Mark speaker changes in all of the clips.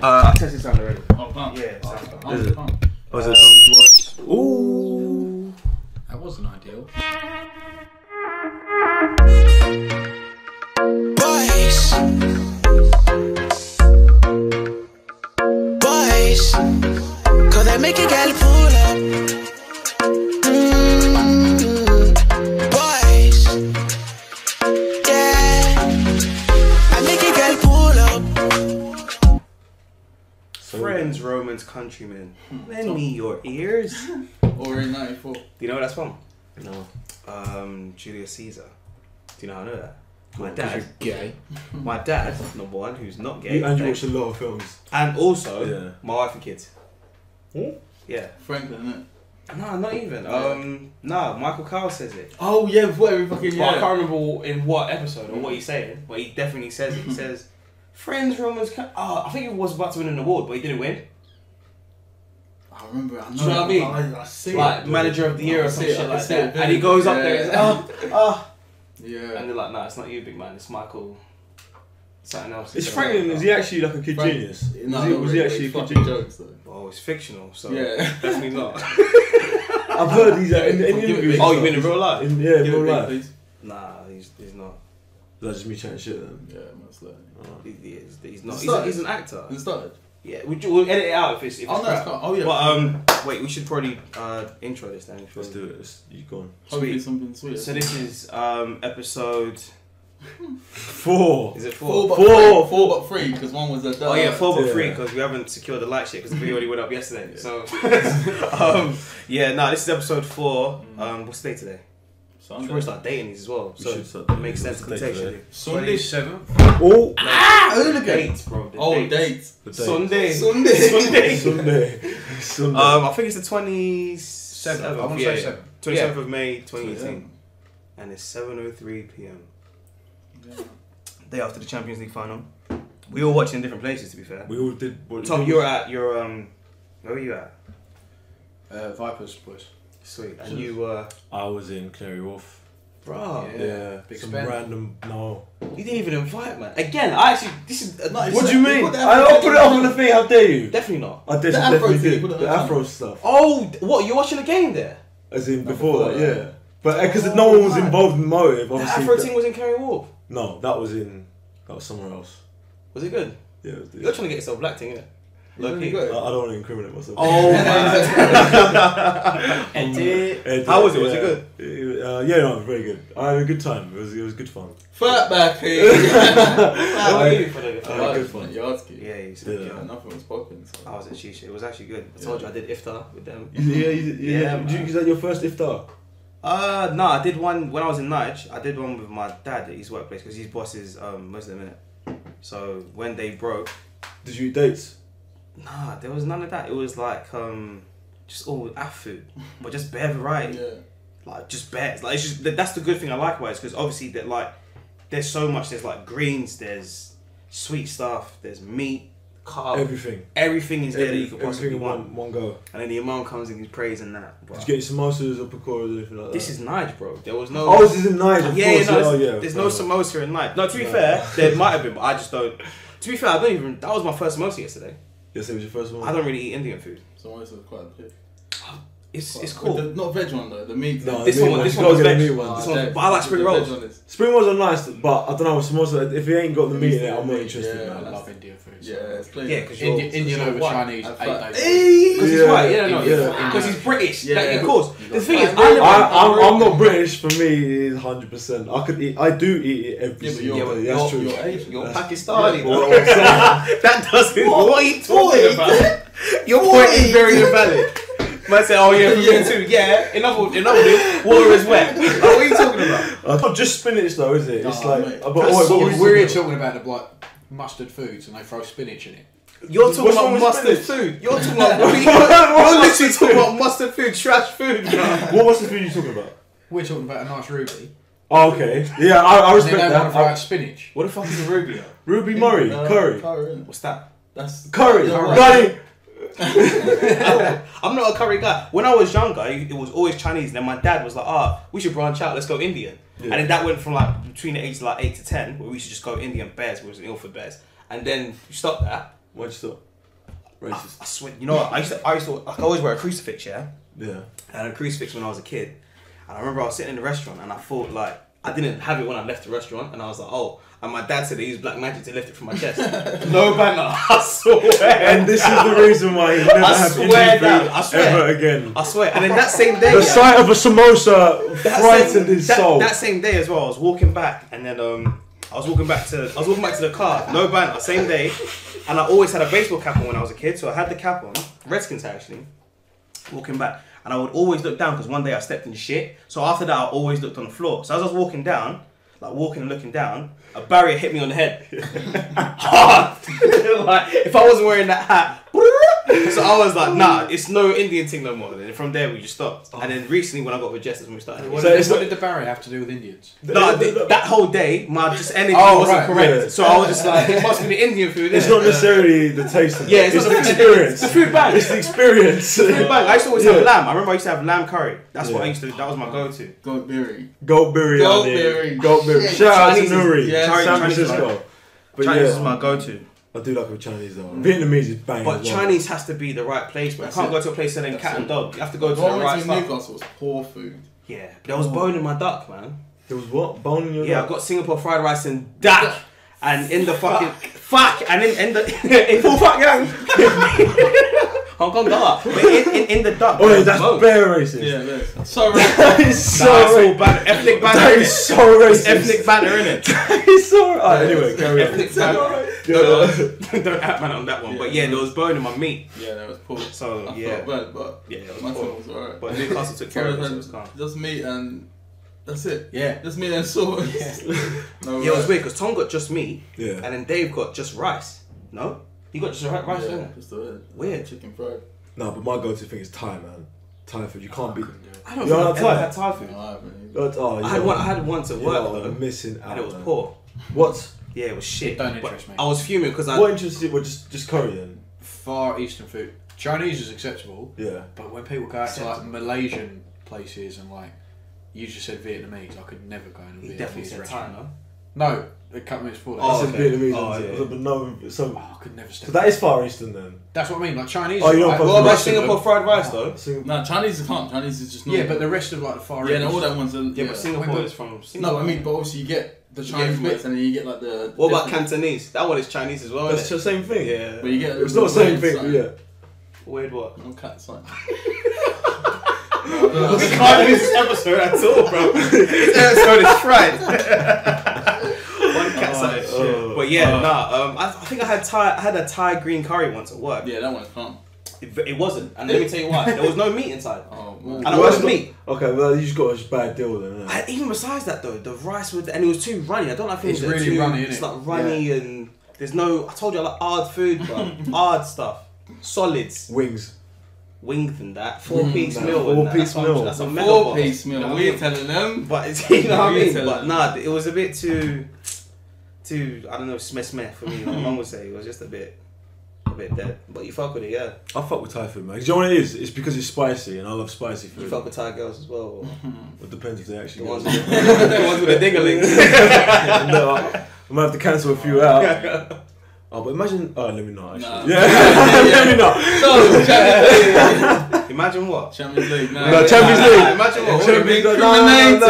Speaker 1: I tested sound already.
Speaker 2: Oh, can't.
Speaker 1: Yeah, sound.
Speaker 2: Is it?
Speaker 3: Oh, is it? Ooh.
Speaker 4: That wasn't ideal.
Speaker 5: Boys, cause they make a girl pull up. Boys, yeah, I make a girl pull up.
Speaker 1: Friends, Romans, countrymen, lend me your ears.
Speaker 2: Or in 94.
Speaker 1: Do you know where that's from?
Speaker 3: No.
Speaker 1: Julius Caesar. Do you know how I know that? My
Speaker 4: Because
Speaker 1: dad.
Speaker 4: you're gay.
Speaker 1: My dad, number one, who's not gay.
Speaker 3: And you watch a lot of films.
Speaker 1: And also,
Speaker 3: Yeah.
Speaker 1: my wife and kids.
Speaker 3: Hmm?
Speaker 1: Yeah.
Speaker 2: Franklin, innit?
Speaker 1: No, not even. No, Michael Kyle says it.
Speaker 2: Oh, yeah, before every fucking
Speaker 1: But I can't remember in what episode or what he's saying, but he definitely says it. He says, Friends, Romans, I think he was about to win an award, but he didn't win.
Speaker 2: I remember, I know.
Speaker 1: Do you know what I mean?
Speaker 2: I see
Speaker 1: Like,
Speaker 2: it.
Speaker 1: Manager of the Year
Speaker 2: I
Speaker 1: or some
Speaker 2: see it,
Speaker 1: shit
Speaker 2: I
Speaker 1: like
Speaker 2: see
Speaker 1: that.
Speaker 2: it,
Speaker 1: And he goes up there
Speaker 2: yeah.
Speaker 1: and says,
Speaker 2: Yeah.
Speaker 1: And they're like, no, it's not you, big man, it's Michael. Something else.
Speaker 3: Is Franklin, is he actually like a kid
Speaker 2: Frank-
Speaker 3: genius?
Speaker 2: No,
Speaker 3: Was he actually a kid
Speaker 2: fucking
Speaker 3: genius?
Speaker 2: jokes, though.
Speaker 1: Oh, it's fictional, so
Speaker 2: Yeah.
Speaker 1: definitely not.
Speaker 3: I've heard he's in
Speaker 2: Give it
Speaker 3: interviews.
Speaker 2: big.
Speaker 1: Oh, you mean in real life?
Speaker 3: Yeah,
Speaker 2: Give it
Speaker 3: real
Speaker 2: big,
Speaker 3: life.
Speaker 2: please.
Speaker 1: Nah, he's not.
Speaker 3: That's just me chatting shit then.
Speaker 2: Yeah, most likely.
Speaker 1: He's not.
Speaker 2: Started.
Speaker 1: He's an actor.
Speaker 2: It started.
Speaker 1: Yeah, we'll edit it out if it's
Speaker 2: Oh, no,
Speaker 1: crap.
Speaker 2: it's not. Oh, yeah.
Speaker 1: But wait, we should probably intro this then.
Speaker 3: Let's do it. You go on.
Speaker 2: Hopefully
Speaker 1: Sweet.
Speaker 2: something sweet.
Speaker 1: So this is episode.
Speaker 3: 4.
Speaker 1: Is it
Speaker 2: Four,
Speaker 1: 4?
Speaker 2: but
Speaker 3: Four.
Speaker 2: Four, but three, because one was a
Speaker 1: Oh yeah, 4 but
Speaker 3: Yeah.
Speaker 1: 3 because we haven't secured the light shit because the video already went up yesterday. So yeah, no, this is episode 4. What's the day today? We should
Speaker 2: Sunday.
Speaker 1: probably start dating these as well.
Speaker 3: We
Speaker 1: So
Speaker 3: should start
Speaker 1: it makes
Speaker 3: dating.
Speaker 1: sense
Speaker 3: What's the date
Speaker 1: contextually.
Speaker 3: today?
Speaker 2: Sunday.
Speaker 4: 27th.
Speaker 3: Oh!
Speaker 2: Hooligan.
Speaker 1: Dates, bro. The
Speaker 2: Oh,
Speaker 1: dates.
Speaker 2: dates.
Speaker 3: The date.
Speaker 1: Sunday.
Speaker 2: Sunday.
Speaker 1: Sunday.
Speaker 3: Sunday. Sunday.
Speaker 1: I think it's the 27th.
Speaker 4: 7th. I want to say 7th.
Speaker 1: 27th of May 2018.
Speaker 2: Yeah.
Speaker 1: And it's 7:03 p.m.
Speaker 2: Yeah.
Speaker 1: Day after the Champions League final. We all watching in different places, to be fair.
Speaker 3: We all did.
Speaker 1: Tom, you're at your where were you at?
Speaker 4: Vipers, boys.
Speaker 1: Sweet. And you were,
Speaker 3: I was in Canary Wharf.
Speaker 1: bro.
Speaker 3: Yeah.
Speaker 4: Big
Speaker 3: some
Speaker 4: spend.
Speaker 3: random. No.
Speaker 1: You didn't even invite, man. Again, I actually this is
Speaker 3: What do you mean? I put it up on the thing. How dare you?
Speaker 1: definitely not.
Speaker 3: I did,
Speaker 2: The Afro
Speaker 3: definitely
Speaker 2: thing,
Speaker 3: did.
Speaker 2: put it
Speaker 3: The
Speaker 2: on.
Speaker 3: Afro stuff.
Speaker 1: Oh, what? You're watching a game there?
Speaker 3: As in
Speaker 2: No,
Speaker 3: before that,
Speaker 2: before,
Speaker 3: yeah. But because no one was involved in the motive,
Speaker 1: The
Speaker 3: obviously.
Speaker 1: Afro team was in Canary Wharf.
Speaker 3: No, that was somewhere else.
Speaker 1: Was it good?
Speaker 3: Yeah, it was
Speaker 1: You're trying to get yourself black, innit? Low key.
Speaker 3: I don't want to incriminate myself.
Speaker 1: Oh man.
Speaker 3: Edit.
Speaker 1: How was it? Was it
Speaker 3: good? Yeah, no, very good. I had a good time. It was good fun.
Speaker 2: Fat back here.
Speaker 1: How were you for the?
Speaker 3: I had good fun.
Speaker 2: Yardski.
Speaker 1: Yeah, you said
Speaker 3: Yeah.
Speaker 1: yeah.
Speaker 2: Nothing was popping. So.
Speaker 1: I was at Shisha. It was actually good. I told you I did iftar with them.
Speaker 3: Yeah.
Speaker 1: Yeah,
Speaker 3: Did you,
Speaker 1: man.
Speaker 3: is that your first iftar?
Speaker 1: No, I did one when I was in Nige. I did one with my dad at his workplace because his boss is Muslim, innit? So when they broke,
Speaker 3: Did you eat dates?
Speaker 1: nah, there was none of that. It was like just all Af food, but just bare variety.
Speaker 2: Yeah.
Speaker 1: Like just bare. Like it's just that's the good thing I like about it because obviously that like there's so much. There's like greens. There's sweet stuff. There's meat, carb. Everything is there that you could possibly
Speaker 3: everything in
Speaker 1: want.
Speaker 3: one go.
Speaker 1: And then the imam comes and he's praising that. Bro.
Speaker 3: Did you get your samosas or pakoras or anything like that?
Speaker 1: This is Nige, bro. There was no.
Speaker 3: Oh, this is in Niger. Of
Speaker 1: Yeah,
Speaker 3: course.
Speaker 1: no,
Speaker 3: Oh, yeah.
Speaker 1: there's no samosa in Nige. No, to be
Speaker 3: No.
Speaker 1: fair, there might have been, but I just don't. To be fair, I don't even. That was my first samosa yesterday.
Speaker 3: Yes, it was your first one.
Speaker 1: I don't really eat Indian food.
Speaker 2: So this was quite a bit.
Speaker 1: It's cool.
Speaker 2: The, not veg one though. The meat.
Speaker 3: No,
Speaker 1: This
Speaker 3: the meat
Speaker 1: one was
Speaker 3: You gotta get
Speaker 1: veg.
Speaker 3: the meat one.
Speaker 1: This one- but I like spring rolls.
Speaker 3: Spring rolls are nice, but I don't know, samosa, if it ain't got the meat in it, I'm not interested.
Speaker 2: Yeah.
Speaker 4: I love Indian food.
Speaker 2: Yeah, it's plain.
Speaker 1: Yeah, because
Speaker 4: Indian over
Speaker 2: white.
Speaker 4: Chinese,
Speaker 2: I've
Speaker 4: 8
Speaker 2: got-
Speaker 4: days.
Speaker 1: because he's
Speaker 3: Yeah.
Speaker 1: white. Yeah, no,
Speaker 3: Yeah.
Speaker 1: because he's British.
Speaker 2: Yeah.
Speaker 1: Like, of course. The thing is,
Speaker 3: I'm not British. For me, it's 100%. I do eat it every
Speaker 2: Yeah, but
Speaker 3: single
Speaker 2: you're-
Speaker 3: day. That's true.
Speaker 2: you're Asian.
Speaker 1: You're
Speaker 3: That's-
Speaker 1: Pakistani,
Speaker 3: Yeah,
Speaker 1: bro.
Speaker 3: what I'm saying.
Speaker 1: That doesn't.
Speaker 2: What?
Speaker 1: What are you talking about? Your point is very invalid. Man said, "Oh yeah, from here too." Yeah, enough words. Water is wet. Like, what are you talking about?
Speaker 3: Not just spinach though, is it? It's
Speaker 2: No,
Speaker 3: like.
Speaker 2: mate.
Speaker 3: But
Speaker 4: We're
Speaker 3: what
Speaker 4: here talking about the like mustard foods and they throw spinach in it.
Speaker 1: You're talking
Speaker 3: What's wrong
Speaker 1: about
Speaker 3: with
Speaker 1: mustard
Speaker 3: spinach?
Speaker 1: food. You're talking about. You're literally talking about mustard food, trash food, bro.
Speaker 3: What was the food you talking about?
Speaker 4: We're talking about a nice ruby.
Speaker 3: Oh, okay. Yeah, I
Speaker 4: And
Speaker 3: respect
Speaker 4: they don't want to throw
Speaker 3: that.
Speaker 4: out spinach.
Speaker 1: What the fuck is a Ruby?
Speaker 3: Ruby Murray, curry.
Speaker 1: What's that?
Speaker 2: That's
Speaker 3: Curry.
Speaker 2: Yeah, right.
Speaker 3: Curry.
Speaker 1: I'm not a curry guy. When I was younger, it was always Chinese. And then my dad was like, we should branch out. Let's go Indian.
Speaker 3: Yeah.
Speaker 1: And then that went from like between the ages of like 8 to 10, where we should just go Indian bears, where it was Ilford bears. And then you stopped that.
Speaker 3: Why'd you stop? Racist.
Speaker 1: I swear, you know what? I used to like, I always wear a crucifix, yeah?
Speaker 3: Yeah.
Speaker 1: I had a crucifix when I was a kid. And I remember I was sitting in the restaurant and I thought like, I didn't have it when I left the restaurant and I was like, oh, and my dad said they used black magic to lift it from my chest. No banner, I swear.
Speaker 3: And this is the reason why you never have Indian food
Speaker 1: I swear.
Speaker 3: ever again.
Speaker 1: I swear. And then that same day,
Speaker 3: The sight of a samosa frightened his soul.
Speaker 1: That same day as well, I was walking back and then I was walking back to the car, no banner, same day. And I always had a baseball cap on when I was a kid, so I had the cap on, Redskins actually, walking back. And I would always look down because one day I stepped in shit. So after that, I always looked on the floor. So as I was walking down, like walking and looking down, a barrier hit me on the head. Hard. Like, if I wasn't wearing that hat. So I was like, nah, it's no Indian thing no more. And from there, we just stopped. And then recently, when I got with Jess, when we started.
Speaker 4: What did the barrier have to do with Indians?
Speaker 1: No, that whole day, my just energy wasn't correct.
Speaker 3: Yeah.
Speaker 1: So I was just like, it must be the Indian food.
Speaker 3: It's not necessarily the taste of it.
Speaker 1: Yeah,
Speaker 3: it's the experience.
Speaker 1: It's the food bag.
Speaker 3: It's the experience.
Speaker 1: Food bag. I used to always have lamb. I remember I used to have lamb curry. That's what I used to. That was my go-to.
Speaker 2: Goat berry.
Speaker 3: Goat biryani. Goat biryani. Shout out to Nuri. San Francisco. But
Speaker 1: Chinese is my go-to.
Speaker 3: I do like a Chinese though. Vietnamese is banging.
Speaker 1: But
Speaker 3: as well.
Speaker 1: Chinese has to be the right place, bro. You can't go to a place selling cat and dog. You have to go to the
Speaker 2: What
Speaker 1: right
Speaker 2: went to
Speaker 1: stuff.
Speaker 2: Newcastle was poor food.
Speaker 1: Yeah, there was bone in my duck, man.
Speaker 3: There was what? Bone in your
Speaker 1: Yeah, I
Speaker 3: duck?
Speaker 1: got Singapore fried rice and duck, and in the fucking fuck, and in the in full fuck gang, Hong Kong dollar. But in the duck.
Speaker 3: Oh,
Speaker 1: there's
Speaker 3: that's
Speaker 1: bone.
Speaker 3: bare racist.
Speaker 2: Yeah, that's so
Speaker 3: That is so
Speaker 1: Nah, it's all
Speaker 3: racist.
Speaker 1: banter, ethnic banter.
Speaker 3: That
Speaker 1: innit?
Speaker 3: is so racist.
Speaker 1: Ethnic banter, innit?
Speaker 3: That is so right. Anyway, carry on.
Speaker 1: Ethnic banter. Don't at man on that one. But yeah, there was bone in my meat.
Speaker 2: Yeah, that was poor.
Speaker 1: So
Speaker 2: I
Speaker 1: yeah,
Speaker 2: felt bad, but
Speaker 1: yeah, it was
Speaker 2: my
Speaker 1: poor.
Speaker 2: son was alright.
Speaker 1: But Newcastle took care of it, so it was calm.
Speaker 2: Just meat and that's it.
Speaker 4: Yeah.
Speaker 2: Just meat and sauce. No
Speaker 1: Yeah, it was weird because Tom got just meat,
Speaker 3: Yeah.
Speaker 1: and then Dave got just rice. No, he got just rice,
Speaker 2: Yeah,
Speaker 1: didn't he?
Speaker 2: just the
Speaker 1: Weird.
Speaker 2: chicken fried.
Speaker 3: No, but my go-to thing is Thai, man. Thai food. You can't beat.
Speaker 1: I don't
Speaker 3: You
Speaker 1: think
Speaker 3: know
Speaker 1: I've
Speaker 3: Thai?
Speaker 1: ever had Thai food.
Speaker 2: No, I haven't.
Speaker 3: Oh,
Speaker 1: I had one to work
Speaker 3: You're
Speaker 1: though,
Speaker 3: missing out.
Speaker 1: and it was
Speaker 3: man.
Speaker 1: poor.
Speaker 3: What?
Speaker 1: Yeah, it was shit.
Speaker 4: Don't
Speaker 1: But
Speaker 4: interest me.
Speaker 1: I was fuming because
Speaker 3: What interested? Well, just curry then.
Speaker 4: Far Eastern food. Chinese is acceptable,
Speaker 3: Yeah.
Speaker 4: but when people go out to like Malaysian places and like, you just said Vietnamese, I could never go in a
Speaker 1: he
Speaker 4: Vietnamese
Speaker 1: definitely said Thai,
Speaker 4: restaurant.
Speaker 1: no?
Speaker 4: No, a couple minutes before that.
Speaker 1: Oh,
Speaker 3: I said
Speaker 1: okay.
Speaker 3: Vietnamese.
Speaker 1: Oh,
Speaker 3: and
Speaker 1: yeah.
Speaker 3: but no. So
Speaker 4: Oh, I could never step.
Speaker 3: that is Far Eastern then.
Speaker 4: That's what I mean. Like Chinese.
Speaker 3: Oh, you don't
Speaker 4: like,
Speaker 3: fuck
Speaker 1: What
Speaker 3: with
Speaker 1: about
Speaker 3: Rest of
Speaker 1: Singapore fried rice though?
Speaker 2: No, Chinese is can't. Chinese is just not.
Speaker 4: Yeah, but the rest of like the Far
Speaker 2: yeah,
Speaker 4: East.
Speaker 2: no, all that ones are.
Speaker 1: Yeah, but Singapore is from Singapore.
Speaker 2: No, I mean, but obviously you get the Chinese
Speaker 1: Yeah,
Speaker 2: bits and then you get like the.
Speaker 1: What about
Speaker 2: different-
Speaker 1: Cantonese? That one is Chinese as well.
Speaker 3: That's
Speaker 1: Isn't
Speaker 3: the same thing.
Speaker 1: it? Yeah.
Speaker 2: But you get.
Speaker 3: It's not the same thing. But yeah.
Speaker 1: Weird what?
Speaker 2: No cat sign.
Speaker 1: We can't do this episode at all, bro. This episode is fried. One cat side. But yeah, I think I had a Thai green curry once at work.
Speaker 2: Yeah, that one's calm.
Speaker 1: It wasn't, and let me tell you why. There was no meat inside,
Speaker 2: Oh,
Speaker 1: and
Speaker 2: man.
Speaker 1: I wanted meat.
Speaker 3: Okay, well you just got a bad deal then. innit?
Speaker 1: Even besides that though, the rice and it was too runny. I don't like things
Speaker 4: It's
Speaker 1: that are
Speaker 4: really
Speaker 1: too,
Speaker 4: runny,
Speaker 1: It's
Speaker 4: innit?
Speaker 1: like runny and there's no. I told you I like hard food, bro. Hard stuff, solids,
Speaker 3: Wings.
Speaker 1: wings and that. 4-piece
Speaker 3: no,
Speaker 1: meal. and that.
Speaker 3: 4-piece meal.
Speaker 1: That's a mega
Speaker 2: Four-piece
Speaker 1: box. You
Speaker 2: meal.
Speaker 1: know what I
Speaker 2: We
Speaker 1: mean?
Speaker 2: telling them.
Speaker 1: But it's, you know what I
Speaker 2: Really
Speaker 1: mean.
Speaker 2: tell
Speaker 1: But
Speaker 2: them.
Speaker 1: nah, it was a bit too I don't know, smeh for me. Like my mum would say it was just a bit dead. But you fuck with it, yeah.
Speaker 3: I fuck with Thai food, man. 'Cause you know what it is? It's because it's spicy, and I love spicy food.
Speaker 1: You fuck with Thai girls as well. Or
Speaker 3: It depends if they
Speaker 1: the
Speaker 3: actually.
Speaker 1: ones
Speaker 3: go.
Speaker 1: with the ones with the dinglings.
Speaker 3: No, I might have to cancel a few out. Oh, but imagine. Oh, let me not. Actually.
Speaker 2: Nah.
Speaker 3: Yeah, let me not.
Speaker 2: No, Champions League.
Speaker 1: Imagine what?
Speaker 2: Champions League.
Speaker 3: No, Champions League.
Speaker 1: Imagine what?
Speaker 3: Champions League.
Speaker 2: Incriminate.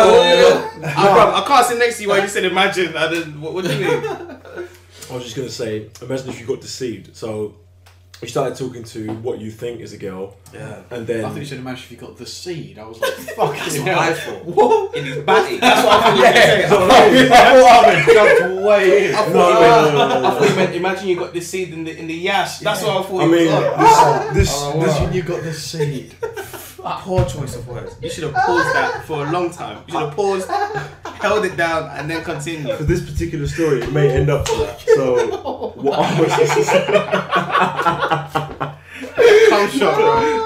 Speaker 1: I can't sit next to you while you said imagine. I didn't, what do you mean?
Speaker 3: I was just gonna say, imagine if you got deceived. So you started talking to what you think is a girl,
Speaker 1: Yeah.
Speaker 3: and then
Speaker 4: I thought you said imagine if you got the seed. I was like, fuck
Speaker 1: That's
Speaker 4: it.
Speaker 1: what I thought. What? In his batty. That's what I thought you
Speaker 3: no, way in.
Speaker 1: I thought you meant imagine you got this seed in the yash. That's what I thought
Speaker 3: I
Speaker 1: you
Speaker 3: mean,
Speaker 1: was
Speaker 3: this
Speaker 4: Imagine you got the seed.
Speaker 1: poor choice of words. You should have paused that for a long time. You should have paused, held it down, and then continued.
Speaker 3: for this particular story, it may end up to that. So what I was just to say.
Speaker 1: Come shot, bro.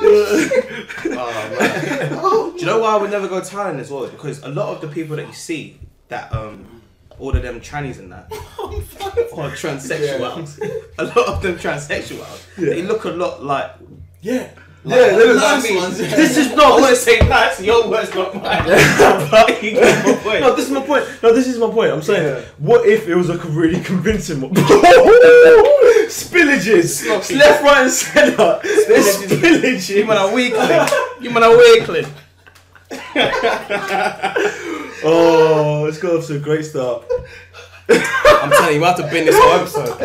Speaker 1: Oh man. Do you know why I would never go Thailand as well? Because a lot of the people that you see that all of them trannies and that or transsexuals, a lot of them transsexuals, they look a lot like
Speaker 3: Yeah.
Speaker 1: like,
Speaker 3: Yeah,
Speaker 1: you know what
Speaker 2: nice
Speaker 1: I mean?
Speaker 2: ones, yeah.
Speaker 3: This is
Speaker 1: I
Speaker 3: not.
Speaker 1: want to say nice, your words not mine. But you get my point.
Speaker 3: No, this is my point. No, this is my point. I'm saying, what if it was like a really convincing one? Spillages.
Speaker 1: Sloppy.
Speaker 3: It's left, right, and centre. There's spillages.
Speaker 1: You man a weakling. You man a weakling.
Speaker 3: Oh, it's got off to a great start.
Speaker 1: I'm telling you, we have to bin this whole episode.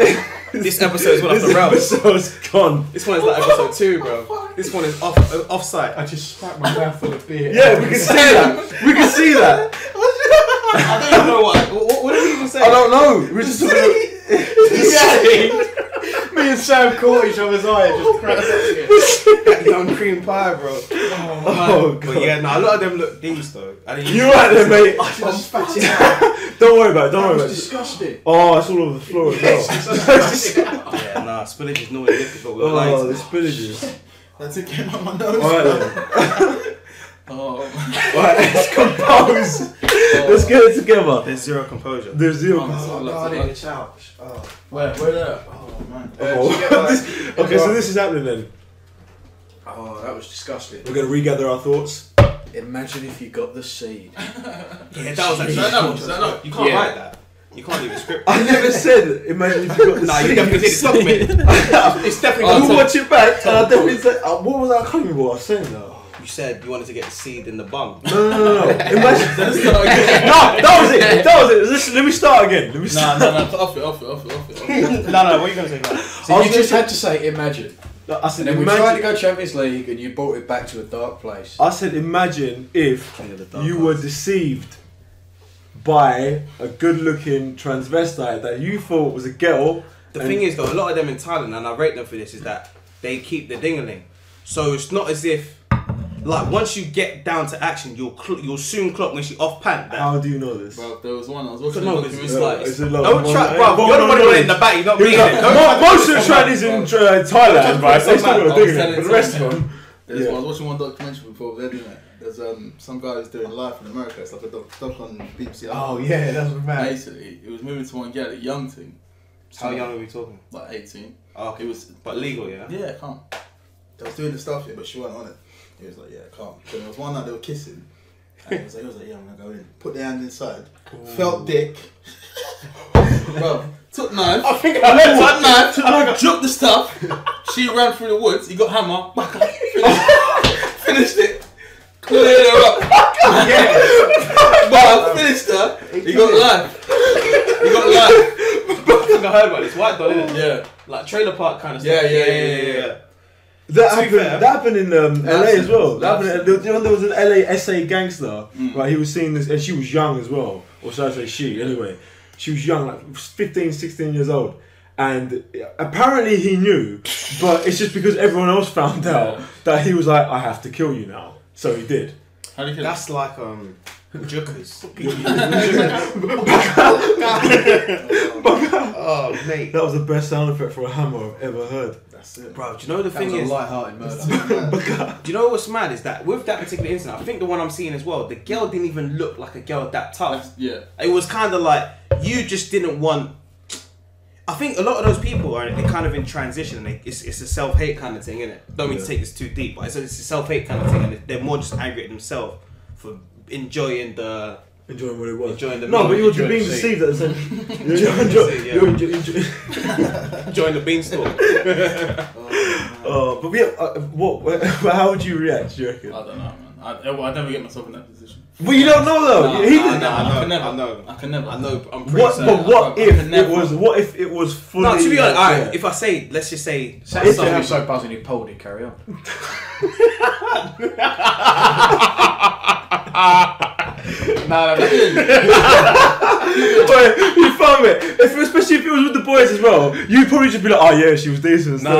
Speaker 1: This episode is one off the rails.
Speaker 3: This episode's gone.
Speaker 1: This one is like episode 2, bro. This one is off-site.
Speaker 4: I just smacked my mouth full of beer.
Speaker 3: Yeah, we can see that. We can see that.
Speaker 1: I don't even know what did we even say?
Speaker 3: I don't know. We're just talking.
Speaker 4: Me and Sam caught each other's eye and just cracked up again.
Speaker 1: Young cream pie, bro.
Speaker 3: Oh,
Speaker 1: But yeah, no, a lot of them look decent though.
Speaker 3: You're right there, mate.
Speaker 4: I just spat it out.
Speaker 3: Don't worry about it. Don't
Speaker 4: That
Speaker 3: worry
Speaker 4: was
Speaker 3: about it.
Speaker 4: disgusting.
Speaker 3: Oh, it's all over the floor as well.
Speaker 1: Yeah, nah, spillage is normally difficult. But
Speaker 3: Oh, the spillages.
Speaker 2: That's it came out my nose.
Speaker 3: Alright then.
Speaker 2: Oh.
Speaker 3: Alright, let's compose. Let's get it together.
Speaker 1: there's zero composure.
Speaker 3: There's zero.
Speaker 4: I need a towel. Oh.
Speaker 2: Where that? Oh man.
Speaker 3: Oh. Okay, so this is happening then.
Speaker 4: Oh, that was disgusting.
Speaker 3: We're going to regather our thoughts.
Speaker 4: Imagine if you got the seed.
Speaker 1: Yeah, that was actually.
Speaker 2: Is that no?
Speaker 1: You can't
Speaker 4: Yeah.
Speaker 1: write that. You can't leave a script.
Speaker 3: I never said, imagine if you got the
Speaker 1: Nah, you
Speaker 3: seed.
Speaker 1: definitely did. It's documented. It's definitely
Speaker 3: I will
Speaker 1: documented.
Speaker 3: watch it back and I definitely said, what was I can't remember what I was saying though.
Speaker 1: You said you wanted to get the seed in the bum.
Speaker 3: No. Imagine. No,
Speaker 2: Nah,
Speaker 3: that was it. That was it. Listen, let me start again. Let me start.
Speaker 2: off it.
Speaker 1: No, what are you gonna say about it?
Speaker 4: So you just had to say imagine.
Speaker 3: I said,
Speaker 4: And then we tried to
Speaker 3: imagine.
Speaker 4: go Champions League and you brought it back to a dark place.
Speaker 3: I said, imagine if
Speaker 1: King of the dark
Speaker 3: you were
Speaker 1: arts.
Speaker 3: deceived by a good-looking transvestite that you thought was a girl.
Speaker 1: The
Speaker 3: and-
Speaker 1: thing is, though, a lot of them in Thailand, and I rate them for this, is that they keep the ding-a-ling. So it's not as if, like, once you get down to action, you'll soon clock when she off-pant that.
Speaker 3: How do you know this?
Speaker 2: Bro, there was one I was watching.
Speaker 1: No,
Speaker 2: a
Speaker 1: it's
Speaker 2: documentary.
Speaker 1: like,
Speaker 3: Is it like
Speaker 1: don't
Speaker 3: one-
Speaker 1: try, bro.
Speaker 3: one-
Speaker 1: You're the
Speaker 3: one-
Speaker 1: one in the back. You're not
Speaker 3: He
Speaker 1: being
Speaker 3: was
Speaker 1: it.
Speaker 3: like,
Speaker 1: Don't try to
Speaker 3: most of
Speaker 1: put
Speaker 3: the
Speaker 1: someone-
Speaker 3: trannies in Thailand, right? They still got a
Speaker 2: I was
Speaker 3: thing in
Speaker 2: telling
Speaker 3: it, but the rest of
Speaker 2: someone,
Speaker 3: them.
Speaker 2: There's
Speaker 3: Yeah.
Speaker 2: I was watching one documentary before they're doing it. There's some guy who's doing live in America. It's like a doc on BBC.
Speaker 4: Oh yeah, that's mad.
Speaker 2: Basically, it was moving to one girl, a young thing.
Speaker 1: How young are we talking?
Speaker 2: Like 18.
Speaker 1: Oh, okay.
Speaker 2: It was,
Speaker 1: But legal, yeah?
Speaker 2: yeah, calm. They was doing the stuff here, but she wasn't on it. He was like, yeah, calm. Then there was one night they were kissing. And he was like, yeah, I'm gonna go in. Put the hand inside. Felt dick. Bro, took knife.
Speaker 1: I think
Speaker 2: Took knife. Dropped the stuff. She ran through the woods. He got hammer. Back up. Finished it. Cleared her up. But I finished her. He got life.
Speaker 1: I think I heard about this. White doll, innit?
Speaker 2: Yeah.
Speaker 1: Like trailer park kind of
Speaker 2: Yeah,
Speaker 1: stuff.
Speaker 2: yeah.
Speaker 3: That
Speaker 1: To be
Speaker 3: happened.
Speaker 1: fair-
Speaker 3: That happened in LA as well. That happened.
Speaker 2: Absolutely.
Speaker 3: You know, there was an LA SA gangster. Right, he was seeing this, and she was young as well, or should I say she? Anyway, she was young, like 15, 16 years old, and apparently he knew, but it's just because everyone else found out that he was like, I have to kill you now. So he did.
Speaker 2: How do you feel?
Speaker 1: That's like Jukas. Oh mate,
Speaker 3: That was the best sound effect for a hammer I've ever heard.
Speaker 2: That's it.
Speaker 1: bro. Do you know the
Speaker 4: That
Speaker 1: thing
Speaker 4: was a
Speaker 1: is?
Speaker 4: light-hearted murder.
Speaker 1: Do you know what's mad is that with that particular incident, I think the one I'm seeing as well, the girl didn't even look like a girl that tough.
Speaker 2: Yeah.
Speaker 1: It was kind of like you just didn't want. I think a lot of those people are they're kind of in transition, and it's a self-hate kind of thing, isn't it? Don't mean to take this too deep, but it's a self-hate kind of thing, and they're more just angry at themselves for enjoying the
Speaker 3: Enjoying what it was.
Speaker 1: enjoying the
Speaker 3: No, but
Speaker 1: meal,
Speaker 3: you're being
Speaker 4: enjoying
Speaker 3: deceived at the same.
Speaker 1: enjoying the beanstalk.
Speaker 3: But yeah, what? How would you react? Do you reckon?
Speaker 2: I don't know, man. I'd never get myself in that position.
Speaker 3: Well, you don't know though. He didn't.
Speaker 2: I can never.
Speaker 1: I know.
Speaker 2: I can never.
Speaker 1: I know. I'm pretty
Speaker 3: What?
Speaker 1: certain.
Speaker 3: But what
Speaker 2: I
Speaker 3: if
Speaker 2: can never-
Speaker 3: it was? What if it was fully?
Speaker 1: No, to be honest,
Speaker 3: like,
Speaker 1: alright. If I say, let's just say,
Speaker 4: Sam
Speaker 3: If
Speaker 4: started
Speaker 3: they
Speaker 4: so buzzing he pulled it. Carry on.
Speaker 2: No.
Speaker 3: Wait, you found it. Especially if it was with the boys as well, you'd probably just be like, "Oh yeah, she was decent."
Speaker 1: no,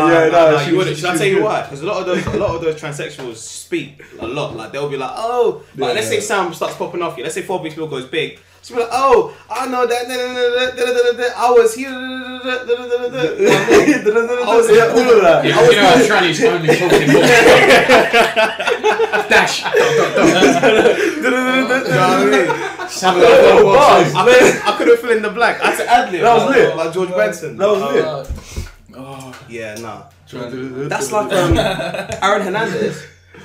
Speaker 3: she
Speaker 1: you
Speaker 3: was-
Speaker 1: wouldn't. Should I
Speaker 3: she
Speaker 1: tell you
Speaker 3: was
Speaker 1: why? Because a lot of those transsexuals speak a lot. Like they'll be like, oh, like
Speaker 3: Yeah,
Speaker 1: let's say
Speaker 3: yeah.
Speaker 1: Sam starts popping off you. Let's say 4 Big Spill goes big. She'll be like, oh, I know that. I was here.
Speaker 3: good. I was yeah, all of that.
Speaker 4: You know, Tranny's only talking more. Dash.
Speaker 1: You know what I mean?
Speaker 4: Sam,
Speaker 3: Bars.
Speaker 1: I couldn't fill in the blank. I had to ad lib.
Speaker 3: That was lit.
Speaker 1: Like George Benson.
Speaker 3: That was it.
Speaker 1: Yeah, nah. That's like Aaron Hernandez,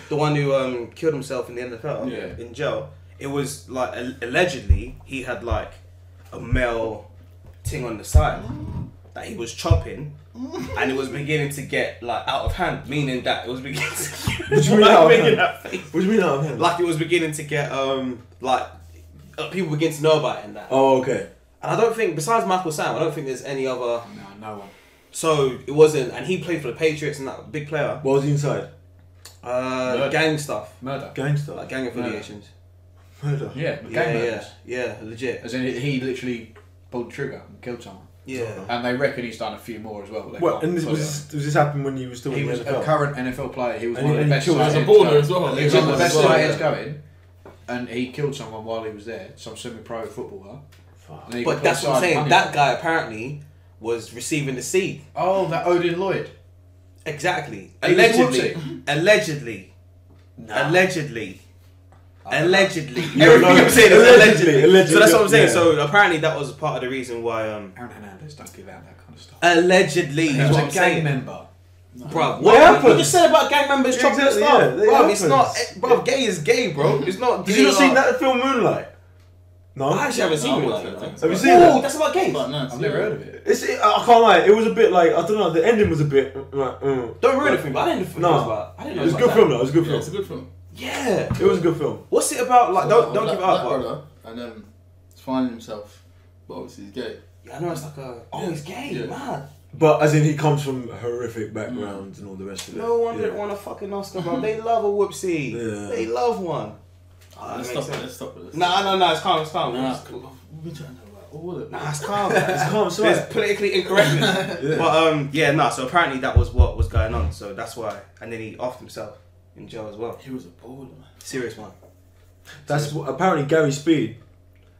Speaker 1: the one who killed himself in the NFL in jail. It was like allegedly he had like a male thing on the side that he was chopping, and it was beginning to get like out of hand, meaning that it was beginning to.
Speaker 3: What do you mean out of hand?
Speaker 1: That face.
Speaker 3: What do you mean out of hand?
Speaker 1: Like it was beginning to get people begin to know about it and that.
Speaker 3: Oh, okay.
Speaker 1: And I don't think, besides Michael Sam, I don't think there's any other.
Speaker 4: No one.
Speaker 1: So it wasn't, and he played for the Patriots and that big player.
Speaker 3: What was he inside?
Speaker 1: Gang stuff,
Speaker 4: Murder.
Speaker 3: Gangster.
Speaker 1: like gang affiliations.
Speaker 3: Murder.
Speaker 4: Yeah,
Speaker 1: Yeah,
Speaker 4: gang
Speaker 1: yeah,
Speaker 4: murders.
Speaker 1: yeah, legit.
Speaker 4: As in, he literally pulled the trigger and killed someone.
Speaker 1: Yeah.
Speaker 4: And they reckon he's done a few more as well. But they
Speaker 3: What?
Speaker 4: can't
Speaker 3: And this
Speaker 4: put it
Speaker 3: was this happened when he was still
Speaker 4: on. He
Speaker 3: in
Speaker 4: was
Speaker 3: the NFL?
Speaker 4: a current NFL player. He was
Speaker 3: And
Speaker 4: one of
Speaker 3: he
Speaker 4: the best
Speaker 3: killed-
Speaker 2: As a
Speaker 4: tight
Speaker 2: baller
Speaker 4: ends
Speaker 2: as well.
Speaker 4: going. He was one of the best
Speaker 2: As well,
Speaker 4: tight
Speaker 2: yeah.
Speaker 4: ends going. And he killed someone while he was there. Some semi-pro footballer. And he got
Speaker 1: But that's
Speaker 4: put
Speaker 1: what I'm
Speaker 4: aside
Speaker 1: saying.
Speaker 4: money.
Speaker 1: That guy apparently was receiving the seed.
Speaker 4: Oh, that Odin Lloyd.
Speaker 1: Exactly.
Speaker 4: He was
Speaker 1: Allegedly.
Speaker 4: whoopsie.
Speaker 1: Allegedly. Allegedly. Allegedly.
Speaker 3: Yeah,
Speaker 1: Everything
Speaker 3: no,
Speaker 1: I'm saying is
Speaker 3: allegedly,
Speaker 1: allegedly. So that's what I'm saying.
Speaker 3: yeah.
Speaker 1: So apparently that was part of the reason why.
Speaker 4: Aaron Hernandez don't give out that kind of stuff.
Speaker 1: Allegedly.
Speaker 4: He
Speaker 1: Is
Speaker 4: was
Speaker 1: what
Speaker 4: a
Speaker 1: I'm
Speaker 4: gang
Speaker 1: saying.
Speaker 4: member.
Speaker 1: Bro,
Speaker 3: What
Speaker 1: what
Speaker 3: happens?
Speaker 1: you just said about gang members
Speaker 3: Yeah,
Speaker 1: chopping
Speaker 3: exactly,
Speaker 1: stuff,
Speaker 3: yeah, that
Speaker 1: bro? It's not,
Speaker 3: happens.
Speaker 1: bro. Gay is gay, bro. It's not.
Speaker 3: Did you not see
Speaker 1: like-
Speaker 3: that film Moonlight? No.
Speaker 1: I actually haven't seen
Speaker 2: I
Speaker 1: it.
Speaker 2: watched
Speaker 1: Like,
Speaker 2: it.
Speaker 3: Have you seen
Speaker 1: oh,
Speaker 3: it?
Speaker 1: that's about gays.
Speaker 2: But no,
Speaker 4: I've never heard of it.
Speaker 3: I can't lie. It was a bit like I don't know. The ending was a bit like.
Speaker 1: Don't ruin it for me. But I didn't think
Speaker 3: No.
Speaker 1: it was about. I didn't know
Speaker 3: It was a
Speaker 1: about
Speaker 3: good film though. It was a good
Speaker 2: Yeah,
Speaker 3: film.
Speaker 2: it's a good film.
Speaker 1: Yeah.
Speaker 3: It was a good film.
Speaker 1: What's it about? Like, don't
Speaker 2: Black-
Speaker 1: give it
Speaker 2: Black
Speaker 1: up. But,
Speaker 2: brother, and he's finding himself, but obviously he's gay.
Speaker 1: yeah, I know it's like a. Oh, he's gay,
Speaker 2: Yeah.
Speaker 1: man.
Speaker 3: But as in, he comes from horrific backgrounds and all the rest of it.
Speaker 1: No one
Speaker 3: yeah.
Speaker 1: didn't want a fucking Oscar, bro. They love a whoopsie.
Speaker 3: Yeah.
Speaker 1: They love one. Ah,
Speaker 2: Let's
Speaker 1: that makes
Speaker 2: stop it.
Speaker 1: sense.
Speaker 2: Let's stop it.
Speaker 1: No, it's calm, it's calm.
Speaker 2: Nah, we've been trying to about all of it.
Speaker 1: Nah, it's calm.
Speaker 3: It's calm, it's
Speaker 1: There's
Speaker 3: alright.
Speaker 1: politically incorrectness.
Speaker 3: Yeah.
Speaker 1: But yeah, no. So apparently that was what was going on. So that's why, and then he offed himself in jail as well.
Speaker 2: He was a baller, man.
Speaker 1: Serious one.
Speaker 3: That's what, apparently Gary Speed.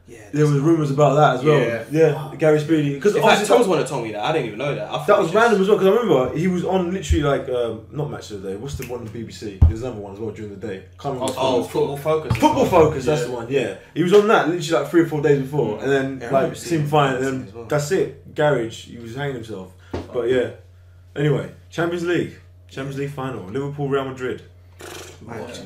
Speaker 1: Yeah.
Speaker 3: There was rumours about that as well.
Speaker 1: Yeah.
Speaker 3: Yeah, Gary Speedy. Because
Speaker 1: In fact, Tom's one that told me that. I didn't even know that. I thought
Speaker 3: that
Speaker 1: it
Speaker 3: was random as well. Because I remember he was on literally like not Match of the Day. What's the one on BBC? There's another one as well during the day. Can't remember.
Speaker 1: Oh, Football Focus.
Speaker 3: Football Focus, that's
Speaker 2: Yeah.
Speaker 3: the one, yeah. He was on that literally like 3 or 4 days before, and then
Speaker 1: Yeah, I remember
Speaker 3: like seemed
Speaker 1: seeing
Speaker 3: fine,
Speaker 1: that
Speaker 3: and then
Speaker 1: as well.
Speaker 3: that's it. Garage, he was hanging himself. But yeah. Anyway, Champions League final, Liverpool Real Madrid.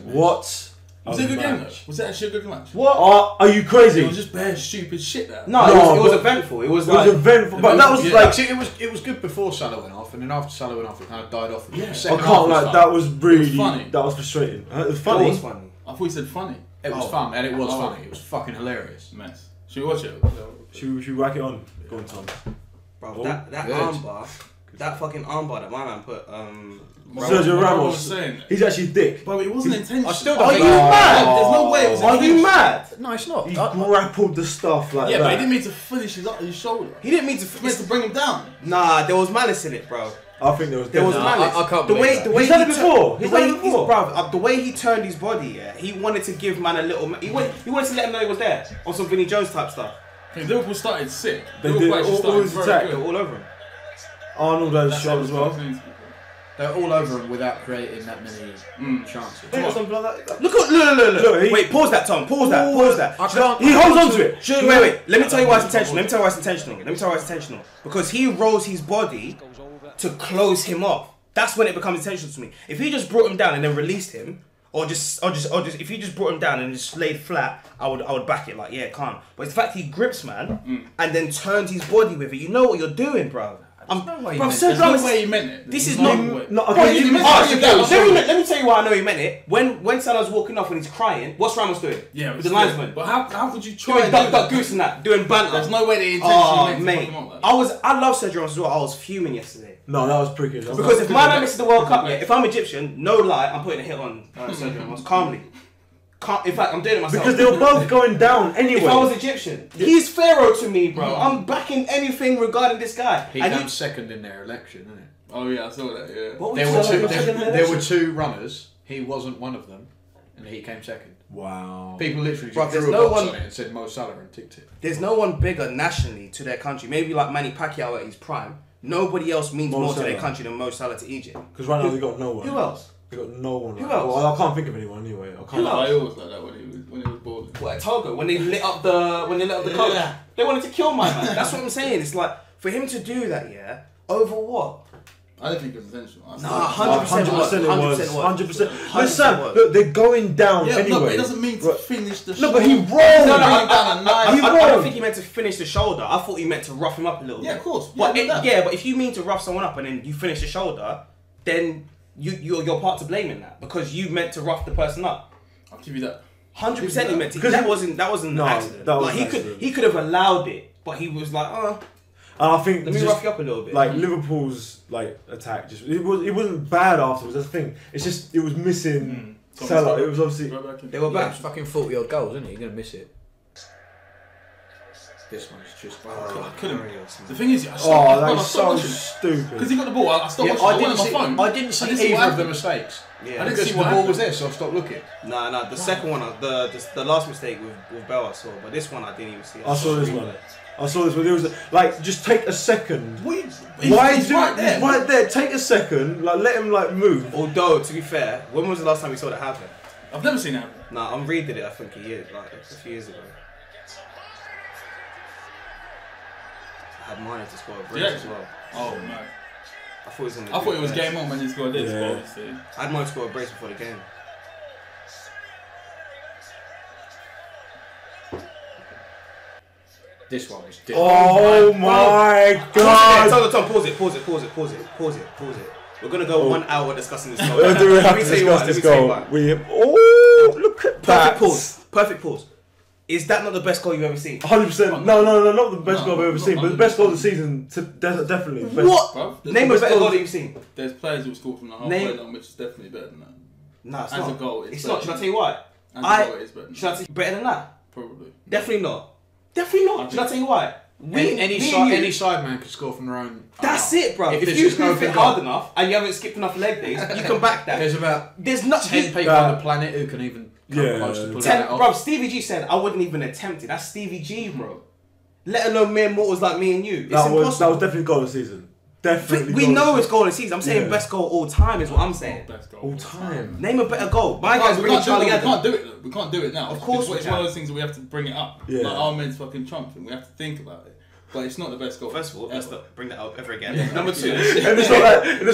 Speaker 3: What?
Speaker 2: Was it a good game though?
Speaker 3: match.
Speaker 2: Was it actually a good match?
Speaker 3: What? Are you crazy?
Speaker 2: It was just bare stupid shit there.
Speaker 1: No,
Speaker 3: No,
Speaker 1: it was
Speaker 3: but-
Speaker 1: eventful. It was
Speaker 3: It was
Speaker 1: like
Speaker 3: eventful, but that was
Speaker 2: Yeah.
Speaker 3: like
Speaker 4: Actually, it was good before Salah went off, and then after Salah went off, it kind of died off.
Speaker 2: Yeah.
Speaker 3: I
Speaker 4: Second
Speaker 3: can't
Speaker 4: half was
Speaker 3: like
Speaker 4: fun.
Speaker 3: that was really
Speaker 2: funny.
Speaker 3: that was frustrating. It was
Speaker 1: it
Speaker 3: funny.
Speaker 1: was funny.
Speaker 2: I thought you said funny.
Speaker 4: It was
Speaker 2: Oh.
Speaker 4: fun, and it was
Speaker 2: Oh.
Speaker 4: funny. It was fucking hilarious.
Speaker 2: Mess. Should we watch it?
Speaker 3: Should we whack it on? Go on, Tom.
Speaker 1: Bro,
Speaker 3: Oh,
Speaker 1: that
Speaker 4: good.
Speaker 1: armbar, that fucking armbar that my man put.
Speaker 3: Sergio
Speaker 2: I
Speaker 3: Ramos.
Speaker 2: was saying that.
Speaker 3: He's actually thick.
Speaker 2: But it wasn't intentional.
Speaker 4: I still don't
Speaker 1: Are
Speaker 4: think-
Speaker 1: you mad?
Speaker 2: There's no way it was
Speaker 1: Are you
Speaker 2: intentional.
Speaker 1: mad?
Speaker 4: No, it's not.
Speaker 3: He grappled the stuff like
Speaker 2: Yeah,
Speaker 3: that.
Speaker 2: but he didn't mean to finish his shoulder.
Speaker 1: He didn't mean to.
Speaker 2: He meant to bring him down.
Speaker 1: Nah, there was malice in it, bro.
Speaker 3: I think there was.
Speaker 1: There was
Speaker 3: definitely-
Speaker 1: malice.
Speaker 4: I can't
Speaker 1: the
Speaker 4: believe
Speaker 1: way
Speaker 4: that.
Speaker 1: the way
Speaker 3: He's done it
Speaker 1: he
Speaker 3: before.
Speaker 1: the
Speaker 3: He's
Speaker 1: way
Speaker 3: done it before.
Speaker 1: the way he turned his body, yeah, he wanted to give man a little. He wanted to let him know he was there on some Vinnie Jones type stuff.
Speaker 2: I think Liverpool started sick.
Speaker 3: They
Speaker 2: Liverpool
Speaker 3: did.
Speaker 2: actually
Speaker 3: All
Speaker 2: started
Speaker 3: his
Speaker 2: very
Speaker 3: attack,
Speaker 1: They were
Speaker 2: good.
Speaker 1: all over him.
Speaker 3: Arnold has
Speaker 2: That's
Speaker 3: shot as well.
Speaker 4: They're all over him without creating that many chances.
Speaker 3: Yeah, something like that.
Speaker 1: Look!
Speaker 3: Look, he-
Speaker 1: Wait, pause that, Tom. Pause that.
Speaker 4: I can't.
Speaker 3: He holds on to it.
Speaker 1: Wait. Let me tell you why it's intentional. Let me tell you why it's intentional. Because he rolls his body to close him off. That's when it becomes intentional to me. If he just brought him down and then released him, or just if he just brought him down and just laid flat, I would back it like, yeah, calm. But it's the fact he grips man and then turns his body with it. You know what you're doing, bro.
Speaker 4: no way he
Speaker 1: Bro,
Speaker 4: meant
Speaker 1: Sergio
Speaker 2: There's no
Speaker 1: Ramos-
Speaker 2: way he meant it.
Speaker 1: This
Speaker 2: There's
Speaker 1: is
Speaker 2: no
Speaker 1: not-
Speaker 2: way.
Speaker 3: No,
Speaker 2: Bro,
Speaker 3: okay,
Speaker 2: he
Speaker 3: you
Speaker 2: meant
Speaker 3: meant-
Speaker 2: to bring him down.
Speaker 1: Let me tell you why I know he meant it. When Salah's walking off when he's crying, what's Ramos doing?
Speaker 2: Yeah,
Speaker 1: with
Speaker 2: but
Speaker 1: the
Speaker 2: still.
Speaker 1: linesman.
Speaker 2: But how could you try
Speaker 1: Doing
Speaker 2: and
Speaker 1: duck,
Speaker 2: do
Speaker 1: duck,
Speaker 2: that?
Speaker 1: goose and that, doing banter.
Speaker 2: There's no way they intentionally
Speaker 1: Oh,
Speaker 2: meant to
Speaker 1: mate.
Speaker 2: fuck him up like that.
Speaker 1: I love Sergio Ramos as well. I was fuming yesterday.
Speaker 3: No, that was pretty good.
Speaker 1: Because if my man
Speaker 2: good.
Speaker 1: misses the World Cup, yeah, if I'm Egyptian, no lie, I'm putting a hit on Sergio Ramos calmly. In fact, I'm doing it myself.
Speaker 3: Because they were both going down anyway.
Speaker 1: If I was Egyptian, he's Pharaoh to me, bro. I'm backing anything regarding this guy.
Speaker 4: He
Speaker 1: And
Speaker 4: came second in their election, didn't it?
Speaker 2: Oh yeah, I saw that. Yeah.
Speaker 1: What
Speaker 4: There
Speaker 1: was
Speaker 4: were
Speaker 1: he
Speaker 4: two.
Speaker 1: saying?
Speaker 4: There were two runners. He wasn't one of them, and he came second.
Speaker 3: Wow.
Speaker 4: People literally
Speaker 1: Bro,
Speaker 4: just
Speaker 1: there's
Speaker 4: drew a
Speaker 1: no
Speaker 4: box
Speaker 1: one-
Speaker 4: on it and said Mo Salah and ticked it.
Speaker 1: There's no one bigger nationally to their country. Maybe like Manny Pacquiao at his prime. Nobody else means
Speaker 3: Mo
Speaker 1: more to their
Speaker 3: Salah.
Speaker 1: country than Mo Salah to Egypt.
Speaker 3: Because right now they got no one.
Speaker 1: Who else?
Speaker 3: They got no one.
Speaker 1: Who
Speaker 3: right
Speaker 1: else?
Speaker 3: now. Well, I can't think of anyone anyway. I can't.
Speaker 1: Who else?
Speaker 2: I always like that when he was balling.
Speaker 1: What, at Togo, when they lit up the coach,
Speaker 2: Yeah.
Speaker 1: they wanted to kill my man. That's what I'm saying. It's like for him to do that, yeah, over what?
Speaker 2: I don't think it was intentional.
Speaker 1: Nah,
Speaker 3: 100% it was. 100%. But
Speaker 1: 100%
Speaker 3: Sam,
Speaker 1: was.
Speaker 3: look, they're going down
Speaker 2: Yeah,
Speaker 3: anyway.
Speaker 2: no, but it doesn't mean to finish the
Speaker 3: No, but he rolled.
Speaker 2: No, bring down a knife.
Speaker 3: He
Speaker 1: I don't
Speaker 3: rolled.
Speaker 1: think he meant to finish the shoulder. I thought he meant to rough him up a little bit.
Speaker 2: Yeah, of course.
Speaker 1: But
Speaker 2: Yeah,
Speaker 1: but if you mean to rough someone up and then you finish the shoulder, then you're part to blame in that because you meant to rough the person up.
Speaker 2: I'll give you that.
Speaker 1: 100% he meant to.
Speaker 3: Because
Speaker 1: That wasn't
Speaker 3: No,
Speaker 1: an accident.
Speaker 3: that was
Speaker 1: Like
Speaker 3: an
Speaker 1: he
Speaker 3: accident.
Speaker 1: could have allowed it, but he was like, oh,
Speaker 3: And I think
Speaker 1: let me
Speaker 3: just,
Speaker 1: rough you up a little bit.
Speaker 3: like Liverpool's like attack, just it wasn't bad afterwards. That's the thing. It's just it was missing Salah. It was obviously
Speaker 1: they were back.
Speaker 4: It's fucking 40-odd goals, isn't it? You're going to miss it. This one's just...
Speaker 2: I couldn't. The thing is, I
Speaker 3: oh,
Speaker 2: stopped
Speaker 3: that's so
Speaker 2: watching.
Speaker 3: stupid.
Speaker 2: Because he got the ball, I stopped
Speaker 4: Yeah,
Speaker 2: watching. I went on my phone.
Speaker 4: I didn't see
Speaker 2: what
Speaker 4: either of the
Speaker 2: happened.
Speaker 4: mistakes.
Speaker 1: Yeah.
Speaker 2: I didn't
Speaker 4: Because
Speaker 2: see
Speaker 4: the
Speaker 2: what
Speaker 4: ball was
Speaker 2: happened.
Speaker 4: there, so I stopped looking.
Speaker 1: Nah. The second one, the last mistake with Bell I saw, but this one I didn't even see.
Speaker 3: I saw this one. I saw this one. There was like just take a second.
Speaker 2: He's
Speaker 3: Why
Speaker 2: he's
Speaker 3: do
Speaker 2: right there.
Speaker 3: He's right there. Take a second. Like let him like move.
Speaker 1: Although to be fair, when was the last time we saw that happen?
Speaker 2: I've never seen that.
Speaker 1: Nah, I'm redid it. I think a few years ago. I had mine to score a brace
Speaker 2: Yeah.
Speaker 1: as well.
Speaker 2: Oh no.
Speaker 1: I thought it was.
Speaker 2: I thought it was game on when he scored this,
Speaker 3: Yeah.
Speaker 2: but obviously.
Speaker 1: I had mine to score a brace before the game.
Speaker 4: This one is different.
Speaker 3: Oh my god!
Speaker 1: Tom, pause it. We're gonna go 1 hour discussing this goal.
Speaker 3: Do we have
Speaker 1: Let me
Speaker 3: to
Speaker 1: tell you
Speaker 3: discuss
Speaker 1: why,
Speaker 3: this
Speaker 1: let me tell you
Speaker 3: goal?
Speaker 1: why.
Speaker 3: Look at
Speaker 1: Perfect
Speaker 3: that.
Speaker 1: pause. Perfect pause. Is that not the best goal you've ever seen?
Speaker 3: 100%. No, not the best
Speaker 2: No,
Speaker 3: goal I've ever seen, but the best goal of the season. Definitely. Best.
Speaker 1: What?
Speaker 2: Bruv,
Speaker 1: Name a better goal that you've seen.
Speaker 2: There's players who score from the halfway line, which is definitely better than that.
Speaker 1: Nah, it's
Speaker 2: As
Speaker 1: not.
Speaker 2: a goal, it's
Speaker 1: it's not.
Speaker 2: better.
Speaker 1: Should I tell you why?
Speaker 2: As a goal, it is better than
Speaker 1: Should I
Speaker 2: that.
Speaker 1: tell you better than that?
Speaker 2: Probably.
Speaker 1: Definitely not. Definitely not. Should I tell you why?
Speaker 4: Any side man could score from their own.
Speaker 1: That's it, bro. If
Speaker 4: there's
Speaker 1: you
Speaker 4: just no
Speaker 1: fit
Speaker 4: thing
Speaker 1: hard
Speaker 4: on.
Speaker 1: enough and you haven't skipped enough leg days, you can back that.
Speaker 4: There's about
Speaker 1: There's not
Speaker 4: 10 people on the planet who can even come
Speaker 3: Yeah.
Speaker 4: close to pulling
Speaker 1: 10,
Speaker 4: that off.
Speaker 1: bro. Stevie G said I wouldn't even attempt it. That's Stevie G, bro. Let alone mere mortals like me and you. It's
Speaker 3: That
Speaker 1: impossible.
Speaker 3: was definitely goal of the season. Definitely.
Speaker 1: We
Speaker 3: goal
Speaker 1: know
Speaker 3: of
Speaker 1: it's goal of the season. I'm saying
Speaker 3: Yeah.
Speaker 1: best goal all time is what I'm saying.
Speaker 2: Best goal.
Speaker 3: all time.
Speaker 1: Name a better goal. My guy's
Speaker 2: We
Speaker 1: bringing
Speaker 2: can't, do
Speaker 1: Charlie
Speaker 2: it, we
Speaker 1: Adam.
Speaker 2: can't do it. Though. We can't do it now.
Speaker 1: Of course we
Speaker 2: it's
Speaker 1: can.
Speaker 2: one of those things that we have to bring it up.
Speaker 3: Yeah.
Speaker 2: Like our men's fucking Trump thing. We have to think about it. But it's not the best goal.
Speaker 1: First of all, let's
Speaker 2: ever.
Speaker 1: not bring that up ever again. Number two.
Speaker 3: And it's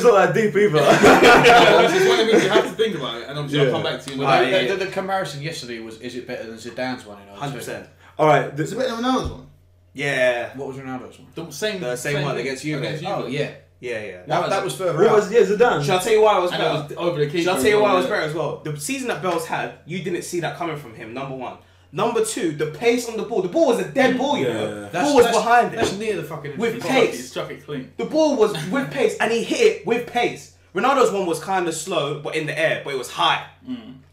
Speaker 3: not that deep either.
Speaker 2: Obviously, it's one of the things you have to think about it, and obviously
Speaker 3: Yeah.
Speaker 2: I'll come back to you.
Speaker 4: Well,
Speaker 1: yeah.
Speaker 4: the comparison yesterday was: is it better than Zidane's one in
Speaker 1: 100%.
Speaker 3: All right.
Speaker 2: Is it better than Ronaldo's one?
Speaker 1: Yeah.
Speaker 4: What was Ronaldo's one?
Speaker 2: The same
Speaker 1: one
Speaker 2: thing.
Speaker 1: against Juve.
Speaker 4: Oh yeah,
Speaker 1: Yeah.
Speaker 4: that was further
Speaker 3: What
Speaker 4: out.
Speaker 3: was Zidane?
Speaker 1: Should I tell you why I was
Speaker 2: And it
Speaker 1: better?
Speaker 2: was over the keeper.
Speaker 1: Should I tell you why I was
Speaker 2: as well,
Speaker 1: better as well? The season that Bell's had, you didn't see that coming from him, number one. Number two, the pace on the ball. The ball was a dead ball, you know. The ball was behind
Speaker 4: That's
Speaker 1: it.
Speaker 4: near the fucking.
Speaker 1: With
Speaker 2: He
Speaker 1: pace.
Speaker 2: struck it clean.
Speaker 1: The ball was with pace, and he hit it with pace. Ronaldo's one was kind of slow, but in the air, but it was high.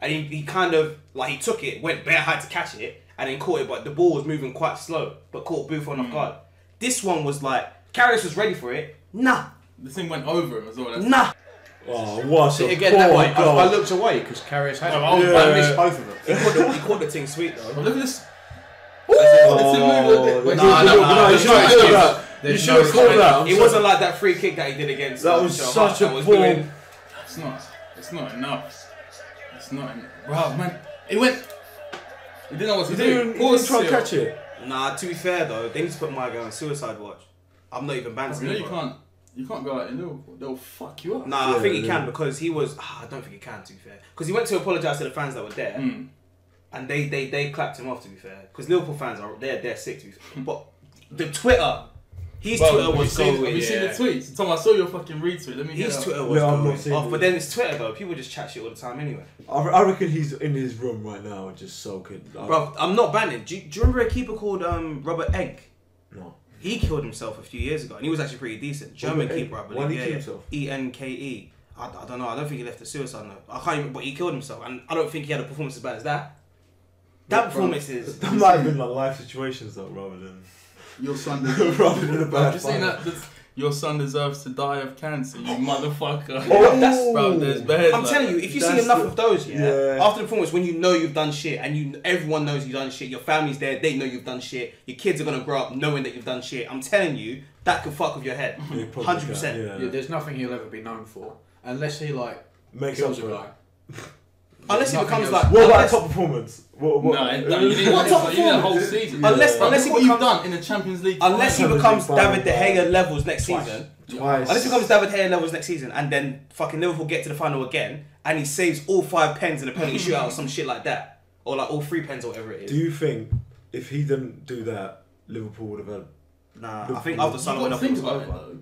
Speaker 1: And he kind of, like, he took it, went bare high to catch it, and then caught it, but the ball was moving quite slow, but caught Buffon off guard. This one was like, Karius was ready for it. Nah.
Speaker 2: The thing went over him as well. That's
Speaker 1: Nah.
Speaker 3: Oh, what
Speaker 4: See,
Speaker 3: a
Speaker 4: again,
Speaker 3: poor
Speaker 4: that way,
Speaker 3: goal.
Speaker 4: I looked away because Karius had it.
Speaker 2: Oh,
Speaker 3: yeah.
Speaker 4: I missed both of them.
Speaker 1: He caught the thing sweet, though.
Speaker 2: Oh, look at this.
Speaker 3: Oh,
Speaker 2: Wait,
Speaker 3: no, you
Speaker 4: there's
Speaker 3: should
Speaker 4: no
Speaker 3: have
Speaker 4: excuse.
Speaker 3: called that. You
Speaker 4: There's
Speaker 3: should
Speaker 4: no
Speaker 3: have called
Speaker 4: excuse.
Speaker 3: that.
Speaker 1: It wasn't like that free kick that he did against.
Speaker 3: That was
Speaker 1: Joe
Speaker 3: such
Speaker 1: Hart
Speaker 3: a
Speaker 1: that was
Speaker 3: poor.
Speaker 1: doing-
Speaker 2: It's not enough. It's not enough. Bro, man. He went. He didn't know what to
Speaker 3: He
Speaker 2: do.
Speaker 3: didn't try and catch it.
Speaker 1: Nah, to be fair though, they need to put my guy on suicide watch. I'm not even banned.
Speaker 2: You know you can't go out in Liverpool. They'll fuck you up.
Speaker 1: Nah, I
Speaker 3: Yeah,
Speaker 1: think he
Speaker 3: yeah.
Speaker 1: can because he was. I don't think he can. To be fair, because he went to apologise to the fans that were there, and they clapped him off. To be fair, because Liverpool fans they're sick. To be fair. But the Twitter, his
Speaker 2: Bro,
Speaker 1: Twitter
Speaker 2: have
Speaker 1: was
Speaker 2: you
Speaker 1: going.
Speaker 2: seen the tweets? Tom, I saw your fucking retweet. Let me get
Speaker 1: His
Speaker 2: it up.
Speaker 1: Twitter was
Speaker 3: Yeah, I've not
Speaker 1: going
Speaker 3: seen
Speaker 1: off,
Speaker 3: it.
Speaker 1: but then it's Twitter though. People just chat shit all the time anyway.
Speaker 3: I reckon he's in his room right now, just soaking.
Speaker 1: Bro, I'm not banning. Do you remember a keeper called Robert Egg?
Speaker 3: No.
Speaker 1: He killed himself a few years ago, and he was actually pretty decent. German
Speaker 3: Robert Egg?
Speaker 1: keeper, I believe.
Speaker 3: Why did he
Speaker 1: yeah,
Speaker 3: kill
Speaker 1: yeah.
Speaker 3: himself?
Speaker 1: ENKE. I don't know. I don't think he left a suicide note. I can't even. But he killed himself, and I don't think he had a performance as bad as that. That performance is.
Speaker 3: That might have been like life situations though, rather than
Speaker 2: Your son deserves.
Speaker 3: rather than a bad
Speaker 2: Have you seen
Speaker 3: fight.
Speaker 2: that? Your son deserves to die of cancer, you motherfucker.
Speaker 1: Oh, that's-
Speaker 2: Bro, there's bears.
Speaker 1: I'm
Speaker 2: like
Speaker 1: telling you,
Speaker 2: that.
Speaker 1: if you see
Speaker 3: That's
Speaker 1: enough
Speaker 3: the-
Speaker 1: of those,
Speaker 3: yeah.
Speaker 1: after the performance, when you know you've done shit, and everyone knows you've done shit, your family's there, they know you've done shit, your kids are gonna grow up knowing that you've done shit. I'm telling you, that could fuck with your head,
Speaker 3: You probably
Speaker 1: 100%.
Speaker 3: can,
Speaker 4: Yeah, there's nothing he'll ever be known for unless he like
Speaker 3: Makes up
Speaker 4: kills a
Speaker 3: for it.
Speaker 4: guy.
Speaker 1: Unless he
Speaker 4: Nothing
Speaker 1: becomes
Speaker 4: else.
Speaker 1: like.
Speaker 3: What about
Speaker 1: unless-
Speaker 3: top performance? What,
Speaker 2: No, you need
Speaker 1: What top
Speaker 2: you need a whole
Speaker 1: performance?
Speaker 2: season.
Speaker 1: Unless-
Speaker 2: Bro,
Speaker 1: unless he
Speaker 2: look what you've
Speaker 1: becomes-
Speaker 2: done in the Champions League.
Speaker 1: Unless he
Speaker 3: Champions
Speaker 1: becomes
Speaker 3: League
Speaker 1: David De
Speaker 3: final,
Speaker 1: Gea levels next
Speaker 3: Twice.
Speaker 1: season,
Speaker 3: twice.
Speaker 1: Unless he becomes David Gea levels next season, and then fucking Liverpool get to the final again, and he saves all 5 pens in a penalty shootout or some shit like that, or like all 3 pens or whatever it is.
Speaker 3: Do you think if he didn't do that, Liverpool would have had?
Speaker 1: Nah, I think after Salah went up, it
Speaker 2: think
Speaker 1: was
Speaker 2: about it
Speaker 1: over.
Speaker 2: though.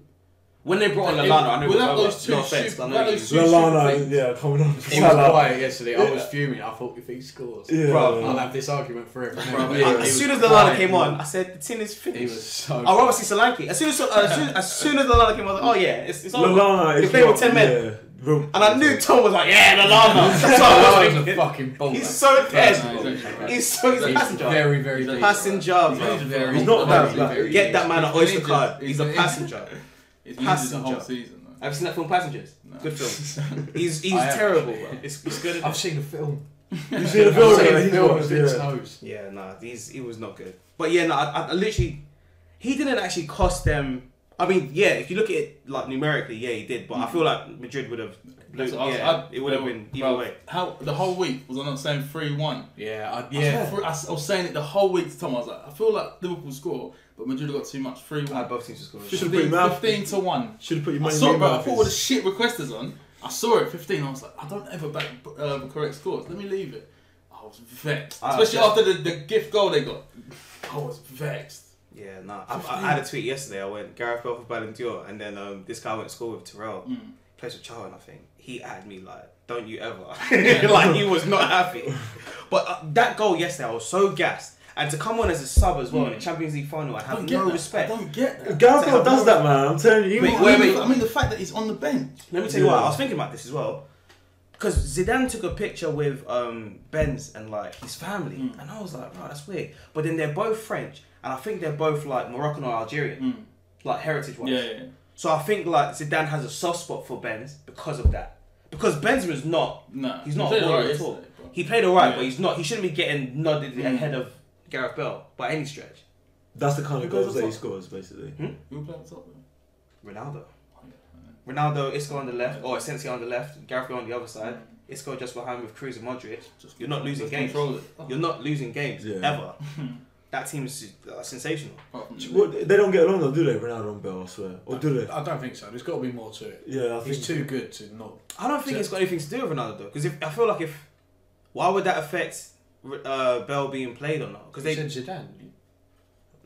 Speaker 1: When they brought on Lallana, I knew it was
Speaker 2: Without
Speaker 1: over.
Speaker 2: those two
Speaker 1: No offense,
Speaker 2: shoot-
Speaker 1: I know
Speaker 2: without
Speaker 1: he
Speaker 2: those
Speaker 1: was-
Speaker 2: two-
Speaker 3: Lallana, yeah, coming on.
Speaker 4: He was quiet yesterday. I was fuming. I thought if he scores,
Speaker 3: Yeah.
Speaker 1: Bro,
Speaker 4: I'll have this argument forever.
Speaker 1: Bro,
Speaker 3: Yeah.
Speaker 1: as soon as Lallana came on, I said the team is
Speaker 4: He
Speaker 1: finished.
Speaker 4: was so.
Speaker 1: I'd rather see Solanke. As soon as Lallana came on, I was like, oh yeah, it's over.
Speaker 3: Lallana
Speaker 1: They
Speaker 3: is
Speaker 1: played with
Speaker 3: not-
Speaker 1: 10 men.
Speaker 3: yeah, real-
Speaker 1: And I knew Tom was like, yeah, Lallana. That's what I was
Speaker 4: Lallana's a
Speaker 1: thinking.
Speaker 4: fucking ball.
Speaker 1: He's so dead.
Speaker 2: No, he's actually right.
Speaker 1: He's a
Speaker 4: He's
Speaker 1: passenger.
Speaker 4: very, very deep.
Speaker 1: Passenger, bro.
Speaker 4: very.
Speaker 3: He's not that
Speaker 4: very,
Speaker 3: bad.
Speaker 4: very
Speaker 1: Get
Speaker 4: deep.
Speaker 1: that man an
Speaker 2: He's
Speaker 1: Oyster
Speaker 2: injured.
Speaker 1: card.
Speaker 2: He's
Speaker 1: He's a
Speaker 2: injured.
Speaker 1: passenger.
Speaker 2: It's injured the whole
Speaker 1: Passenger.
Speaker 2: season though.
Speaker 1: Have you seen that film Passengers?
Speaker 2: No.
Speaker 1: Good film. He's
Speaker 4: I have.
Speaker 1: terrible, bro. It's good.
Speaker 4: I've seen the film.
Speaker 3: You see the
Speaker 4: I've
Speaker 3: film?
Speaker 4: seen
Speaker 3: Yeah,
Speaker 4: the
Speaker 3: he's
Speaker 4: film
Speaker 3: got-
Speaker 4: with Vince
Speaker 3: yeah.
Speaker 4: Knows.
Speaker 1: Yeah, nah, he was not good. But yeah, no, I literally, he didn't actually cost them. I mean, yeah, if you look at it like numerically, yeah, he did. But I feel like Madrid would have,
Speaker 2: That's what I was-
Speaker 1: yeah, it would have been either
Speaker 2: bro,
Speaker 1: way.
Speaker 2: How the whole week was I not saying 3-1?
Speaker 4: Yeah,
Speaker 2: I was saying it the whole week to Tom. I was like, I feel like Liverpool score, but Madrid got too much. 3-1.
Speaker 1: Both teams to score.
Speaker 3: Should've put your mouth-
Speaker 2: 15-1.
Speaker 3: Should have put your
Speaker 2: I
Speaker 3: money
Speaker 2: saw
Speaker 3: in
Speaker 2: it,
Speaker 3: your
Speaker 2: bro. I
Speaker 3: mouth.
Speaker 2: thought all the shit requesters on. I saw it 15. I was like, I don't ever back correct scores. Let me leave it. I was vexed, especially after the gift goal they got. I was vexed.
Speaker 1: Yeah, nah. I had a tweet yesterday. I went Gareth Bale for Ballon d'Or, and then this guy went to school with Terrell. Plays with Charlton, I think. He added me like, "Don't you ever?" Like he was not happy. But that goal yesterday, I was so gassed, and to come on as a sub as well in the Champions League final, I
Speaker 2: I
Speaker 1: have
Speaker 2: don't get
Speaker 1: no
Speaker 2: that.
Speaker 1: respect.
Speaker 2: I don't get that.
Speaker 3: Gareth Bale does that, man. I'm telling you.
Speaker 1: Wait,
Speaker 2: I mean, the fact that he's on the bench.
Speaker 1: Let me tell you
Speaker 3: Yeah.
Speaker 1: what, I was thinking about this as well. Because Zidane took a picture with Benz and like his family, and I was like, right, that's weird. But then they're both French, and I think they're both like Moroccan or Algerian, like heritage wise.
Speaker 2: Yeah.
Speaker 1: So I think like Zidane has a soft spot for Benz because of that. Because Benzema's not,
Speaker 2: No,
Speaker 1: he's not
Speaker 2: he played
Speaker 1: a baller
Speaker 2: alright
Speaker 1: at all.
Speaker 2: yesterday, bro.
Speaker 1: He played alright,
Speaker 2: Yeah.
Speaker 1: but he's not. He shouldn't be getting nodded ahead of Gareth Bale by any stretch.
Speaker 3: That's the kind of
Speaker 2: Who goes
Speaker 3: goals that he
Speaker 2: up?
Speaker 3: scores, basically.
Speaker 2: Who played on top though?
Speaker 1: Ronaldo. Ronaldo, Isco on the left, or Asensio on the left, Gareth Bale on the other side. Isco just behind with Cruz and Modric. You're not losing games.
Speaker 2: Control it.
Speaker 1: You're not losing games
Speaker 3: Yeah.
Speaker 1: ever. That team's sensational.
Speaker 2: Apart from the
Speaker 3: Well, they don't get along though, do they? Ronaldo and Bale, I swear. Or do they?
Speaker 4: I don't think so. There's got to be more to it.
Speaker 3: Yeah, I think
Speaker 4: He's too good to not.
Speaker 1: I don't think it's got anything to do with Ronaldo though, because I feel like why would that affect Bale being played or not? Because
Speaker 4: You said Zidane.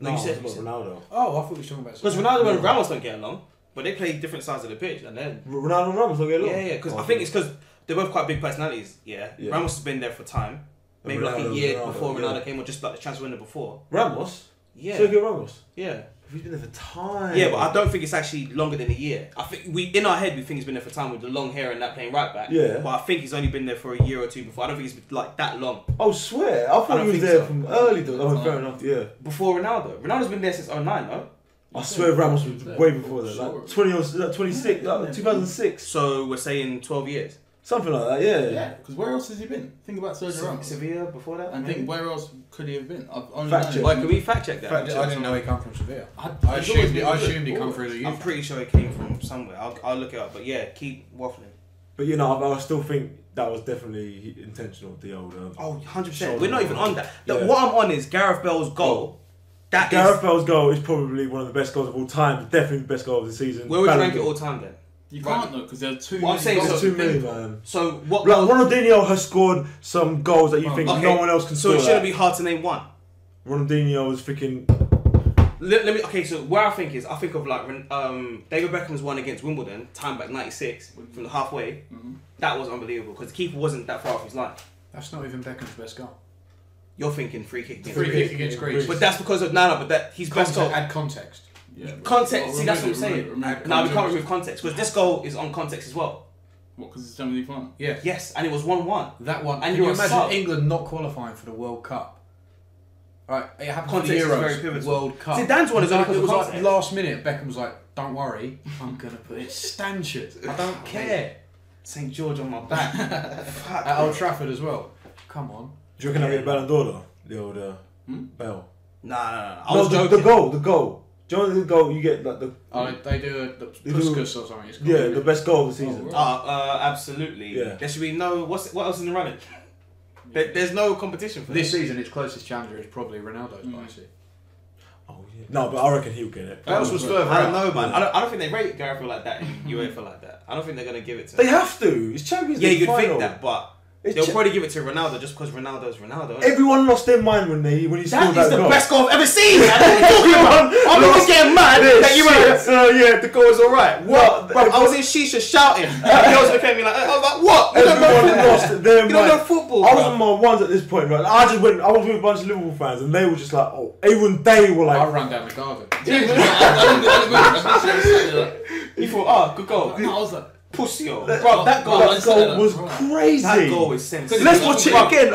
Speaker 1: no, you said
Speaker 3: it's about Ronaldo.
Speaker 4: Oh, I thought you were talking about.
Speaker 1: because
Speaker 4: Zidane.
Speaker 1: Ronaldo and Ramos don't get along, but they play different sides of the pitch, and then
Speaker 3: Ronaldo and Ramos don't get along.
Speaker 1: yeah, because
Speaker 3: Oh,
Speaker 1: I think it's because they're both quite big personalities. Yeah,
Speaker 3: Yeah.
Speaker 1: Ramos has been there for time,
Speaker 3: And
Speaker 1: maybe like a
Speaker 3: Ronaldo,
Speaker 1: year
Speaker 3: Ronaldo,
Speaker 1: before
Speaker 3: yeah.
Speaker 1: Ronaldo came, or just like the transfer window before.
Speaker 3: Ramos?
Speaker 1: Yeah,
Speaker 3: Sergio Ramos?
Speaker 1: yeah.
Speaker 3: He's been there for time.
Speaker 1: Yeah, but I don't think it's actually longer than a year. I think in our head we think he's been there for time with the long hair and that playing right back.
Speaker 3: Yeah.
Speaker 1: But I think he's only been there for a year or two before. I don't think it's like that long.
Speaker 3: Oh, swear. I
Speaker 1: I
Speaker 3: thought
Speaker 1: don't
Speaker 3: he was
Speaker 1: think
Speaker 3: there
Speaker 1: so.
Speaker 3: from early though. Oh, fair enough, yeah.
Speaker 1: Before Ronaldo. Ronaldo's been there since 2009, no?
Speaker 3: I swear Ramos was way before that.
Speaker 2: Sure.
Speaker 3: Like 20 or like 26, like 2006.
Speaker 1: So we're saying 12 years.
Speaker 3: Something like that, yeah.
Speaker 2: Yeah, because where else has he been? Think about Sergio Ramos.
Speaker 1: Sevilla before that?
Speaker 2: And think where else could he have been? I've only
Speaker 3: Fact
Speaker 2: known
Speaker 3: check.
Speaker 2: him.
Speaker 1: Why, can we fact check that?
Speaker 4: I didn't know he come from Sevilla.
Speaker 2: I
Speaker 4: I assumed he come through the
Speaker 1: I'm
Speaker 4: youth.
Speaker 1: pretty sure it came from somewhere. I'll look it up. But yeah, keep waffling.
Speaker 3: But you know, I still think that was definitely intentional, the old.
Speaker 1: Oh, 100%.
Speaker 3: Shoulder
Speaker 1: We're not even on that.
Speaker 3: Yeah.
Speaker 1: What I'm on is Gareth Bale's goal. That
Speaker 3: Gareth
Speaker 1: is.
Speaker 3: Bale's goal is probably one of the best goals of all time. Definitely the best goal of the season.
Speaker 1: Where would you
Speaker 3: Ballon
Speaker 1: rank it
Speaker 3: d'Or.
Speaker 1: all time then?
Speaker 2: You can't though, because there are too
Speaker 1: What I'm
Speaker 2: many
Speaker 1: saying
Speaker 2: goals
Speaker 1: is
Speaker 3: There's
Speaker 2: to
Speaker 3: too many,
Speaker 2: pinpoint.
Speaker 3: man.
Speaker 1: So what
Speaker 3: Like,
Speaker 1: goal?
Speaker 3: Ronaldinho has scored some goals that you think
Speaker 1: Okay,
Speaker 3: no one else can
Speaker 1: So
Speaker 3: score.
Speaker 1: it shouldn't
Speaker 3: like.
Speaker 1: be hard to name one.
Speaker 3: Ronaldinho was freaking.
Speaker 1: Let me. Okay, so where I think of like David Beckham's one against Wimbledon, time back '96 from the halfway. That was unbelievable because the keeper wasn't that far off his line.
Speaker 4: That's not even Beckham's best goal.
Speaker 1: You're thinking free kick.
Speaker 4: Free kick against Greece.
Speaker 1: But that's because of but that his best goal.
Speaker 4: Add context.
Speaker 2: Yeah, but-
Speaker 1: Context.
Speaker 2: well,
Speaker 1: See, that's what I'm
Speaker 2: remove it,
Speaker 1: saying.
Speaker 2: remove it.
Speaker 1: No, we can't remove context because this goal is on context as well.
Speaker 2: What, because it's Champions League final?
Speaker 4: Yeah.
Speaker 1: Yes, and it was 1-1.
Speaker 4: That one.
Speaker 1: And
Speaker 4: And
Speaker 1: you're
Speaker 4: you
Speaker 1: a
Speaker 4: imagine
Speaker 1: sub.
Speaker 4: England not qualifying for the World Cup? Right, it happened
Speaker 1: Context
Speaker 4: for
Speaker 1: is
Speaker 4: the Euros,
Speaker 1: very pivotal.
Speaker 4: World Cup.
Speaker 1: Zidane's one is only
Speaker 4: It was
Speaker 1: because of
Speaker 4: like
Speaker 1: context.
Speaker 4: last minute. Beckham was like, "Don't worry, I'm gonna put it stanchion. I don't care."
Speaker 1: St George on my back. Fuck.
Speaker 4: At Old Trafford as well. Come on.
Speaker 3: Do you reckon that'll be a Ballon d'Or though? The old Bale.
Speaker 1: Nah. I
Speaker 3: No,
Speaker 1: was
Speaker 3: the
Speaker 1: joking.
Speaker 3: goal. Do you know the goal you get like the
Speaker 4: Oh, they do the
Speaker 3: They do-
Speaker 4: Puskas or something. It's called.
Speaker 3: yeah the best goal of the season.
Speaker 2: right.
Speaker 1: Absolutely.
Speaker 3: Yeah.
Speaker 1: There should be no. What else is in the running? There's no competition for
Speaker 4: This
Speaker 1: this.
Speaker 4: season, its closest challenger is probably Ronaldo's. I see.
Speaker 3: Oh yeah. No, but I reckon he'll get it.
Speaker 1: Wales was further. I don't know, man. I don't think they rate Gareth Bale like that in UEFA like that. I don't think they're gonna give it to him.
Speaker 3: They have to. It's Champions
Speaker 1: Yeah,
Speaker 3: League
Speaker 1: you'd
Speaker 3: final.
Speaker 1: think that, but they'll probably give it to Ronaldo just because Ronaldo's Ronaldo.
Speaker 3: Everyone lost their mind when he
Speaker 1: That
Speaker 3: scored
Speaker 1: is
Speaker 3: that
Speaker 1: the
Speaker 3: goal.
Speaker 1: best goal I've ever seen. Man. What are you talking about? I'm not getting mad that you were. Yeah, the goal was alright. What? Bro, I was in Shisha shouting. The girls looked at me like, I was like, what? You don't know
Speaker 3: Everyone
Speaker 1: football.
Speaker 3: lost their mind.
Speaker 1: You don't know football.
Speaker 3: I was
Speaker 1: bro.
Speaker 3: on my ones at this point, right? I was with a bunch of Liverpool fans, and they were just like, oh, even they were
Speaker 4: I
Speaker 3: like,
Speaker 4: ran down the garden.
Speaker 1: You thought, oh, good goal.
Speaker 2: I was like,
Speaker 1: Pussy, oh.
Speaker 3: that,
Speaker 1: Bro, that goal.
Speaker 3: that goal was crazy.
Speaker 1: That goal is sensational.
Speaker 3: Let's watch it again.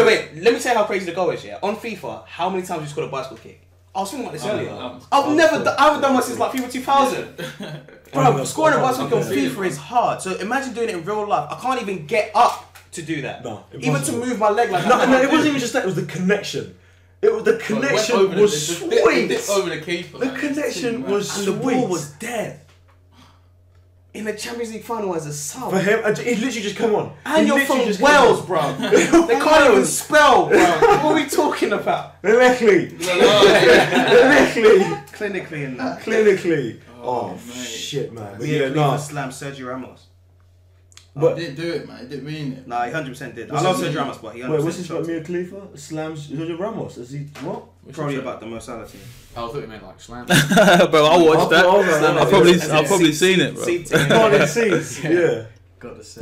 Speaker 1: Wait. Let me tell you how crazy the goal is, yeah? On FIFA, how many times you scored a bicycle kick? I was thinking about this earlier. I haven't done one since like FIFA 2000. Bro, scoring a bicycle kick on FIFA is hard. So imagine doing it in real life. I can't even get up to do that.
Speaker 3: No,
Speaker 1: even to
Speaker 3: impossible.
Speaker 1: move my leg like
Speaker 3: No,
Speaker 1: that.
Speaker 3: no, it wasn't even just that. It was the connection. The connection was sweet.
Speaker 2: over the keeper.
Speaker 3: The connection was
Speaker 1: And
Speaker 3: sweet.
Speaker 1: the ball was dead. In the Champions League final as a sub.
Speaker 3: For him, he literally just come on.
Speaker 1: And
Speaker 3: He
Speaker 1: you're
Speaker 3: literally
Speaker 1: from
Speaker 3: just
Speaker 1: Wales,
Speaker 3: came
Speaker 1: bro. They can't even spell, bro. What are we talking about?
Speaker 3: on. Clinically.
Speaker 1: Clinically and that.
Speaker 3: Clinically. Oh,
Speaker 2: mate.
Speaker 3: shit, man. But
Speaker 1: But
Speaker 3: yeah, no.
Speaker 1: slam Sergio Ramos.
Speaker 3: But
Speaker 2: I didn't do it, man. I didn't mean it.
Speaker 1: Nah, he 100% did. I
Speaker 3: What's
Speaker 1: love
Speaker 3: his-
Speaker 1: Sergio Ramos, but he 100%
Speaker 3: wait, what's this
Speaker 1: shot
Speaker 3: about
Speaker 1: it.
Speaker 3: Mia Khalifa? Slams Sergio Ramos. Is he what?
Speaker 1: Probably about the Mo Salah team.
Speaker 4: I thought you meant like slam.
Speaker 6: Bro, I'll watch that.
Speaker 3: I've
Speaker 6: I've probably seen it, bro.
Speaker 3: Can't see. Yeah.
Speaker 4: Got to say.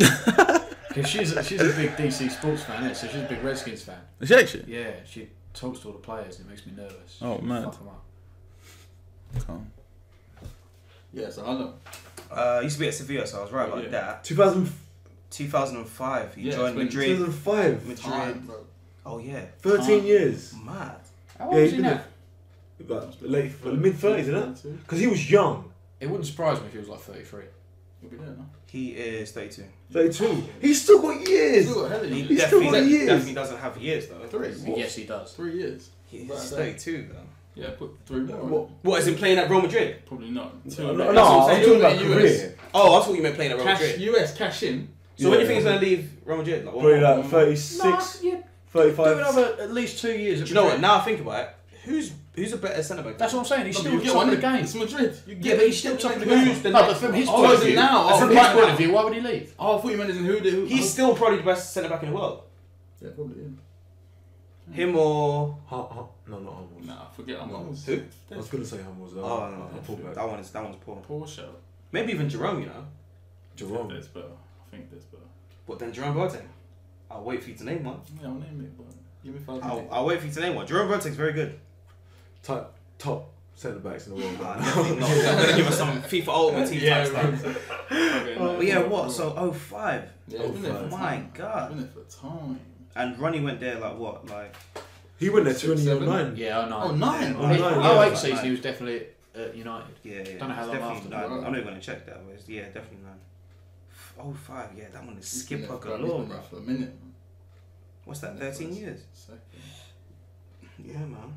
Speaker 4: Because she's a big DC sports fan, isn't she? So she's a big Redskins fan.
Speaker 6: Is she actually?
Speaker 4: Yeah, she talks to all the players and it makes me nervous.
Speaker 6: Oh,
Speaker 4: She'll
Speaker 6: mad.
Speaker 4: fuck 'em up.
Speaker 6: Calm.
Speaker 2: Yeah, so I know.
Speaker 1: I used to be at Sevilla, so I was right about
Speaker 2: Yeah.
Speaker 1: that. 2005, he
Speaker 2: Yeah,
Speaker 1: joined
Speaker 2: it's been
Speaker 1: Madrid.
Speaker 3: 2005.
Speaker 1: Madrid.
Speaker 2: Bro.
Speaker 1: Oh yeah,
Speaker 3: 13 years.
Speaker 1: mad.
Speaker 4: How old
Speaker 3: Yeah,
Speaker 4: is
Speaker 3: he's
Speaker 4: he
Speaker 3: been
Speaker 4: now?
Speaker 3: About mid 30s, isn't it? Because he was young.
Speaker 4: It wouldn't surprise me if he was like 33.
Speaker 2: You'll be there, no?
Speaker 1: He is 32.
Speaker 3: 32. He's still got years.
Speaker 2: Still got hell of
Speaker 1: He
Speaker 2: years.
Speaker 3: He's still got
Speaker 1: definitely,
Speaker 3: years.
Speaker 1: definitely doesn't have years though.
Speaker 2: 3.
Speaker 4: Yes, he does.
Speaker 2: 3 years.
Speaker 1: He's
Speaker 2: Right,
Speaker 1: 32 though.
Speaker 2: Yeah, put 3 more.
Speaker 3: What?
Speaker 1: What is he playing at Real Madrid?
Speaker 2: Probably not.
Speaker 3: No,
Speaker 2: That's
Speaker 3: no,
Speaker 2: what
Speaker 3: I'm
Speaker 2: saying.
Speaker 3: talking about
Speaker 2: US.
Speaker 3: career.
Speaker 1: Oh, I thought you meant playing at Real
Speaker 2: Cash,
Speaker 1: Madrid.
Speaker 2: US, cash in.
Speaker 1: So when do you
Speaker 3: Yeah.
Speaker 1: think he's gonna leave Real Madrid? Like,
Speaker 3: Probably
Speaker 1: what?
Speaker 3: like 36,
Speaker 4: yeah, do
Speaker 3: 35.
Speaker 4: another at least 2 years.
Speaker 1: Do you know what? Now I think about it, who's a better centre back?
Speaker 4: That's what I'm saying. He's
Speaker 2: No,
Speaker 4: still
Speaker 2: but you get
Speaker 4: top
Speaker 2: one
Speaker 4: of the game.
Speaker 2: It's Madrid. You
Speaker 4: Yeah,
Speaker 2: get
Speaker 4: but he's still top of the
Speaker 1: Who's
Speaker 4: game.
Speaker 1: the
Speaker 4: No, but
Speaker 1: next
Speaker 4: from
Speaker 1: one?
Speaker 4: his
Speaker 2: Oh,
Speaker 4: point
Speaker 2: is
Speaker 4: of
Speaker 2: it
Speaker 4: view,
Speaker 2: now? Oh,
Speaker 4: from
Speaker 2: okay.
Speaker 4: his point of view, why would he leave?
Speaker 2: Oh, I thought you meant as in who.
Speaker 1: He's still probably the best centre back in the world.
Speaker 2: Yeah, probably. Yeah.
Speaker 1: Him or
Speaker 3: No, not Hummels.
Speaker 2: Nah, forget I'm not.
Speaker 1: who?
Speaker 3: I was going to say Hummels.
Speaker 1: Oh no,
Speaker 3: I'll pull back.
Speaker 1: that one's poor.
Speaker 2: Porsche.
Speaker 1: Maybe even Jerome, you know.
Speaker 3: Jerome.
Speaker 2: That's better. I think that's better.
Speaker 1: But then Jerome Boateng. I'll wait for you to name one.
Speaker 2: Yeah, I'll name it, but give me 5
Speaker 1: I'll,
Speaker 2: minutes.
Speaker 1: I'll wait for you to name one. Jerome Boateng's very good.
Speaker 3: Top centre backs in the world.
Speaker 1: Nah,
Speaker 3: right
Speaker 1: definitely
Speaker 3: now.
Speaker 1: not. I'm gonna give us some FIFA Ultimate Team
Speaker 2: Yeah,
Speaker 1: type stuff.
Speaker 2: Okay, no,
Speaker 1: But yeah,
Speaker 2: no,
Speaker 1: what?
Speaker 2: no.
Speaker 1: So 05.
Speaker 2: Yeah, it's been there for
Speaker 1: My
Speaker 2: time.
Speaker 1: God.
Speaker 2: It's been there for time.
Speaker 1: And Ronnie went there like what? Like
Speaker 3: He went there
Speaker 2: 6, 7.
Speaker 3: 2009.
Speaker 4: Yeah, I know.
Speaker 2: Oh, 9.
Speaker 3: Oh, 9,
Speaker 4: Oh,
Speaker 3: yeah.
Speaker 4: 8 season, he was definitely at United.
Speaker 1: yeah.
Speaker 4: Don't know how
Speaker 1: it's
Speaker 4: long
Speaker 1: definitely
Speaker 4: after.
Speaker 1: nine.
Speaker 2: Right.
Speaker 1: I'm not gonna check that. But it's, yeah, definitely 9. 05. Yeah, that one is
Speaker 2: He's been
Speaker 1: skipper
Speaker 2: there for- he's
Speaker 1: galore,
Speaker 2: been
Speaker 1: bro.
Speaker 2: there for a minute. Man.
Speaker 1: What's that? 13 years.
Speaker 2: Second.
Speaker 1: Yeah, man.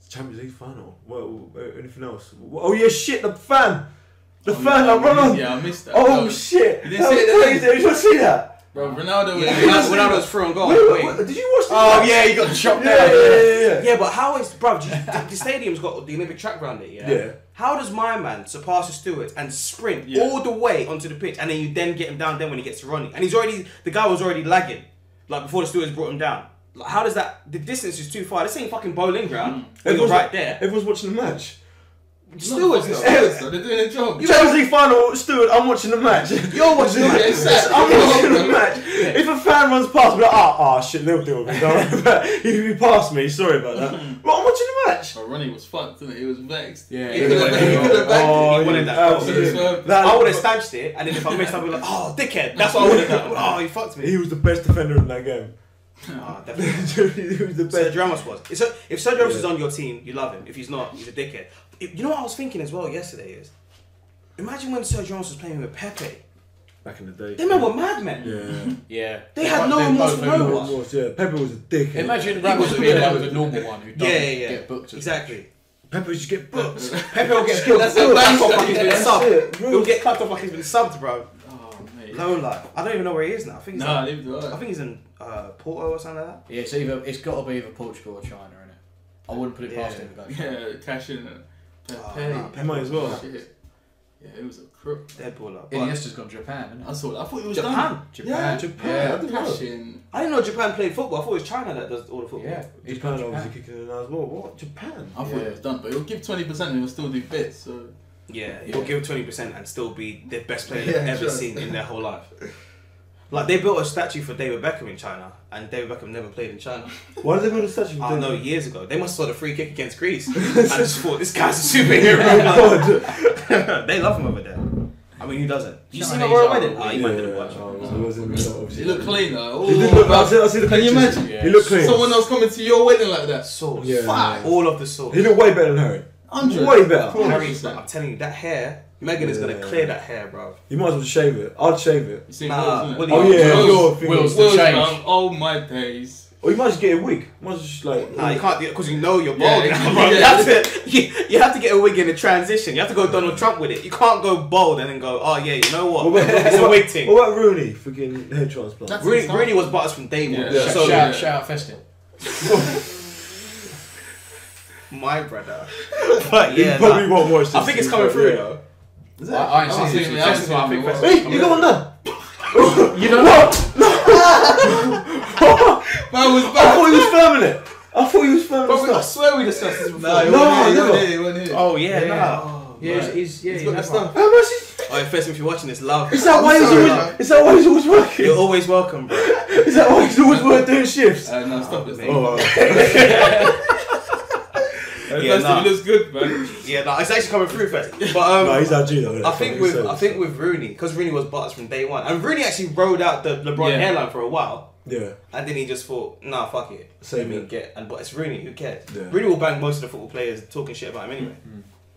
Speaker 3: Champions League final. Well, anything else? Oh yeah, shit, the fan. The
Speaker 2: Oh,
Speaker 3: fan,
Speaker 2: yeah,
Speaker 3: like, run on.
Speaker 2: Yeah, I missed that.
Speaker 3: Oh
Speaker 2: No,
Speaker 3: shit.
Speaker 2: You didn't
Speaker 3: That
Speaker 2: see
Speaker 3: was
Speaker 2: it,
Speaker 3: crazy. Did you see that?
Speaker 2: Bro, Ronaldo was
Speaker 1: Yeah,
Speaker 3: Ronaldo-
Speaker 1: when I was through and gone.
Speaker 3: Wait, did you watch the
Speaker 1: Oh
Speaker 3: match?
Speaker 1: yeah, he got chopped
Speaker 3: Yeah,
Speaker 1: down.
Speaker 3: yeah.
Speaker 1: Yeah, but how is, bro? The stadium's got the Olympic track around it. Yeah.
Speaker 3: Yeah.
Speaker 1: How does my man surpass the Stewards and sprint
Speaker 2: Yeah.
Speaker 1: all the way onto the pitch, and then you then get him down? Then when he gets to Ronnie, and the guy was already lagging, like before the Stewards brought him down. Like, how does that? The distance is too far. This ain't fucking bowling ground. When you're right there.
Speaker 3: Everyone's watching the match.
Speaker 1: Stewards,
Speaker 2: Not
Speaker 1: though.
Speaker 2: Stewards, though. They're doing a job.
Speaker 3: Champions League final, Stewart, I'm watching the match.
Speaker 1: You're watching the
Speaker 2: Yeah,
Speaker 1: match.
Speaker 2: exactly.
Speaker 3: I'm watching the match. If a fan runs past me, like, shit, they'll deal with it. Don't worry about it. He be past me, sorry about that. But I'm watching the match.
Speaker 2: Oh, Ronnie was fucked, didn't he? He was vexed.
Speaker 4: Yeah,
Speaker 2: He could have backed
Speaker 1: He wanted that
Speaker 3: Oh,
Speaker 1: goal.
Speaker 3: absolutely.
Speaker 1: I would have stanched it, and then if I missed, I'd be like, oh, dickhead. That's what I would have done. Oh, you fucked me.
Speaker 3: He was the best defender in that game.
Speaker 1: Oh, definitely.
Speaker 3: He was the best.
Speaker 1: Sergio Ramos was. If Sergio Ramos is on your team, you love him. If he's not, he's a dickhead. You know what I was thinking as well yesterday is, imagine when Sergio Ramos was playing with Pepe.
Speaker 3: Back in the day.
Speaker 1: They men were madmen.
Speaker 3: Yeah.
Speaker 4: Yeah.
Speaker 1: They had no remorse for no one.
Speaker 3: Yeah, Pepe was a dickhead.
Speaker 4: Imagine Ramos being like the normal one who doesn't
Speaker 1: Yeah.
Speaker 4: get booked.
Speaker 1: Exactly.
Speaker 3: Pepe would just get booked.
Speaker 1: Pepe will get
Speaker 3: That's
Speaker 1: clapped off like he's been
Speaker 3: That's
Speaker 1: subbed.
Speaker 3: it, bro.
Speaker 1: He'll get clapped off like he's been subbed, bro.
Speaker 2: Oh, mate.
Speaker 1: Low life. I don't even know where he is now. I think he's
Speaker 2: Nah,
Speaker 1: in,
Speaker 2: leave it
Speaker 1: I think he's in Porto or something like that.
Speaker 4: Yeah, it's got to be either Portugal or China, isn't it? I wouldn't put it past him. To go.
Speaker 2: Yeah, cash in.
Speaker 3: He might as well.
Speaker 2: Shit. Yeah, it was a crook.
Speaker 1: Dead baller. But
Speaker 4: Iniesta's gone to Japan, isn't
Speaker 2: I saw that. I thought it was
Speaker 1: Japan?
Speaker 2: done.
Speaker 4: Japan.
Speaker 3: Japan. I didn't know.
Speaker 2: Cash in.
Speaker 1: I didn't know Japan played football. I thought it was China that does all the football.
Speaker 4: Yeah, he's
Speaker 3: Japan
Speaker 4: gone to
Speaker 3: obviously kicking it now as well. What? Japan?
Speaker 2: I thought it was done, but he'll give 20% and he'll still do bits. So
Speaker 1: Yeah, he'll give 20% and still be the best player
Speaker 2: Yeah,
Speaker 1: they've ever
Speaker 2: sure.
Speaker 1: seen in their whole life. Like, they built a statue for David Beckham in China, and David Beckham never played in China.
Speaker 3: Why did they build a statue?
Speaker 1: I don't know, years ago. They must have saw the free kick against Greece. I just thought, this guy's a superhero. They love him over there. I mean, who doesn't? You see my
Speaker 4: Chinese
Speaker 1: royal
Speaker 4: are
Speaker 1: wedding? Oh, you might didn't watch it.
Speaker 2: he looked clean though.
Speaker 3: He did look. I see the
Speaker 2: Can you
Speaker 3: pictures.
Speaker 2: imagine?
Speaker 4: Yeah.
Speaker 3: He looked clean.
Speaker 2: Someone else coming to your wedding like that.
Speaker 1: Sauce.
Speaker 3: Yeah.
Speaker 2: Fuck.
Speaker 1: All of the sauce.
Speaker 3: He looked way better than Harry.
Speaker 2: 100.
Speaker 3: Way better.
Speaker 1: Harry, I'm telling you, that hair, Megan is going to clear that hair, bro.
Speaker 3: You might as well shave it. I'd shave it.
Speaker 2: You seen
Speaker 1: Nah,
Speaker 2: Will's,
Speaker 1: Willie-
Speaker 2: innit?
Speaker 3: Oh yeah,
Speaker 1: Will's-
Speaker 3: your thing.
Speaker 4: Will's
Speaker 2: Will's,
Speaker 4: the change.
Speaker 2: man. Oh my days.
Speaker 3: Or you might just get a wig. You might just like.
Speaker 1: Nah, you can't, because you know you're bald
Speaker 2: Yeah,
Speaker 1: now, bro.
Speaker 2: yeah.
Speaker 1: You have to get a wig in the transition. You have to go Donald Trump with it. You can't go bald and then go, oh yeah, you know what?
Speaker 3: What about-
Speaker 1: It's a wig thing.
Speaker 3: What about Rooney? Freaking hair transplant.
Speaker 2: That's
Speaker 1: Rooney was butters from day one.
Speaker 2: Yeah.
Speaker 1: So,
Speaker 4: shout out Festin.
Speaker 1: my brother. But
Speaker 3: You
Speaker 1: yeah,
Speaker 3: probably
Speaker 1: nah.
Speaker 3: won't watch this.
Speaker 1: I think it's coming through though.
Speaker 2: Is
Speaker 4: I ain't
Speaker 2: I've
Speaker 4: seen
Speaker 2: seen
Speaker 4: it.
Speaker 2: it. I haven't seen it.
Speaker 1: I think
Speaker 2: What?
Speaker 3: Hey, you got one done.
Speaker 4: You don't know?
Speaker 2: Man was
Speaker 3: I
Speaker 2: back.
Speaker 3: thought he was filming it. I thought he was filming
Speaker 1: Bro, I
Speaker 3: stuff.
Speaker 1: swear we discussed this before.
Speaker 2: Nah, he
Speaker 3: No,
Speaker 2: wasn't
Speaker 3: never.
Speaker 2: here. He wasn't here.
Speaker 1: Oh yeah,
Speaker 4: Yeah.
Speaker 1: nah.
Speaker 4: Yeah, he's
Speaker 2: He's got the stuff.
Speaker 3: How much is?
Speaker 1: Oh, first if you're watching this, love.
Speaker 3: Is that why he's
Speaker 1: Sorry,
Speaker 3: always?
Speaker 1: love.
Speaker 3: Is that why he's always working?
Speaker 1: You're always welcome, bro.
Speaker 3: Is that why he's always working doing shifts?
Speaker 2: No, stop it.
Speaker 1: Oh,
Speaker 2: Stop it.
Speaker 1: Yeah, nah.
Speaker 2: He looks good, man.
Speaker 1: Yeah, no, it's actually coming through first. But
Speaker 3: No, he's RG though.
Speaker 1: I think with Rooney, because Rooney was butters from day one, and Rooney actually rode out the LeBron
Speaker 2: Yeah.
Speaker 1: hairline for a while,
Speaker 3: Yeah.
Speaker 1: and then he just thought, nah, fuck it.
Speaker 3: Same
Speaker 1: Let me
Speaker 3: here.
Speaker 1: but it's Rooney. Who cares?
Speaker 3: Yeah.
Speaker 1: Rooney will bang most of the football players talking shit about him anyway.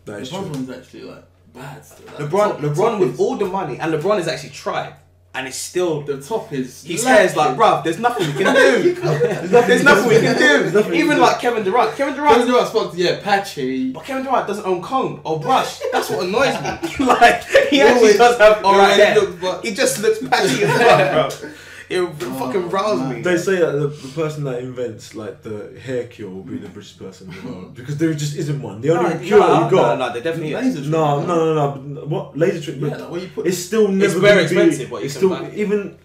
Speaker 3: That is
Speaker 2: LeBron
Speaker 3: true.
Speaker 2: one's actually like bad. Still. Like,
Speaker 1: LeBron with
Speaker 2: is-
Speaker 1: all the money, and LeBron has actually tried, and it's still.
Speaker 2: the top is.
Speaker 1: He says like, bruv, there's nothing we can do. There's nothing we can do. Even like Kevin Durant. Kevin
Speaker 2: Kevin
Speaker 1: Durant.
Speaker 2: Durant spoke to patchy.
Speaker 1: But Kevin Durant doesn't own comb or brush. That's what annoys me. Like he actually
Speaker 2: always-
Speaker 1: does have
Speaker 2: he
Speaker 1: alright
Speaker 2: always
Speaker 1: hair.
Speaker 2: looks but-
Speaker 1: He just looks patchy as well, bro. It fucking riles me.
Speaker 3: They say that the person that invents like the hair cure will be the richest person in the world because there just isn't one. The only cure that you got.
Speaker 1: No, they definitely is.
Speaker 2: Laser
Speaker 3: No. What laser treatment?
Speaker 2: Yeah, like, when you put
Speaker 3: It's still never.
Speaker 1: very
Speaker 3: gonna be-
Speaker 1: expensive, what you
Speaker 3: it's
Speaker 1: can
Speaker 3: still
Speaker 1: buy.
Speaker 3: even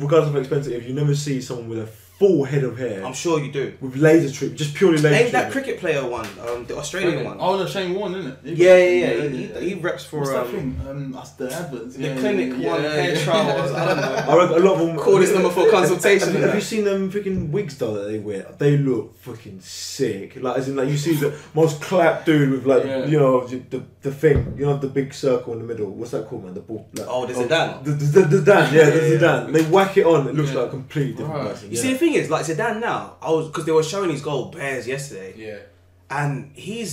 Speaker 3: regardless of expensive. If you never see someone with a full head of hair
Speaker 1: I'm sure you do.
Speaker 3: with laser treatment, just purely laser
Speaker 1: Ain't that
Speaker 3: treatment.
Speaker 1: cricket player one? The Australian one.
Speaker 2: Oh no, Shane Warne, isn't it?
Speaker 1: Yeah. He reps for
Speaker 2: What's that thing? That's the adverts.
Speaker 1: the clinic one hair trials. I don't know.
Speaker 3: I reckon a lot of them.
Speaker 1: Call this number for consultation.
Speaker 3: Have you seen them freaking wigs though that they wear? They look fucking sick. Like as in like you see the most clapped dude with like
Speaker 2: Yeah.
Speaker 3: you know the thing, you know, the big circle in the middle. What's that called, man? The ball. Like,
Speaker 1: Oh, the Zidane.
Speaker 3: The Zidane, yeah, the
Speaker 1: Yeah.
Speaker 3: Zidane. They whack it on. It looks
Speaker 2: Yeah.
Speaker 3: like a completely different
Speaker 2: Right.
Speaker 3: person.
Speaker 1: You
Speaker 3: yeah.
Speaker 1: see, the thing is, like Zidane now, because they were showing his goal Bears yesterday,
Speaker 4: Yeah.
Speaker 1: and he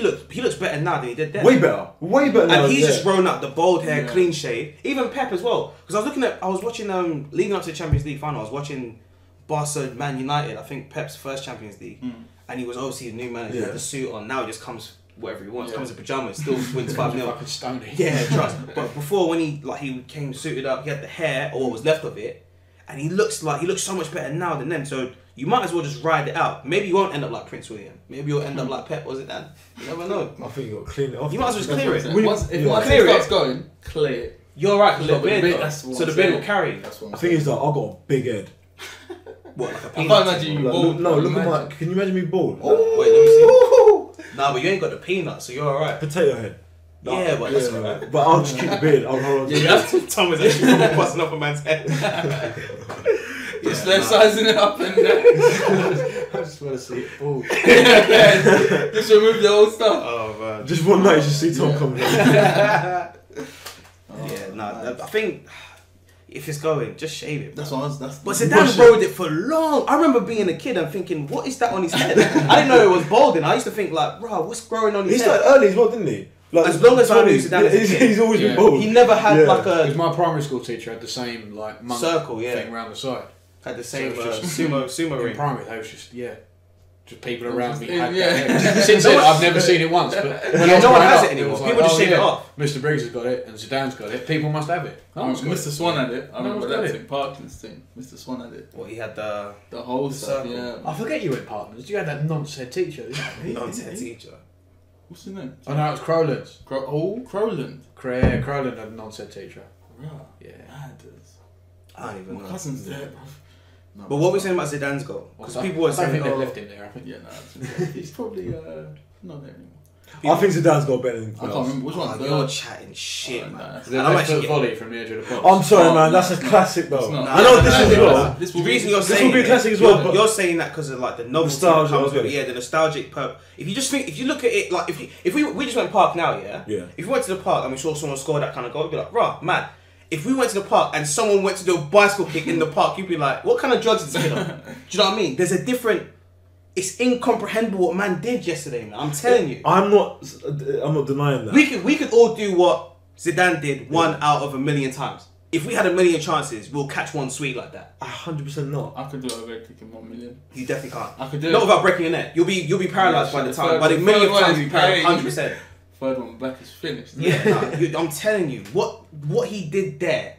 Speaker 1: looks better now than he did then.
Speaker 3: way better. Now,
Speaker 1: And he's
Speaker 3: yeah.
Speaker 1: just grown up, the bald hair,
Speaker 2: Yeah.
Speaker 1: clean shave. Even Pep as well. Because I was watching leading up to the Champions League final. I was watching Barca Man United. I think Pep's first Champions League, and he was obviously a new manager. He
Speaker 3: Yeah.
Speaker 1: had the suit on. Now he just comes whatever he wants.
Speaker 2: Yeah.
Speaker 1: Comes in pajamas, still wins 5-0.
Speaker 4: Fucking stony.
Speaker 1: Yeah, trust. But before, when he came suited up, he had the hair or what was left of it, and he looks so much better now than then. So you might as well just ride it out. Maybe you won't end up like Prince William. Maybe you'll end up like Pep or Zidane. You never know.
Speaker 3: I think you got to clean it off.
Speaker 1: You might as well just clear it.
Speaker 2: Once
Speaker 3: Yeah.
Speaker 2: once
Speaker 1: Clear
Speaker 2: it starts
Speaker 1: it.
Speaker 2: going, clear it.
Speaker 1: You're right, because
Speaker 2: But
Speaker 1: the beard.
Speaker 2: the beard,
Speaker 1: though.
Speaker 2: that's what
Speaker 1: So
Speaker 2: I'm
Speaker 1: the beard will
Speaker 2: saying.
Speaker 1: carry.
Speaker 2: That's what
Speaker 3: I think it's like I got a big head.
Speaker 1: What, like a
Speaker 2: I
Speaker 1: peanut?
Speaker 2: can't imagine you
Speaker 3: Like,
Speaker 2: bald.
Speaker 3: no, look at
Speaker 2: Imagine.
Speaker 3: my. Can you imagine me bald?
Speaker 1: Wait, let me see. Nah, but you ain't got the peanut, so you're alright.
Speaker 3: Potato head.
Speaker 1: Yeah, but that's alright.
Speaker 3: But I'll just keep the beard. I'll hold on. to
Speaker 2: Yeah,
Speaker 3: it.
Speaker 2: that's
Speaker 1: Tom is actually probably busting up a man's head.
Speaker 2: just left sizing it up and
Speaker 4: I just want to see it all.
Speaker 2: just remove the old stuff.
Speaker 1: Oh man.
Speaker 3: Just one night, you just see Tom coming.
Speaker 1: Yeah, nah. I think if it's going, just shave it.
Speaker 2: That's what I was. That's.
Speaker 1: But Zidane rode it for long. I remember being a kid and thinking, what is that on his head? I didn't know it was balding. I used to think like, bro, what's growing on
Speaker 3: He
Speaker 1: his
Speaker 3: started
Speaker 1: head?
Speaker 3: early as well, didn't he? Like,
Speaker 1: As long as I knew Zidane as a
Speaker 3: he's,
Speaker 1: kid.
Speaker 3: he's always been
Speaker 4: Yeah.
Speaker 3: bald.
Speaker 1: He never had
Speaker 3: Yeah.
Speaker 1: like
Speaker 4: Because
Speaker 1: a
Speaker 4: my primary school teacher had the same like monk
Speaker 1: circle, yeah.
Speaker 4: thing around the side.
Speaker 1: Had the same
Speaker 4: So it's just-
Speaker 1: sumo
Speaker 4: In
Speaker 1: ring.
Speaker 4: primary, they was just Just people around me
Speaker 2: Yeah.
Speaker 4: had that. Since then, I've never seen it once. But when I was
Speaker 1: no one
Speaker 4: growing
Speaker 1: has
Speaker 4: up,
Speaker 1: it anymore.
Speaker 4: was
Speaker 1: People just shave it off.
Speaker 4: Mr. Briggs has got it, and Zidane's got it. People must have it. No one's got
Speaker 2: Mr. Swan had it. I
Speaker 4: No
Speaker 2: remember
Speaker 4: one's got
Speaker 2: that
Speaker 4: it.
Speaker 2: thing. Parkins thing. Mr. Swan had it.
Speaker 1: Well, he had the
Speaker 2: The whole
Speaker 1: The
Speaker 2: stuff.
Speaker 1: circle.
Speaker 2: Yeah.
Speaker 4: I forget you were partners. You had that nonsense teacher, didn't you?
Speaker 1: non-tech teacher.
Speaker 2: What's his name?
Speaker 4: Oh no, it was Crowlands.
Speaker 2: Crowland.
Speaker 4: Crowland had a nonsense teacher.
Speaker 2: Right.
Speaker 4: Yeah.
Speaker 1: I don't even
Speaker 2: My
Speaker 1: know.
Speaker 2: cousin's there, bro. No,
Speaker 1: But what were we saying about Zidane's goal? Because people were
Speaker 4: I don't
Speaker 1: saying,
Speaker 4: think they've
Speaker 1: oh,
Speaker 4: left him there. I think.
Speaker 2: Yeah, no. He's probably not there anymore.
Speaker 3: I think Zidane's got better than
Speaker 2: I can't remember which
Speaker 1: oh,
Speaker 2: one.
Speaker 1: you're chatting shit,
Speaker 2: Oh,
Speaker 1: man.
Speaker 2: nah.
Speaker 4: The
Speaker 1: And I'm
Speaker 4: left foot
Speaker 1: actually-
Speaker 4: volley from the edge of the box.
Speaker 3: I'm sorry,
Speaker 2: Oh,
Speaker 3: man.
Speaker 2: no,
Speaker 3: That's a
Speaker 2: it's not.
Speaker 3: classic,
Speaker 2: It's
Speaker 3: though.
Speaker 2: not.
Speaker 3: I know this as well.
Speaker 2: This
Speaker 1: The reason you're
Speaker 3: This
Speaker 1: saying
Speaker 3: will be a classic as well, but-
Speaker 1: you're saying that because of like the novelty
Speaker 3: Nostalgia,
Speaker 1: that comes with it.
Speaker 3: okay.
Speaker 1: Yeah, the nostalgic perp. If you just think, if you look at it like, if we just went park now, yeah.
Speaker 3: Yeah.
Speaker 1: If we went to the park and we saw someone score that kind of goal, we'd be like, rah, man. If we went to the park and someone went to do a bicycle kick in the park, you'd be like, what kind of drugs is this on? Do you know what I mean? There's a different. It's incomprehensible what man did yesterday, man. I'm telling you.
Speaker 3: I'm not denying that.
Speaker 1: We could all do what Zidane did 1 out of 1,000,000 times. If we had 1,000,000 chances, we'll catch one sweet like that.
Speaker 3: 100% not.
Speaker 2: I could do a red kick in 1 million.
Speaker 1: You definitely can't.
Speaker 2: I could do
Speaker 1: Not
Speaker 2: it.
Speaker 1: without breaking your neck. You'll be paralysed by the time. By the
Speaker 2: Third
Speaker 1: millionth
Speaker 2: one
Speaker 1: time
Speaker 2: is
Speaker 1: you'll be paralysed.
Speaker 2: paid.
Speaker 1: 100%.
Speaker 2: Third one, black is finished.
Speaker 1: Yeah, no, I'm telling you, what he did there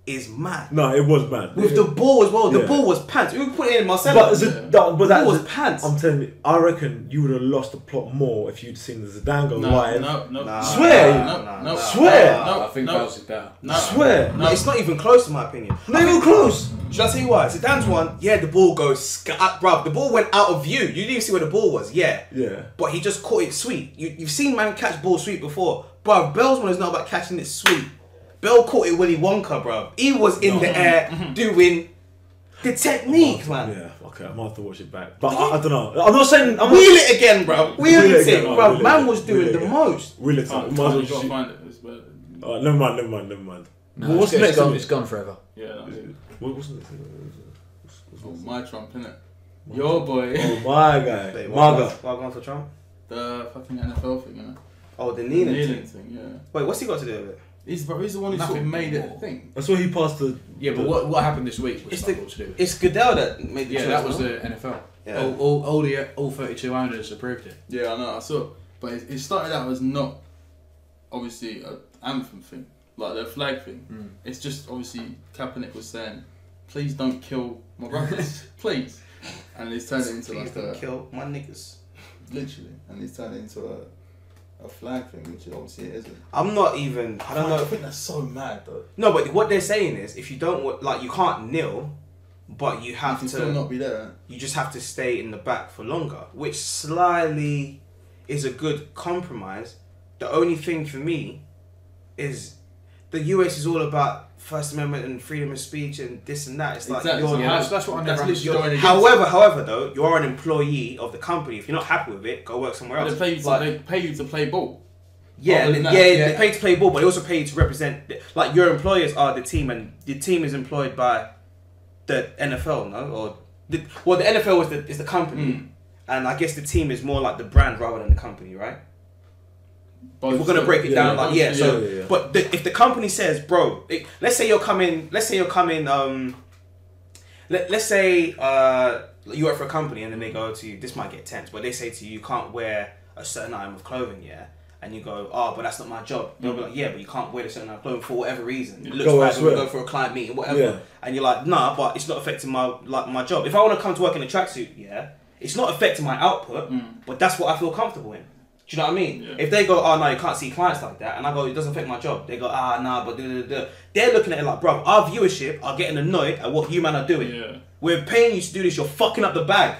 Speaker 1: is mad.
Speaker 3: No, it was mad.
Speaker 1: With the ball as well. The
Speaker 3: Yeah.
Speaker 1: ball was pants. We put it in Marcelo.
Speaker 3: But, but that
Speaker 1: was pants.
Speaker 3: I'm telling you, I reckon you would have lost the plot more if you'd seen the Zidane go
Speaker 2: No,
Speaker 3: live.
Speaker 2: no.
Speaker 1: Nah,
Speaker 3: Swear.
Speaker 2: No.
Speaker 3: Swear.
Speaker 2: No,
Speaker 4: I think
Speaker 2: no.
Speaker 4: Bale's is better.
Speaker 2: No.
Speaker 3: Swear.
Speaker 1: No, it's not even close in my opinion.
Speaker 3: Not even close.
Speaker 1: Should I tell you why? Zidane's one, yeah, the ball goes, bruv, the ball went out of view. You didn't even see where the ball was, yeah.
Speaker 3: Yeah.
Speaker 1: But he just caught it sweet. You've seen man catch ball sweet before. Bruv, Bell's one is not about catching it sweet. Bell caught it Willy Wonka, bruv. He was in the air doing the technique, man.
Speaker 3: Yeah, okay, I'm gonna have to watch it back. But I don't know. I'm not saying. I'm
Speaker 1: Wheel it again, bruv. Wheel
Speaker 3: Wheel it
Speaker 1: it,
Speaker 3: again,
Speaker 1: bruv.
Speaker 3: wheel it
Speaker 1: Man
Speaker 3: again.
Speaker 1: was doing
Speaker 3: Wheel it
Speaker 1: the
Speaker 3: again.
Speaker 1: most.
Speaker 3: Really,
Speaker 2: Oh,
Speaker 3: might as
Speaker 2: you
Speaker 3: well
Speaker 2: gotta
Speaker 3: shoot.
Speaker 2: find it. It's better.
Speaker 3: Alright, never mind.
Speaker 4: No,
Speaker 3: What's
Speaker 4: it's
Speaker 3: next?
Speaker 4: gone. It's gone forever.
Speaker 2: Yeah, no, dude.
Speaker 3: What's next?
Speaker 2: Oh, my Trump, innit? Your boy.
Speaker 3: Oh my guy,
Speaker 1: Wait,
Speaker 3: Marga.
Speaker 1: what going for Trump?
Speaker 2: The fucking NFL thing, innit?
Speaker 1: Oh, the kneeling
Speaker 2: Kneeling
Speaker 1: thing.
Speaker 2: thing, yeah.
Speaker 1: Wait, what's he got to do with it?
Speaker 2: He's the one who sort of
Speaker 4: Nothing
Speaker 2: made it a
Speaker 4: more.
Speaker 2: thing.
Speaker 3: I saw he passed the.
Speaker 4: Yeah, but what happened this week was
Speaker 1: It's
Speaker 4: nothing to do with it.
Speaker 1: It's Goodell that made the
Speaker 4: Yeah,
Speaker 1: choice,
Speaker 4: that was
Speaker 1: no?
Speaker 4: the NFL.
Speaker 1: Yeah.
Speaker 4: All 32 owners approved it.
Speaker 2: Yeah, I know, I saw. But it started out as not, obviously, an anthem thing. Like the flag thing.
Speaker 4: Mm.
Speaker 2: It's just, obviously, Kaepernick was saying, please don't kill my brothers. Please. And he's turned it into
Speaker 1: Please
Speaker 2: like
Speaker 1: don't
Speaker 2: a...
Speaker 1: kill my niggas.
Speaker 2: Literally. And he's turned it into a flag thing, which obviously it isn't.
Speaker 1: I'm not even. I don't
Speaker 2: I
Speaker 1: know.
Speaker 2: think that's so mad, though.
Speaker 1: No, but what they're saying is, if you don't like, you can't kneel, but you
Speaker 2: You
Speaker 1: have
Speaker 2: can
Speaker 1: to.
Speaker 2: still not be there.
Speaker 1: You just have to stay in the back for longer, which slightly is a good compromise. The only thing for me is the US is all about First Amendment and freedom of speech and this and that. It's like
Speaker 2: Exactly.
Speaker 1: you're.
Speaker 4: Yeah, that's what I never
Speaker 2: literally going against
Speaker 1: However, though, you are an employee of the company. If you're not happy with it, go work somewhere else.
Speaker 2: They pay you to play ball.
Speaker 1: Yeah,
Speaker 2: Other than that,
Speaker 1: they pay to play ball, but they also pay you to represent. Like your employers are the team, and the team is employed by the NFL, no? The NFL is the company, and I guess the team is more like the brand rather than the company, right?
Speaker 2: Both
Speaker 1: If we're gonna break it down,
Speaker 2: both
Speaker 1: like so.
Speaker 3: yeah.
Speaker 1: But if the company says, bro, let's say you're coming. Let's say you work for a company, and then they go to you. This might get tense, but they say to you, you can't wear a certain item of clothing, yeah. And you go, oh, but that's not my job. They'll be like, yeah, but you can't wear a certain item of clothing for whatever reason. It looks
Speaker 3: Go
Speaker 1: bad when you
Speaker 3: elsewhere.
Speaker 1: go for a client meeting, whatever.
Speaker 3: Yeah.
Speaker 1: And you're like, nah, but it's not affecting my job. If I want to come to work in a tracksuit, yeah, it's not affecting my output, but that's what I feel comfortable in. Do you know what I mean?
Speaker 2: Yeah.
Speaker 1: If they go, oh no, you can't see clients like that, and I go, it doesn't affect my job. They go, nah, but they're looking at it like, bro, our viewership are getting annoyed at what you man are doing.
Speaker 2: Yeah.
Speaker 1: We're paying you to do this. You're fucking up the bag.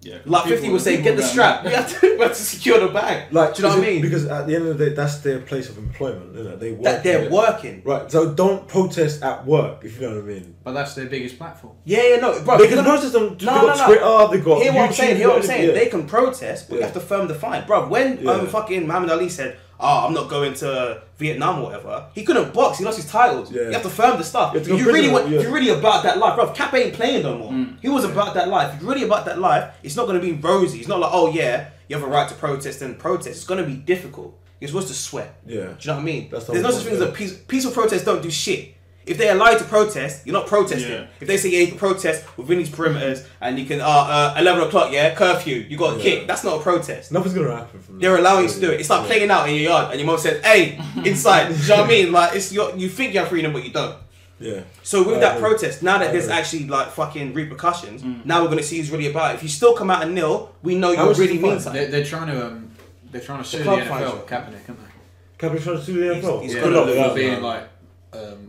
Speaker 2: Yeah.
Speaker 1: Like 50 would say, get the strap. We have to secure the bag.
Speaker 3: Like,
Speaker 1: do you know what I mean?
Speaker 3: Because at the end of the day, that's their place of employment, isn't it? They work.
Speaker 1: That they're
Speaker 3: there.
Speaker 1: working.
Speaker 3: Right. So don't protest at work, if you know what I mean.
Speaker 4: But that's their biggest platform.
Speaker 1: Yeah, no, bro.
Speaker 3: They can protest on. They got
Speaker 1: no.
Speaker 3: Twitter. They got.
Speaker 1: Hear what I'm
Speaker 3: YouTube,
Speaker 1: saying? Hear what I'm saying?
Speaker 3: yeah.
Speaker 1: They can protest, but you
Speaker 3: Yeah.
Speaker 1: have to firm the fine, bro. When
Speaker 3: Yeah.
Speaker 1: fucking Muhammad Ali said, "Oh, I'm not going to Vietnam or whatever," he couldn't box. He lost his titles.
Speaker 3: Yeah.
Speaker 1: You have to firm the stuff.
Speaker 3: You
Speaker 1: If
Speaker 3: have to
Speaker 1: you
Speaker 3: go
Speaker 1: really
Speaker 3: prison,
Speaker 1: want,
Speaker 3: yeah.
Speaker 1: if you're really about that life, bro. Cap ain't playing no more. He was about that life. If you're really about that life, it's not going to be rosy. It's not like, oh yeah, you have a right to protest and protest. It's going to be difficult. You're supposed to sweat.
Speaker 3: Yeah.
Speaker 1: Do you know what I mean?
Speaker 3: That's the
Speaker 1: There's no
Speaker 3: whole
Speaker 1: such thing as
Speaker 3: point,
Speaker 1: a peaceful protest. Don't do shit. If they allow you to protest, you're not protesting.
Speaker 6: Yeah.
Speaker 1: If they say you can protest within these perimeters and you can 11 o'clock, yeah, curfew, you got a kick. That's not a protest.
Speaker 3: Nothing's gonna happen from that.
Speaker 1: They're allowing you to do it. It's like playing out in your yard and your mom says, "Hey, inside." Do you know what I mean? Like you think you have freedom, but you don't.
Speaker 3: Yeah.
Speaker 1: So with
Speaker 3: I
Speaker 1: that
Speaker 3: agree.
Speaker 1: protest, now that
Speaker 3: I
Speaker 1: there's
Speaker 3: agree.
Speaker 1: actually like fucking repercussions, now we're gonna see who's really about it. If you still come out and nil, we know
Speaker 3: How
Speaker 1: you
Speaker 3: much
Speaker 1: really
Speaker 3: is the
Speaker 1: mean
Speaker 3: fine?
Speaker 1: something.
Speaker 4: They're trying to sue the
Speaker 1: club
Speaker 4: NFL,
Speaker 1: fines.
Speaker 4: Kaepernick, aren't they?
Speaker 3: Captain trying to sue the NFL.
Speaker 1: he's
Speaker 4: Yeah,
Speaker 1: got
Speaker 3: Good luck with
Speaker 4: for
Speaker 3: that,
Speaker 4: being
Speaker 3: man.
Speaker 4: like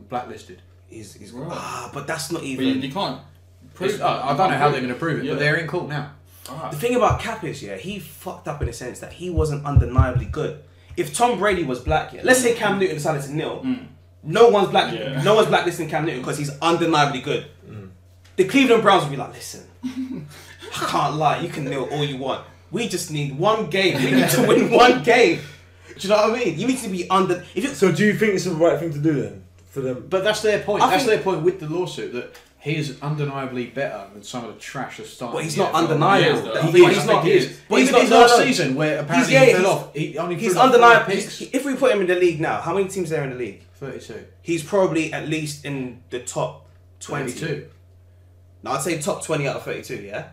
Speaker 4: blacklisted.
Speaker 1: He's
Speaker 6: Right.
Speaker 1: but that's not
Speaker 6: But
Speaker 1: even.
Speaker 6: you can't prove it.
Speaker 4: I don't know how they're going to prove it,
Speaker 6: Yeah.
Speaker 4: but they're in court now.
Speaker 1: The thing about Cap is, yeah, he fucked up in the sense that he wasn't undeniably good. If Tom Brady was black, yeah, let's say Cam Newton decided to kneel, no one's blacklisting Cam Newton because he's undeniably good. The Cleveland Browns would be like, listen, I can't lie, you can kneel all you want. We just need one game. We need to win one game. Do you know what I mean? You need to be under. If you,
Speaker 3: So do you think it's the right thing to do then for them?
Speaker 4: But that's their point.
Speaker 1: I
Speaker 4: That's
Speaker 1: think-
Speaker 4: their point with the lawsuit, that he is undeniably better than some of the trash that's started.
Speaker 1: but he's
Speaker 4: the
Speaker 1: not
Speaker 4: NFL.
Speaker 1: undeniable.
Speaker 6: He is,
Speaker 1: But
Speaker 6: though.
Speaker 1: he's not.
Speaker 4: He is.
Speaker 1: But he's
Speaker 4: Even
Speaker 1: not.
Speaker 4: his
Speaker 1: No,
Speaker 4: last
Speaker 1: no.
Speaker 4: season, where apparently
Speaker 1: yeah,
Speaker 4: he fell
Speaker 1: he's-
Speaker 4: off. He only
Speaker 1: He's
Speaker 4: threw like
Speaker 1: undeniable.
Speaker 4: 5 picks.
Speaker 1: If we put him in the league now, how many teams are there in the league?
Speaker 4: 32.
Speaker 1: He's probably at least in the top 20.
Speaker 4: 22.
Speaker 1: No, I'd say top 20 out of 32, yeah?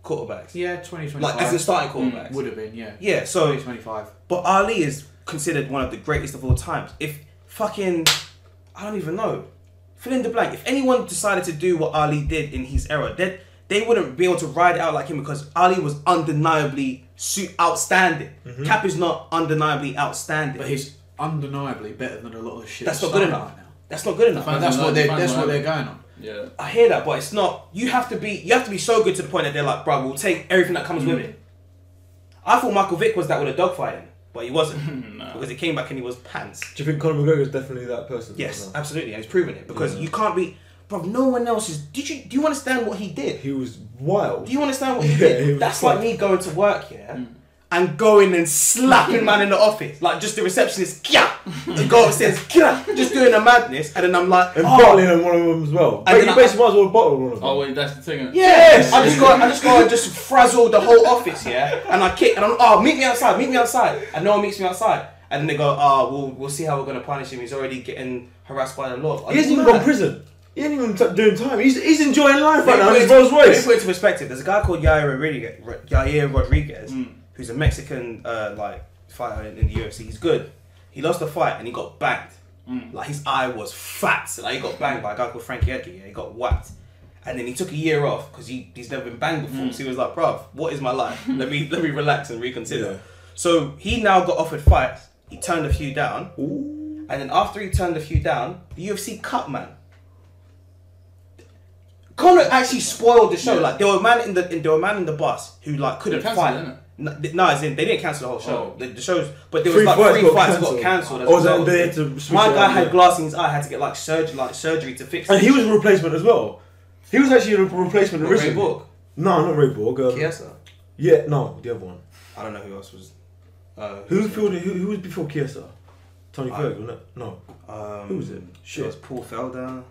Speaker 1: Quarterbacks.
Speaker 4: Yeah, 2025.
Speaker 1: Like, as in starting quarterbacks.
Speaker 4: Would have been, yeah.
Speaker 1: Yeah, so,
Speaker 4: 2025.
Speaker 1: but Ali is considered one of the greatest of all times. If fucking, I don't even know, fill in the blank. If anyone decided to do what Ali did in his era, they wouldn't be able to ride it out like him because Ali was undeniably outstanding. Cap is not undeniably outstanding.
Speaker 4: But he's undeniably better than a lot of the shit
Speaker 1: That's not
Speaker 4: starting
Speaker 1: good enough.
Speaker 4: right now.
Speaker 1: That's not good enough.
Speaker 4: But that's what they're going on.
Speaker 6: Yeah.
Speaker 1: I hear that, but it's not. You have to be so good to the point that they're like, bro, we'll take everything that comes with it. I thought Michael Vick was that with a dogfighting, but he wasn't because he came back and he was pants.
Speaker 3: Do you think Conor McGregor is definitely that person?
Speaker 1: Yes,
Speaker 3: No.
Speaker 1: absolutely, and he's proven it because you can't be, bro. No one else is. Do you understand what he did?
Speaker 3: He was wild.
Speaker 1: Do you understand what he
Speaker 3: Yeah,
Speaker 1: did?
Speaker 3: he was
Speaker 1: That's
Speaker 3: fucked.
Speaker 1: like me going to work, yeah, and going and slapping man in the office, like just the receptionist, kya, to go upstairs, kya, just doing a madness, and then I'm like,
Speaker 3: And bottling on one of them as well. But
Speaker 1: then
Speaker 3: you
Speaker 1: I-
Speaker 3: basically might as well bottle one of them.
Speaker 6: Oh wait, that's the thing.
Speaker 1: yes, I just go and just frazzle the whole office, yeah, and I kick, and I'm meet me outside, and no one meets me outside, and then they go, we'll see how we're gonna punish him. He's already getting harassed by the law.
Speaker 3: He hasn't even gone to prison. He ain't even doing time. He's enjoying life right
Speaker 1: Let
Speaker 3: now.
Speaker 1: me
Speaker 3: His
Speaker 1: put
Speaker 3: Rolls
Speaker 1: it- let me
Speaker 3: Royce.
Speaker 1: put it into perspective. There's a guy called Yair Rodriguez, who's a Mexican like fighter in the UFC. He's good. He lost the fight and he got banged. Like his eye was fat. Like he got banged by a guy called Frankie Edgar. Yeah, he got whacked. And then he took a year off because he's never been banged before. So he was like, bruv, what is my life? let me relax and reconsider.
Speaker 3: Yeah.
Speaker 1: So he now got offered fights. He turned a few down. And then after he turned a few down, the UFC cut man. Conor actually spoiled the show.
Speaker 6: Yeah.
Speaker 1: Like there were a man in the bus who like couldn't
Speaker 6: They
Speaker 1: fight.
Speaker 6: cancelled
Speaker 1: No, as in they didn't cancel the whole show.
Speaker 6: Oh.
Speaker 1: The shows, but there was like three fights got cancelled. as a
Speaker 3: Or was that
Speaker 1: result.
Speaker 3: they had to switch
Speaker 1: My
Speaker 3: it
Speaker 1: guy
Speaker 3: up,
Speaker 1: had
Speaker 3: yeah.
Speaker 1: glass in his eye. Had to get like surgery to fix it.
Speaker 3: And he was a replacement as well. He was actually a replacement
Speaker 1: Ray
Speaker 3: originally.
Speaker 1: Borg,
Speaker 3: No, not Ray Borg.
Speaker 1: Chiesa.
Speaker 3: Yeah, no, the other one.
Speaker 1: I don't know who else was.
Speaker 3: Who was before Chiesa? Tony Ferg, wasn't it? No. Who was it?
Speaker 1: It was Paul Felder.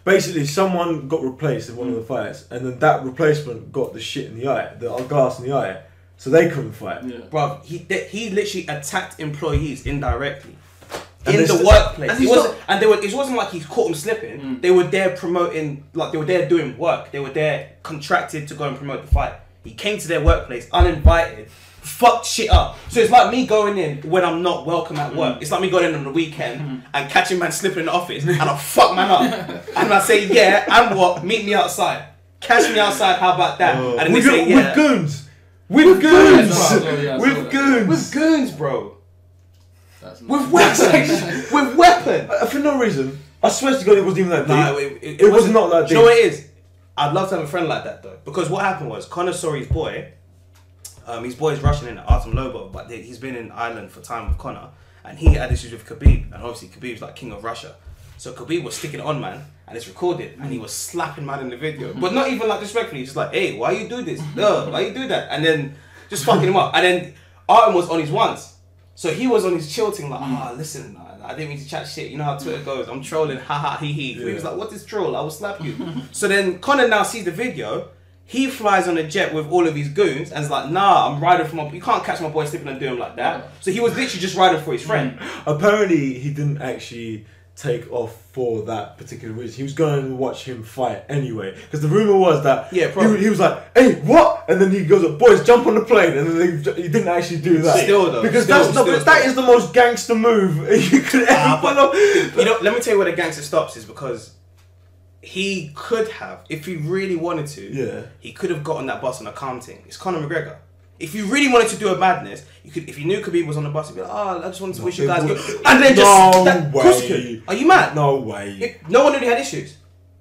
Speaker 3: Basically, someone got replaced in one of the fights, and then that replacement got the shit in the eye, the glass in the eye, so they couldn't fight.
Speaker 6: Yeah.
Speaker 1: Bruv, he literally attacked employees indirectly.
Speaker 3: And
Speaker 1: In
Speaker 3: they
Speaker 1: the
Speaker 3: st-
Speaker 1: workplace,
Speaker 3: and
Speaker 1: it
Speaker 3: he's
Speaker 1: wasn't, and it wasn't like he caught them slipping. They were there promoting, like they were there doing work. They were there contracted to go and promote the fight. He came to their workplace uninvited, fucked shit up. So it's like me going in when I'm not welcome at work. It's like me going in on the weekend and catching man slipping in the office and I fuck man up. And I say, yeah, and what? Meet me outside. Catch me outside, how about that? And then they say, yeah.
Speaker 3: With goons! With goons!
Speaker 6: Yeah, I saw
Speaker 3: With
Speaker 6: that.
Speaker 3: goons!
Speaker 1: With goons, bro.
Speaker 6: That's
Speaker 1: With weapons. With weapons.
Speaker 3: For no reason. I swear to God, it wasn't even that deep.
Speaker 1: Nah,
Speaker 3: it was
Speaker 1: wasn't-
Speaker 3: not that
Speaker 1: Do you know what
Speaker 3: deep.
Speaker 1: it is? I'd love to have a friend like that though, because what happened was Conor saw his boy. His boy is Russian in Artem Lobov, but he's been in Ireland for time with Conor, and he had issues with Khabib, and obviously Khabib's like king of Russia. So Khabib was sticking it on man, and it's recorded, and he was slapping man in the video, but not even like disrespectfully. He's just like, "Hey, why you do this? Why you do that?" And then just fucking him up. And then Artem was on his ones, so he was on his chill thing like, listen, I didn't mean to chat shit. You know how Twitter goes. I'm trolling, haha, hee hee. He was like, what is troll? I will slap you. So then Conor now sees the video. He flies on a jet with all of his goons and is like, nah, I'm riding for my... You can't catch my boy slipping and do him like that. So he was literally just riding for his friend.
Speaker 3: Apparently, he didn't actually take off for that particular reason. He was going to watch him fight anyway. Because the rumor was that he was like, "Hey, what?" And then he goes, "Boys, jump on the plane." And then he didn't actually do that.
Speaker 1: Still though,
Speaker 3: because that is the most gangster move you could ever pull off.
Speaker 1: You know, let me tell you where the gangster stops is because he could have, if he really wanted to, he could have got on that bus on a calm thing. It's Conor McGregor. If you really wanted to do a madness, you could. If you knew Khabib was on the bus, you'd be like, "Oh, I just wanted to wish you guys good." And then
Speaker 3: No way.
Speaker 1: Are you mad?
Speaker 3: No way.
Speaker 1: No one knew they had issues.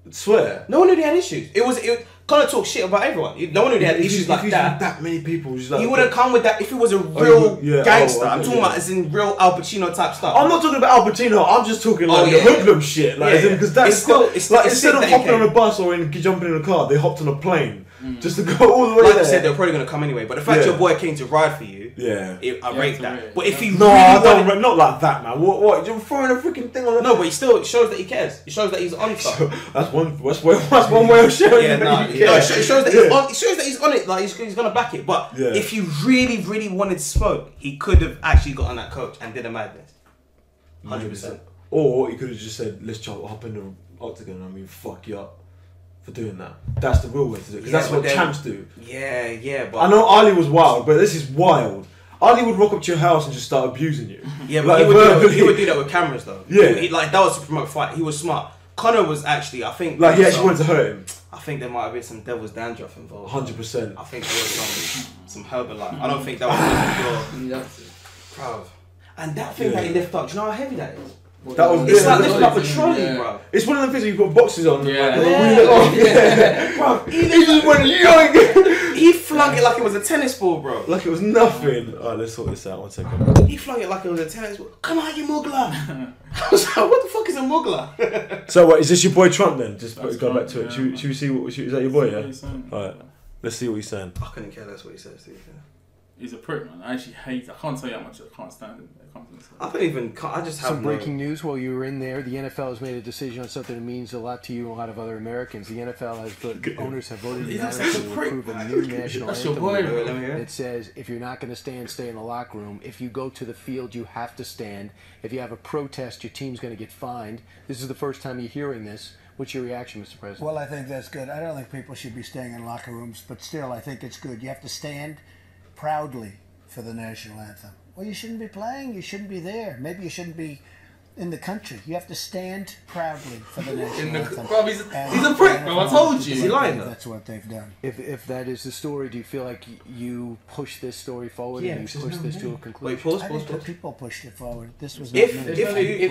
Speaker 3: Swear.
Speaker 1: No one knew they had issues. It Conor talked shit about everyone. No one knew they had issues like that.
Speaker 3: That many people.
Speaker 1: He wouldn't come with that if it was a real gangster. I'm talking about as in real Al Pacino type stuff.
Speaker 3: I'm not talking about Al Pacino. I'm just talking like the hoodlum shit. Like, because that's like instead of hopping on a bus or jumping in a car, they hopped on a plane just to go all the way
Speaker 1: like
Speaker 3: there.
Speaker 1: I said, they're probably gonna come anyway. But the fact your boy came to ride for you, I rate that. But if he
Speaker 3: not like that, man. What? You're throwing a freaking thing on the...
Speaker 1: No, but he still shows that he cares. It shows that he's on stuff.
Speaker 3: That's one way of showing.
Speaker 1: It shows that he's on. It shows that he's on it. Like he's gonna back it. But if he really wanted smoke, he could have actually got on that coach and did a madness. 100%.
Speaker 3: Or he could have just said, "Let's hop in the octagon. I mean, fuck you up for doing that." That's the real way to do it. Because that's what champs do.
Speaker 1: Yeah. But
Speaker 3: I know Ali was wild, but this is wild. Ali would rock up to your house and just start abusing you.
Speaker 1: Yeah, but like, he would do that with cameras though.
Speaker 3: Yeah.
Speaker 1: Like that was to promote fight. He was smart. Conor was actually, I think...
Speaker 3: Like, he actually wanted to hurt him.
Speaker 1: I think there might have been some devil's dandruff involved.
Speaker 3: 100%.
Speaker 1: I think there was some Herbalife. I don't think that was your... Bro. And that thing that he lifted up, do you know how heavy that is?
Speaker 3: That was
Speaker 1: it's like lifting up a trolley, bro.
Speaker 3: It's one of the things where you put boxes on.
Speaker 1: Yeah.
Speaker 3: Bro, he just went yoink.
Speaker 1: He flung it like it was a tennis ball, bro.
Speaker 3: Like it was nothing. Alright, let's sort this out. 1 second.
Speaker 1: He flung it like it was a tennis ball. Come on, you muggler. I was like, what the fuck is a muggler?
Speaker 3: So what, is this your boy Trump then? Just go back to it. Should we see what... Is that your boy, yeah? Alright. Let's see what he's saying.
Speaker 1: I couldn't care less what he says, to be fair.
Speaker 6: He's a prick, man. I actually hate. I can't tell you how much I can't stand him.
Speaker 1: I just have
Speaker 7: some breaking news while you were in there. The NFL has made a decision on something that means a lot to you and a lot of other Americans. The NFL has voted, owners have voted unanimously to approve a new national anthem. It says if you're not going to stand, stay in the locker room. If you go to the field, you have to stand. If you have a protest, your team's going to get fined. This is the first time you're hearing this. What's your reaction, Mr. President?
Speaker 8: Well, I think that's good. I don't think people should be staying in locker rooms, but still, I think it's good. You have to stand proudly for the national anthem. Well, you shouldn't be playing. You shouldn't be there. Maybe you shouldn't be in the country. You have to stand proudly for the national anthem.
Speaker 6: Bro, he's a prick, bro. I told you.
Speaker 1: Is he lying though?
Speaker 8: That's what they've done.
Speaker 7: If that is the story, do you feel like you push this story forward and you push this to a conclusion?
Speaker 1: Wait,
Speaker 8: I think the people pushed it forward. This was
Speaker 4: if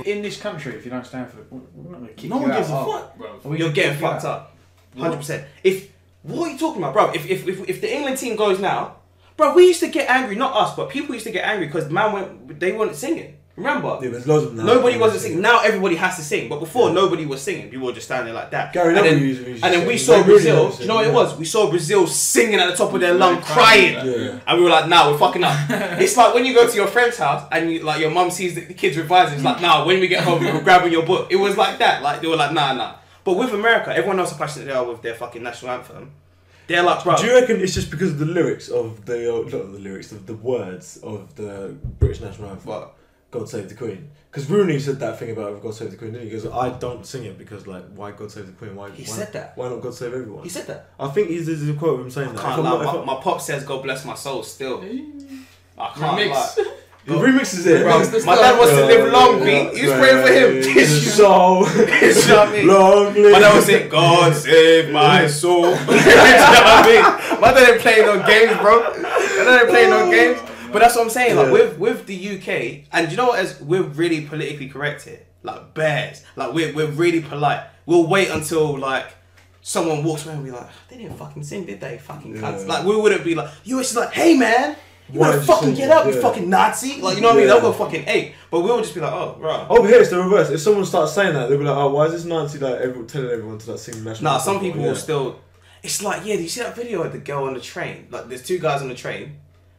Speaker 4: in this country, if you don't stand for it, we're not going to kick you out.
Speaker 1: No one gives a fuck, bro. You're getting fucked up. 100%. What are you talking about, bro? If the England team goes now, bro, we used to get angry, not us, but people used to get angry because they weren't singing. Remember?
Speaker 3: Yeah, there's loads of them.
Speaker 1: Nobody wasn't singing. Now everybody has to sing. But before, nobody was singing. People were just standing like that.
Speaker 3: Gary
Speaker 1: and then we saw Brazil. Do you know what it was? We saw Brazil singing at the top of their lung, crying. Yeah. And we were like, nah, we're fucking up. It's like when you go to your friend's house and your mum sees the kids revising. It's like, nah, when we get home, we're grabbing your book. It was like that. Like, they were like, nah. But with America, everyone knows how passionate they are with their fucking national anthem. They're like, bro.
Speaker 3: Do you reckon it's just because of the lyrics of the words of the British national anthem?
Speaker 1: What?
Speaker 3: God Save the Queen. Because Rooney said that thing about God Save the Queen, didn't he? He goes, I don't sing it because, like, why God Save the Queen? Why
Speaker 1: said that.
Speaker 3: Why not God Save everyone?
Speaker 1: He said that.
Speaker 3: I think there's a quote of him saying that.
Speaker 1: I can't lie. My pop says God bless my soul still. I can't lie.
Speaker 3: The remix is it.
Speaker 1: Bro, my dad wants to live long, B. He was praying for him.
Speaker 3: So, long live.
Speaker 1: My dad was saying, God save my soul. You know what I mean? My dad ain't playing no games, bro. My dad ain't playing no games. But that's what I'm saying. Like with the UK, and you know what? As we're really politically correct here, like bears. Like we're really polite. We'll wait until like someone walks around and be like, they didn't fucking sing, did they? Fucking cunts. Like we wouldn't be like, you was like, hey man. You wanna fucking get up, you fucking Nazi? Like, you know what I mean? They'll go fucking ape. But we'll just be like, oh, right.
Speaker 3: Over here, it's the reverse. If someone starts saying that, they'll be like, oh, why is this Nazi like telling everyone to like sing the national anthem?
Speaker 1: Some people will still... It's like, do you see that video of the girl on the train? Like, there's two guys on the train.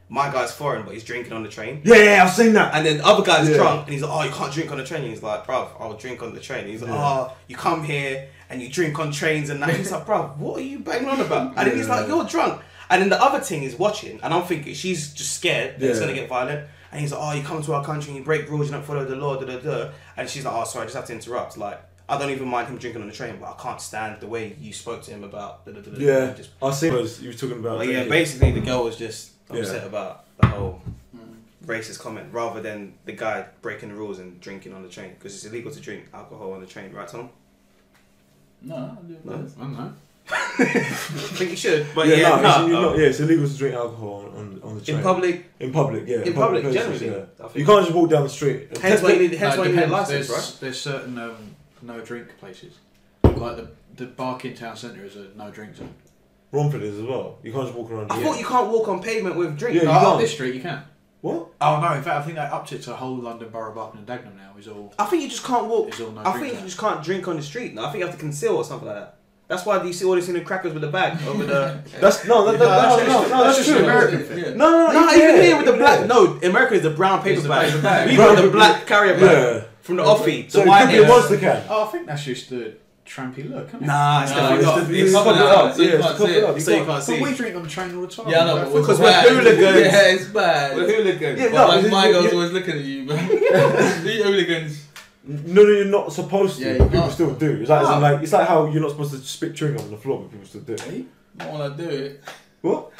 Speaker 1: My guy's foreign, but he's drinking on the train.
Speaker 3: Yeah, I've seen that.
Speaker 1: And then the other guy's drunk, and he's like, oh, you can't drink on the train. And he's like, bruv, I'll drink on the train. And he's like, oh, you come here and you drink on trains and that. He's like, bruv, what are you banging on about? And then he's like, you're drunk. And then the other thing is watching, and I'm thinking she's just scared that it's gonna get violent. And he's like, oh, you come to our country and you break rules, you don't follow the law, da da da. And she's like, oh, sorry, I just have to interrupt. Like, I don't even mind him drinking on the train, but I can't stand the way you spoke to him about da da da da.
Speaker 3: Yeah,
Speaker 1: Just,
Speaker 3: I see. You were talking about.
Speaker 1: like, yeah, basically the girl was just upset about the whole racist comment rather than the guy breaking the rules and drinking on the train, because it's illegal to drink alcohol on the train, right, Tom?
Speaker 6: No, I don't know.
Speaker 1: I think you should, but
Speaker 3: it's illegal to drink alcohol on the train.
Speaker 1: in public.
Speaker 3: In public, yeah.
Speaker 1: In public,
Speaker 3: places,
Speaker 1: generally.
Speaker 3: yeah. You can't just walk down the street.
Speaker 1: Hence why you need
Speaker 4: it
Speaker 1: a
Speaker 4: depends.
Speaker 1: license, right?
Speaker 4: There's certain no drink places. Like the Barking Town Centre is a no drink zone.
Speaker 3: Romford is as well. You can't just walk around.
Speaker 1: I thought you can't walk on pavement with drink.
Speaker 3: Yeah, you
Speaker 4: No,
Speaker 3: can't.
Speaker 4: up this street you can.
Speaker 3: What?
Speaker 4: Oh no! In fact, I think they upped it to whole London Borough, Barking and Dagenham now. Is all.
Speaker 1: I think you just can't walk.
Speaker 4: It's all no
Speaker 1: I
Speaker 4: drink
Speaker 1: think
Speaker 4: zone.
Speaker 1: you just can't drink on the street. No, I think you have to conceal or something like that. That's why you see all this in the crackers with the bag over the.
Speaker 3: That's that's true.
Speaker 4: American thing.
Speaker 6: Yeah.
Speaker 1: No, even here with the black. No, America is the brown paper bag. We got the black carrier bag from the offie.
Speaker 3: So
Speaker 1: The
Speaker 3: it
Speaker 1: white
Speaker 3: could be a monster can.
Speaker 4: Oh, I think that's just the trampy look, isn't it?
Speaker 1: Nah, it's definitely not.
Speaker 3: It's covered up.
Speaker 6: so you
Speaker 3: Yeah, it's
Speaker 6: can't
Speaker 3: covered
Speaker 6: see it.
Speaker 3: up.
Speaker 1: So you can't
Speaker 4: But
Speaker 1: see.
Speaker 4: we drink on the train all the time.
Speaker 6: Yeah, I know, but
Speaker 1: Because
Speaker 6: we're
Speaker 1: we're hooligans.
Speaker 6: Yeah, it's bad.
Speaker 1: We're hooligans.
Speaker 3: Yeah,
Speaker 6: But
Speaker 3: no,
Speaker 6: like, my girl's
Speaker 3: you-
Speaker 6: always looking at you, man. The hooligans.
Speaker 3: No, you're not supposed to.
Speaker 6: Yeah,
Speaker 3: but
Speaker 6: you
Speaker 3: people
Speaker 6: can't.
Speaker 3: still do. It's like, it's like how you're not supposed to spit chewing gum on the floor, but people still do.
Speaker 6: Hey, I want to do it.
Speaker 3: What?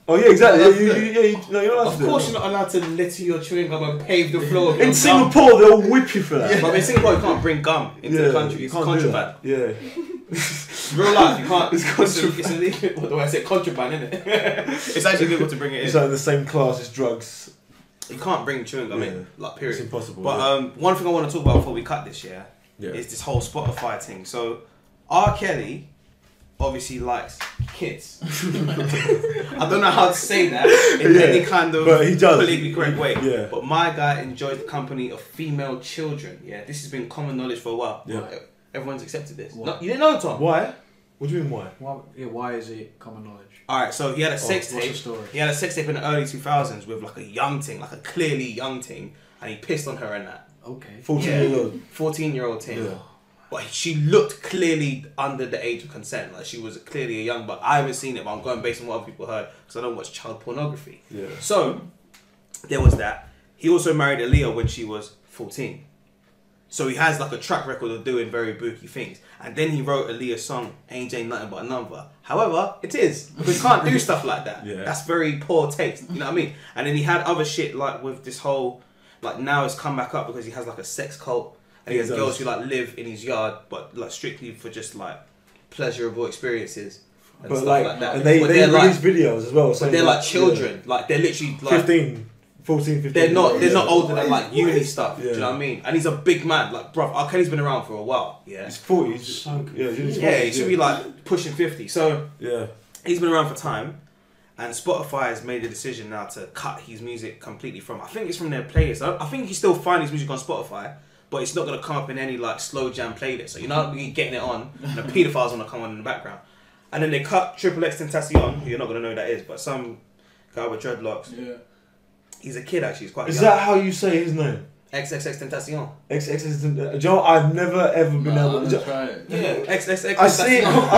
Speaker 3: Oh yeah, exactly.
Speaker 6: That's
Speaker 3: No, you're not allowed
Speaker 1: Of
Speaker 3: to do
Speaker 1: course,
Speaker 3: it.
Speaker 1: you're not allowed to litter your chewing gum and pave the floor. with
Speaker 3: In
Speaker 1: your gum.
Speaker 3: Singapore, they'll whip you for that.
Speaker 1: But in Singapore, you can't bring gum into the country.
Speaker 3: you
Speaker 1: It's
Speaker 3: can't do
Speaker 1: contraband.
Speaker 3: that. Yeah.
Speaker 1: Real life, you can't.
Speaker 3: It's contraband.
Speaker 1: It's illegal. What do I say? Contraband, isn't it? It's actually illegal to bring it
Speaker 3: It's
Speaker 1: in.
Speaker 3: like in the same class as drugs.
Speaker 1: You can't bring chewing gum
Speaker 3: Yeah.
Speaker 1: in, like
Speaker 3: It's
Speaker 1: period.
Speaker 3: impossible.
Speaker 1: But one thing I want to talk about before we cut this,
Speaker 3: yeah.
Speaker 1: is this whole Spotify thing. So R. Kelly obviously likes kids. I don't know how to say that in
Speaker 3: Yeah,
Speaker 1: any kind of
Speaker 3: but he does.
Speaker 1: politically correct way.
Speaker 3: Yeah.
Speaker 1: But my guy enjoys the company of female children. Yeah, this has been common knowledge for a while.
Speaker 3: Yeah.
Speaker 1: Everyone's accepted this.
Speaker 4: Why?
Speaker 1: No, you didn't know, Tom?
Speaker 3: Why? What do you mean why?
Speaker 4: Why is it common knowledge?
Speaker 1: Alright, so he had a sex
Speaker 4: what's
Speaker 1: tape.
Speaker 4: the story?
Speaker 1: He had a sex tape in the early 2000s with like a young thing, like a clearly young thing, and he pissed on her and that.
Speaker 4: Okay.
Speaker 3: 14-year-old.
Speaker 1: 14-year-old thing.
Speaker 3: Yeah.
Speaker 1: But she looked clearly under the age of consent. Like she was clearly a young buck. I haven't seen it, but I'm going based on what other people heard because I don't watch child pornography.
Speaker 3: Yeah.
Speaker 1: So there was that. He also married Aaliyah when she was 14. So he has like a track record of doing very booky things. And then he wrote Aaliyah's song, Ain't Jane Nothing But a Number. However, it is. Because you can't do stuff like that.
Speaker 3: Yeah.
Speaker 1: That's very poor taste. You know what I mean? And then he had other shit like with this whole, like now it's come back up because he has like a sex cult. And he has
Speaker 3: He does.
Speaker 1: girls who like live in his yard, but like strictly for just like pleasurable experiences. And
Speaker 3: But
Speaker 1: stuff
Speaker 3: like,
Speaker 1: like that.
Speaker 3: and they
Speaker 1: But they're
Speaker 3: release
Speaker 1: like,
Speaker 3: videos as well.
Speaker 1: but
Speaker 3: saying
Speaker 1: they're
Speaker 3: that-
Speaker 1: like children. Like they're literally
Speaker 3: Yeah.
Speaker 1: like
Speaker 3: 14, 15.
Speaker 1: they're not
Speaker 3: yeah.
Speaker 1: older than like uni stuff. Do you
Speaker 3: Yeah.
Speaker 1: know what I mean? And he's a big man. Like, bruv, R. Kelly's been around for a while. Yeah.
Speaker 3: He's 40. He's
Speaker 4: So good.
Speaker 3: Yeah, he's
Speaker 1: Yeah,
Speaker 3: 40,
Speaker 1: he should be like pushing 50. So
Speaker 3: Yeah.
Speaker 1: he's been around for time, and Spotify has made a decision now to cut his music completely from. I think it's from their playlist. I think you still find his music on Spotify, but it's not gonna come up in any like slow jam playlist. So you're not really getting it on, and the pedophiles gonna come on in the background. And then they cut Triple X Tentacion, who you're not gonna know who that is, but some guy with dreadlocks.
Speaker 6: Yeah.
Speaker 1: He's a kid actually. He's quite
Speaker 3: Is
Speaker 1: young.
Speaker 3: that how you say his name?
Speaker 1: XXX Tentacion.
Speaker 3: XXX. Joe, I've never ever been able to.
Speaker 6: try it.
Speaker 1: Yeah, XXX.
Speaker 3: I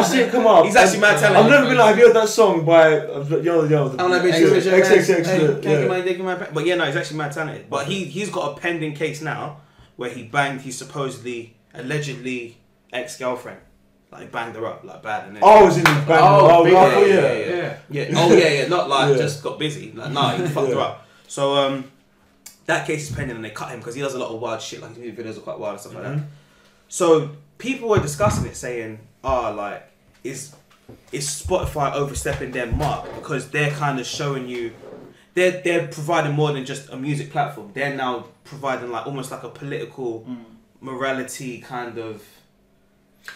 Speaker 3: see it come up.
Speaker 1: He's actually mad talented.
Speaker 3: I've never been like, have you heard that song by Yo?
Speaker 1: I'm like, bitch,
Speaker 3: XXX.
Speaker 1: can't
Speaker 3: yeah.
Speaker 1: get my dick in my pants. But yeah, no, he's actually mad talented. But he's got a pending case now where he banged his supposedly, allegedly ex-girlfriend. Like, banged her up, like bad. And then,
Speaker 3: Oh, it's in the band. Oh,
Speaker 4: big-
Speaker 3: yeah.
Speaker 1: yeah. Oh, yeah. Not like
Speaker 3: Yeah.
Speaker 1: just got busy. Like, nah, he fucked her
Speaker 3: Yeah.
Speaker 1: up. So, that case is pending and they cut him because he does a lot of wild shit. Like, his music videos are quite wild and stuff like that. So, people were discussing it saying, like, is Spotify overstepping their mark? Because they're kind of showing you, they're providing more than just a music platform. They're now providing like almost like a political morality kind of.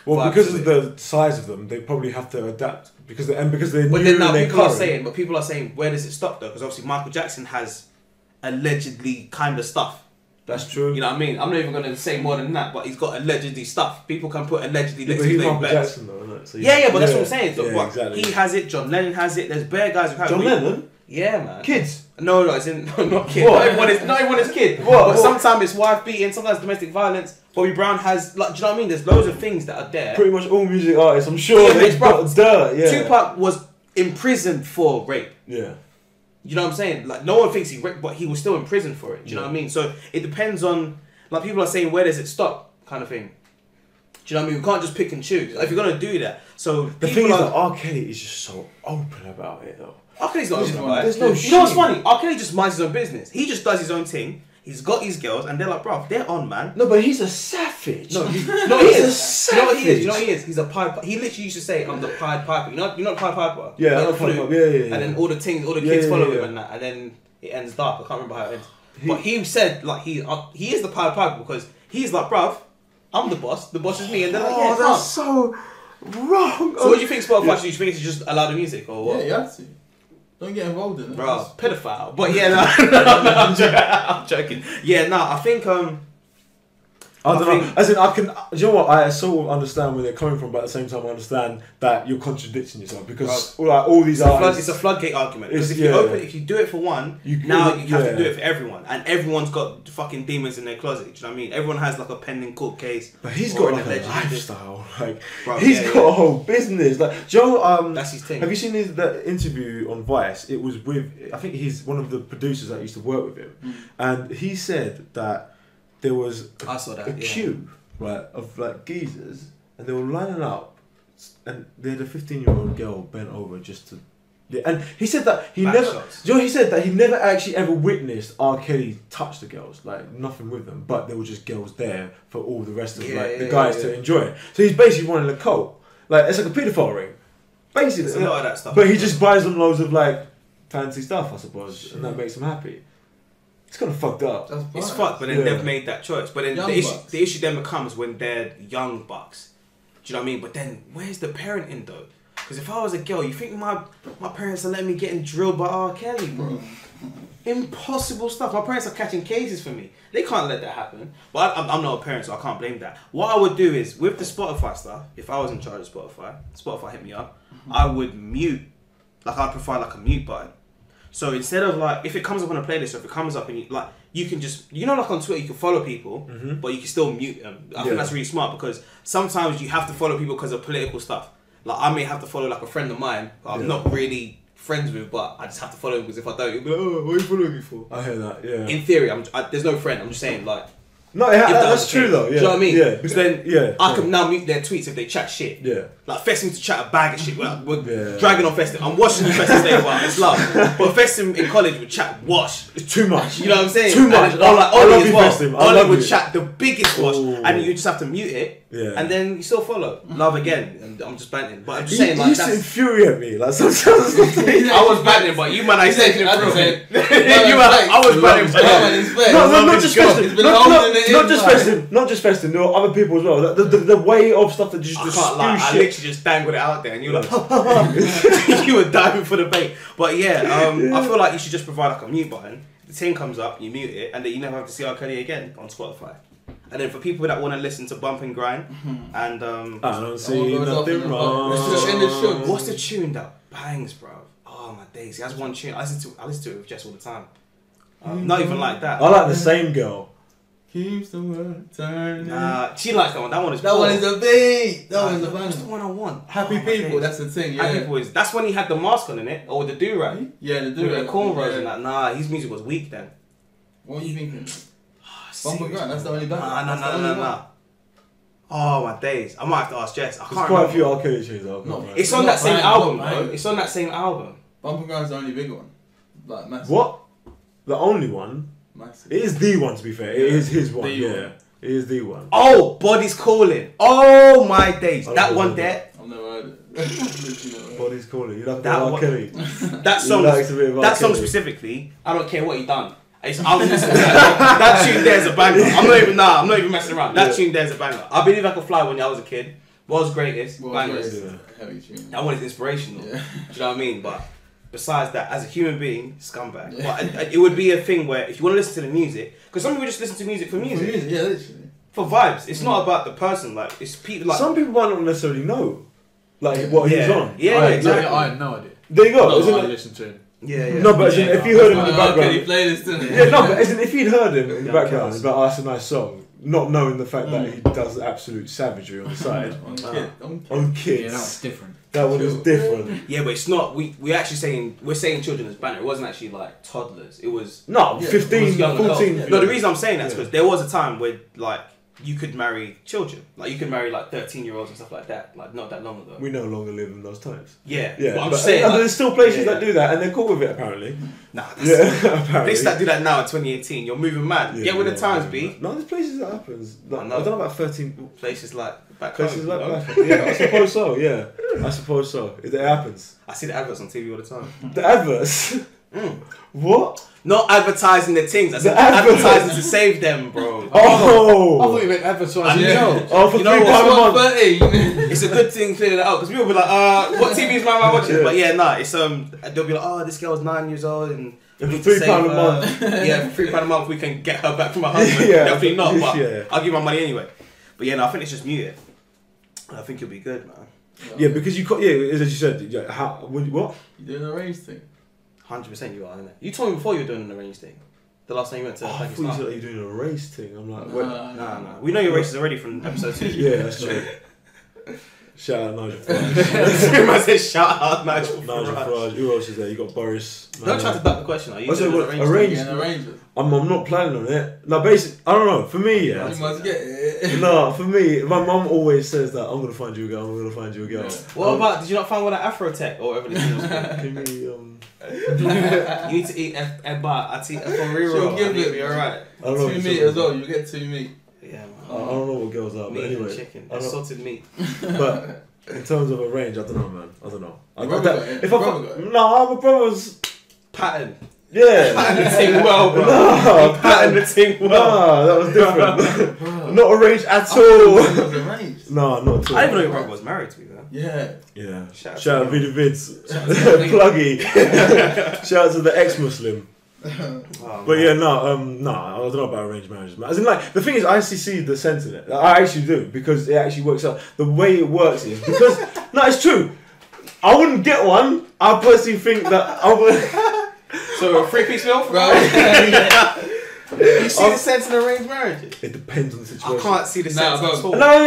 Speaker 3: Well,
Speaker 1: vibe
Speaker 3: because
Speaker 1: to
Speaker 3: of
Speaker 1: it.
Speaker 3: the size of them, they probably have to adapt because they're
Speaker 1: But
Speaker 3: new
Speaker 1: then now
Speaker 3: and they're
Speaker 1: people are
Speaker 3: current.
Speaker 1: saying, where does it stop though? Because obviously Michael Jackson has allegedly kind of stuff.
Speaker 3: That's true.
Speaker 1: You know what I mean? I'm not even going to say more than that, but he's got allegedly stuff. People can put allegedly
Speaker 3: Yeah,
Speaker 1: next
Speaker 3: but
Speaker 1: to
Speaker 3: he's
Speaker 1: their
Speaker 3: Michael
Speaker 1: bets.
Speaker 3: Jackson though, isn't it? So
Speaker 1: Yeah, but that's what I'm saying. So,
Speaker 3: Yeah,
Speaker 1: what,
Speaker 3: exactly.
Speaker 1: he has it, John Lennon has it, there's bare guys who have
Speaker 3: John
Speaker 1: it.
Speaker 3: Lennon?
Speaker 1: Yeah, man.
Speaker 3: Kids?
Speaker 1: No, it's in, not kid.
Speaker 3: What?
Speaker 1: Not everyone is kid.
Speaker 3: What?
Speaker 1: But sometimes it's wife beating, sometimes domestic violence. Bobby Brown has, like, do you know what I mean? There's loads of things that are there.
Speaker 3: Pretty much all music artists, I'm sure
Speaker 1: Yeah,
Speaker 3: they've
Speaker 1: it's bro-
Speaker 3: got dirt, yeah.
Speaker 1: Tupac was imprisoned for rape.
Speaker 3: Yeah.
Speaker 1: You know what I'm saying? Like no one thinks he raped, but he was still in prison for it. Do you know what I mean? So it depends on, like people are saying, where does it stop, kind of thing. Do you know what I mean? We can't just pick and choose. If you're gonna do that, so
Speaker 3: the thing is that R. Kelly is just so open about it though.
Speaker 1: R. Kelly's not open about it.
Speaker 3: There's no
Speaker 1: You know what's funny? R. Kelly just minds his own business. He just does his own thing. He's got his girls, and they're like, bruv, they're on, man.
Speaker 3: No, but he's a savage.
Speaker 1: No,
Speaker 3: he's
Speaker 1: he
Speaker 3: a
Speaker 1: is.
Speaker 3: savage.
Speaker 1: You know what he is? You know what he is? He's a Pied. He literally used to say, "I'm the Pied Piper." You know Pied Piper.
Speaker 3: Yeah,
Speaker 1: I
Speaker 3: know Pied Piper. Yeah.
Speaker 1: And then all the kids follow him and that, and then it ends dark. I can't remember how it ends. But he said like he is the Pied Piper because he's like, bruv, I'm the boss. The boss is me, and they're like, yeah,
Speaker 3: that's so wrong.
Speaker 1: So what do you think Spotify should do? You think it should just allow the music or what?
Speaker 2: Yeah, you have to. Don't get involved in it.
Speaker 1: Bro, pedophile. But yeah, no, I'm joking. Yeah, no, I think
Speaker 3: I don't know. As in, I can. Do you know what? I sort of understand where they're coming from, but at the same time, I understand that you're contradicting yourself because like all these artists.
Speaker 1: It's a floodgate argument. Because if you do it for one, you have to do it for everyone, and everyone's got fucking demons in their closet. Do you know what I mean? Everyone has like a pending court case.
Speaker 3: But he's got like a lifestyle. Like he's got a whole business. Like Joe,
Speaker 1: that's his thing.
Speaker 3: Have you seen that interview on Vice? It was with I think he's one of the producers that used to work with him, and he said that. There was a queue, right, of like geezers, and they were lining up, and they had a 15-year-old girl bent over just to, and he said that he he said that he never actually ever witnessed R. Kelly touch the girls, like nothing with them, but there were just girls there for all the rest of the guys to enjoy it. So he's basically running a cult, like it's like a paedophile ring, basically.
Speaker 1: It's a lot of that stuff.
Speaker 3: But he just buys them loads of like fancy stuff, I suppose, and that makes him happy. It's kind of fucked up.
Speaker 1: It's fucked, but then they've made that choice. But then the issue then becomes when they're young bucks. Do you know what I mean? But then where's the parenting though? Because if I was a girl, you think my parents are letting me getting drilled by R. Kelly, bro? Impossible stuff. My parents are catching cases for me. They can't let that happen. But I'm not a parent, so I can't blame that. What I would do is with the Spotify stuff. If I was in charge of Spotify hit me up. I would mute. Like I'd provide like a mute button. So instead of like, if it comes up on a playlist or if it comes up and you can just, like on Twitter you can follow people, but you can still mute them. I think that's really smart because sometimes you have to follow people because of political stuff. Like I may have to follow like a friend of mine who I'm not really friends with, but I just have to follow him because if I don't, you'll be like, oh, what are you following me for?
Speaker 3: I hear that, yeah.
Speaker 1: In theory, there's no friend, I'm just saying like,
Speaker 3: no, that's true though. Yeah.
Speaker 1: Do you know what I mean?
Speaker 3: Yeah.
Speaker 1: Because then I can now mute their tweets if they chat shit.
Speaker 3: Yeah.
Speaker 1: Like Festim to chat a bag of shit. We're dragging on Festim. I'm watching Festim today, but it's love. But Festim in college would chat wash.
Speaker 3: It's too much.
Speaker 1: You know what I'm saying?
Speaker 3: Too much.
Speaker 1: And like Ollie as well.
Speaker 3: Festim.
Speaker 1: Ollie would chat the biggest wash, and you just have to mute it.
Speaker 3: Yeah.
Speaker 1: And then you still follow. Love again. And I'm just banting. But I'm just saying
Speaker 3: like
Speaker 1: that's.
Speaker 3: You used to infuriate me. Like sometimes.
Speaker 1: I was banting, but you man, I said it. I was banting.
Speaker 3: No, not just Festim. Not just Festim. Not just Festim. There were other people as well. The way of stuff that just
Speaker 1: I literally just dangled it out there, and you were like, you were diving for the bait. But yeah, I feel like you should just provide like a mute button. The thing comes up, you mute it, and then you never have to see R. Kelly again on Spotify. And then for people that want to listen to Bump and Grind, and
Speaker 3: I don't see nothing wrong.
Speaker 1: What's the tune that bangs, bro? Oh my days, he has one tune. I listen to it with Jess all the time. Not even like that.
Speaker 3: I like The Same Girl.
Speaker 2: Keeps the world turning.
Speaker 1: She likes that one. That one is.
Speaker 2: That one is a beat. That one is a banger.
Speaker 1: That's the one I want.
Speaker 2: Happy People. That's the thing. Yeah.
Speaker 1: Happy People is. That's when he had the mask on in it, or the do-rag.
Speaker 2: Yeah, the do-rag.
Speaker 1: The cornrows and that. Nah, his music was weak then.
Speaker 2: What are you thinking? Bump and Grind. That's the only banger.
Speaker 1: Nah. Oh my days! I might have to ask Jess. I can't
Speaker 3: There's quite a few R. Kelly tunes though.
Speaker 1: It's on that same album though. It's on that same album.
Speaker 2: Bump and Grind's the only big one. Like massive.
Speaker 3: What? The only one?
Speaker 2: Massive.
Speaker 3: It is the one to be fair. It is his one. Yeah. It is the one.
Speaker 1: Oh, Body's Calling. Oh my days. That one there.
Speaker 2: I've never heard it.
Speaker 3: Body's Calling. You like that R. Kelly?
Speaker 1: That song specifically, I don't care what he done. I was listening to that tune there's a banger. I'm not even messing around. That tune there's a banger. I Believe I Could Fly when I was a kid. World's Greatest. Bangers.
Speaker 2: Heavy tune.
Speaker 1: That one is inspirational. Yeah. Do you know what I mean? But besides that, as a human being, scumbag. Yeah. But it would be a thing where if you want to listen to the music, because some people just listen to music for music.
Speaker 2: Yeah, literally.
Speaker 1: For vibes. It's not about the person. Like it's people. Like
Speaker 3: some people might not necessarily know, like what he's on.
Speaker 1: Yeah, exactly.
Speaker 4: I had no idea.
Speaker 3: There you go.
Speaker 4: No, I listened to him.
Speaker 1: Yeah.
Speaker 3: No, but if you heard him in the background,
Speaker 2: Can you play this, didn't it?
Speaker 3: yeah, no, but if you'd heard him in the background, but that's a nice song. not knowing the fact that he does absolute savagery on the side. On kids.
Speaker 4: Yeah, that's different.
Speaker 3: That one is different.
Speaker 1: Yeah, but it's not. We're saying children as banner. It wasn't actually like toddlers. It was
Speaker 3: 15, 14.
Speaker 1: No, the reason I'm saying that is because there was a time where like you could marry children. Like you could marry like 13-year-olds and stuff like that. Like not that long ago.
Speaker 3: We no longer live in those times.
Speaker 1: Yeah.
Speaker 3: But
Speaker 1: I'm just saying. Like,
Speaker 3: there's still places that do that, and they're cool with it apparently.
Speaker 1: Nah.
Speaker 3: Apparently.
Speaker 1: Places that do that now in 2018, you're moving mad. Get with the times, B.
Speaker 3: No, there's places that happens. Like, I don't know about 13
Speaker 1: places like back
Speaker 3: places
Speaker 1: home.
Speaker 3: like that. Yeah, I suppose so. Yeah, I suppose so. It happens.
Speaker 1: I see the adverts on TV all the time.
Speaker 3: The adverts. What?
Speaker 1: Not advertising the things. I said
Speaker 3: adverts.
Speaker 1: advertising to save them, bro.
Speaker 3: Oh.
Speaker 4: I thought you meant advertising.
Speaker 3: Oh, for
Speaker 1: you know
Speaker 3: £3 a month.
Speaker 1: It's a good thing clearing it out because people will be like, what TV is my man watching?
Speaker 3: Yeah.
Speaker 1: But yeah, nah, it's they'll be like, oh, this girl's 9 years old and
Speaker 3: for £3 a month.
Speaker 1: Yeah, for £3 a month we can get her back from her husband.
Speaker 3: Yeah.
Speaker 1: Definitely not, but
Speaker 3: Yeah.
Speaker 1: I'll give my money anyway. But yeah, no, I think it's just muted. I think you'll be good, man.
Speaker 3: Yeah, because you as you said, what?
Speaker 6: You doing an arranged thing?
Speaker 1: 100% you are, innit? You told me before you were doing an arranged thing. The last time you went to
Speaker 3: I thought you
Speaker 1: Pakistan.
Speaker 3: said you were doing a race thing. I'm like,
Speaker 1: Nah. We know your races already from episode 2.
Speaker 3: Yeah, that's true. Shout out Nigel Farage.
Speaker 1: I said shout out Nigel
Speaker 3: Farage. Who else is there? You got Boris.
Speaker 1: Don't try to duck the question. Are you
Speaker 3: What's
Speaker 1: doing
Speaker 3: it,
Speaker 1: an
Speaker 3: arranged?
Speaker 6: Yeah, an arrangement.
Speaker 3: I'm not planning on it. No, basically, I don't know. For me, yeah.
Speaker 6: You must get it.
Speaker 3: No, for me, my mum always says that I'm gonna find you a girl. I'm gonna find you a girl.
Speaker 1: What about? Did you not find one at Afrotech or whatever the thing was called?
Speaker 3: Give me
Speaker 1: You need to eat a bar. I eat a Ferrero.
Speaker 6: She'll give
Speaker 1: It'll
Speaker 6: it.
Speaker 1: be alright.
Speaker 3: I don't know.
Speaker 6: 2 meat as well. You get 2 meat.
Speaker 1: Yeah, man.
Speaker 3: I don't know what girls are, but
Speaker 1: Meat
Speaker 3: anyway.
Speaker 1: and chicken.
Speaker 3: I don't-
Speaker 1: Salted meat.
Speaker 3: But in terms of a range, I don't know, man. I don't know.
Speaker 6: Your brother got it?
Speaker 3: If
Speaker 6: Your
Speaker 3: I
Speaker 6: brother got it?
Speaker 3: no, my brother's
Speaker 1: Pattern.
Speaker 3: yeah.
Speaker 1: Pattern the thing well, bro.
Speaker 3: No,
Speaker 1: Pattern the thing well.
Speaker 3: no, that was different. Not arranged at
Speaker 6: It
Speaker 3: all.
Speaker 6: was arranged.
Speaker 3: No, not at all.
Speaker 1: I didn't even know your brother was married to me, man.
Speaker 6: Yeah.
Speaker 3: Yeah.
Speaker 1: Shout
Speaker 3: Shout
Speaker 1: out
Speaker 3: out
Speaker 1: to
Speaker 3: Vida Vids. Pluggy. Shout out to the ex-Muslim.
Speaker 1: Oh,
Speaker 3: But
Speaker 1: man.
Speaker 3: yeah, no, I don't know about arranged marriages. As in, like, the thing is, I actually see the sense in it. I actually do, because it actually works out. The way it works is because no, it's true. I wouldn't get one. I personally think that I would.
Speaker 1: So a 3-piece meal,
Speaker 6: Right.
Speaker 1: You see the sense in arranged marriages?
Speaker 3: It depends on the situation.
Speaker 1: I can't see the sense
Speaker 6: bro.
Speaker 1: at all.
Speaker 3: No,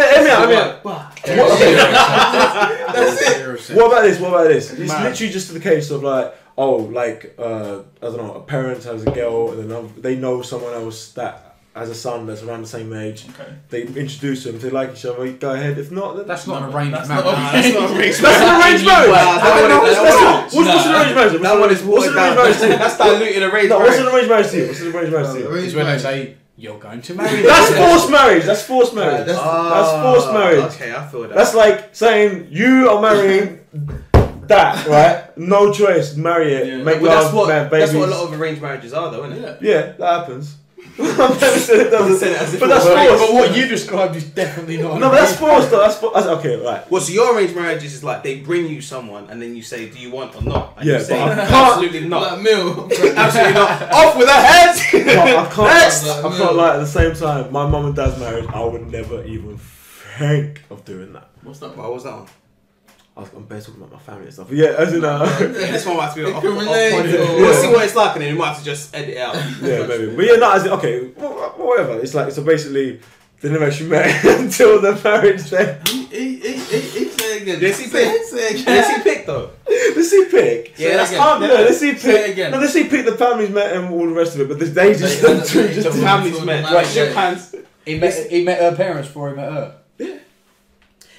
Speaker 6: That's it.
Speaker 3: What about this? What about this? It's
Speaker 1: Man.
Speaker 3: literally just the case of like, oh, like I don't know, a parent has a girl and then they know someone else that has a son that's around the same age.
Speaker 6: Okay.
Speaker 3: They introduce them. If they like each other, go ahead. If not, then
Speaker 4: That's not an arranged
Speaker 6: That's
Speaker 4: marriage.
Speaker 6: not-
Speaker 1: That's not arranged
Speaker 3: that's an arranged marriage. What's an arranged marriage?
Speaker 1: That one is
Speaker 3: What's an
Speaker 1: watered
Speaker 3: arranged
Speaker 1: down.
Speaker 3: marriage?
Speaker 1: That's diluted arranged
Speaker 3: No, what's an
Speaker 1: marriage.
Speaker 3: arranged marriage to you? What's an arranged marriage to you?
Speaker 4: It's when they say, you're going to marry
Speaker 3: That's
Speaker 4: them.
Speaker 3: forced marriage. That's forced marriage.
Speaker 6: That's-
Speaker 3: That's forced marriage.
Speaker 1: Okay, I feel that.
Speaker 3: That's like saying you are marrying that, right? No choice, marry it,
Speaker 6: Yeah.
Speaker 3: make
Speaker 1: Well,
Speaker 3: love, have babies.
Speaker 1: that's what a lot of arranged marriages are, though, isn't it?
Speaker 6: Yeah.
Speaker 3: Yeah, that happens. I've never said it doesn't.
Speaker 1: Said it as if
Speaker 3: But
Speaker 1: it
Speaker 3: that's
Speaker 1: was
Speaker 3: forced.
Speaker 4: But what you described is definitely not.
Speaker 3: No, but that's forced though. That's okay, right.
Speaker 1: Well, so your arranged marriages is like they bring you someone and then you say, do you want or not? And
Speaker 3: Yeah,
Speaker 1: you say,
Speaker 3: but I can't-
Speaker 1: absolutely not.
Speaker 6: Like meal.
Speaker 1: Absolutely not. Off with her head!
Speaker 3: I can't lie. At the same time, my mum and dad's marriage, I would never even think of doing that.
Speaker 6: What's that?
Speaker 1: What was that one?
Speaker 3: I'm better talking about my family and stuff. But yeah, as in
Speaker 1: This one might have to be off
Speaker 6: Incriminating.
Speaker 1: We'll see what it's like and then we might have to just edit it out.
Speaker 3: yeah, maybe. But yeah, no, as in, okay, whatever. It's like so basically, they never actually met until the marriage day.
Speaker 6: Say again.
Speaker 1: Did he pick?
Speaker 6: Say
Speaker 1: Did
Speaker 6: again.
Speaker 1: he pick though?
Speaker 3: The C pick.
Speaker 1: Yeah, that's
Speaker 6: again.
Speaker 1: calm.
Speaker 3: No,
Speaker 1: Yeah,
Speaker 3: the C
Speaker 6: Say it
Speaker 3: pick.
Speaker 6: again.
Speaker 3: No, the C pick. The families met and all the rest of it, but they just
Speaker 6: They-
Speaker 3: just
Speaker 1: the families met. Right, shook hands.
Speaker 4: He met her parents before he met her.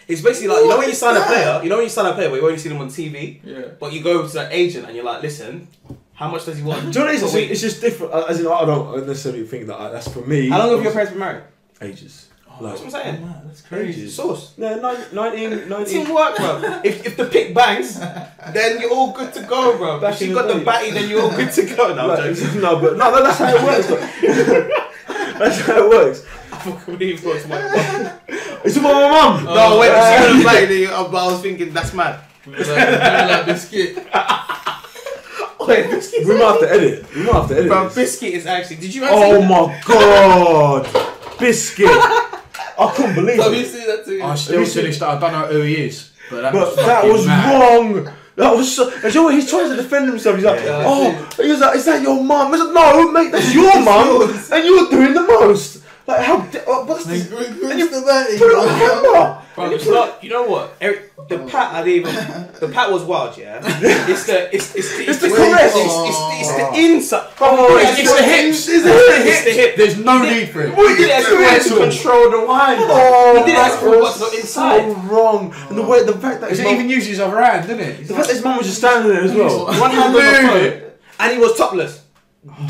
Speaker 1: It's basically like, you know when you sign a player, but you only see them on TV,
Speaker 6: Yeah.
Speaker 1: but you go to the agent and you're like, listen, how much does he want?
Speaker 3: Do you know what it is?
Speaker 1: per
Speaker 3: It's,
Speaker 1: week?
Speaker 3: it's just different. As in, I don't necessarily think that that's for me.
Speaker 1: How long have your parents been married?
Speaker 3: Ages.
Speaker 1: That's what I'm saying.
Speaker 6: Man, that's crazy.
Speaker 1: Sauce.
Speaker 3: No, 19.
Speaker 1: Teamwork, bro. If the pick bangs, then you're all good to go, bro.
Speaker 3: Back
Speaker 1: If
Speaker 3: in
Speaker 1: you
Speaker 3: the
Speaker 1: got the
Speaker 3: day.
Speaker 1: batty, then you're all good to go. No, I'm
Speaker 3: Like,
Speaker 1: joking.
Speaker 3: no, that's how it works. That's how it works.
Speaker 1: I fucking believe got to my mum.
Speaker 3: It's about my mum.
Speaker 1: No, wait, she was like, but I was thinking, that's mad.
Speaker 6: Like biscuit.
Speaker 1: Wait, Biscuit.
Speaker 3: We might have to edit.
Speaker 1: Bro,
Speaker 3: this.
Speaker 1: Biscuit is actually. Did you
Speaker 3: Oh my god, Biscuit! I couldn't believe
Speaker 6: Have you
Speaker 3: it.
Speaker 6: seen that too?
Speaker 4: I still to this day, I don't know who he is, but that
Speaker 3: But
Speaker 4: was
Speaker 3: that
Speaker 4: fucking
Speaker 3: was
Speaker 4: mad.
Speaker 3: wrong. That was so. And you know what? He's trying to defend himself. He's like,
Speaker 6: Yeah,
Speaker 3: oh, he was like, is that your mum? I was like, no, mate, that's your mum, and you're doing the most. Like how? What's this?
Speaker 2: And
Speaker 3: you put it on camera.
Speaker 1: Bro, it's not, you know what? The pat the pat was wild, yeah. It's the
Speaker 3: caress.
Speaker 1: It's the inside.
Speaker 3: Oh,
Speaker 1: it's the hips.
Speaker 3: It's
Speaker 1: the hip.
Speaker 4: There's no need for it.
Speaker 1: He did it as a way to control the wine.
Speaker 3: Oh,
Speaker 1: he did it as for what's not inside.
Speaker 3: So wrong. And the fact that
Speaker 4: He
Speaker 3: his mum,
Speaker 4: even used his other hand, didn't it?
Speaker 3: the fact that his mum was just standing there as well.
Speaker 1: One hand on the phone, and he was topless.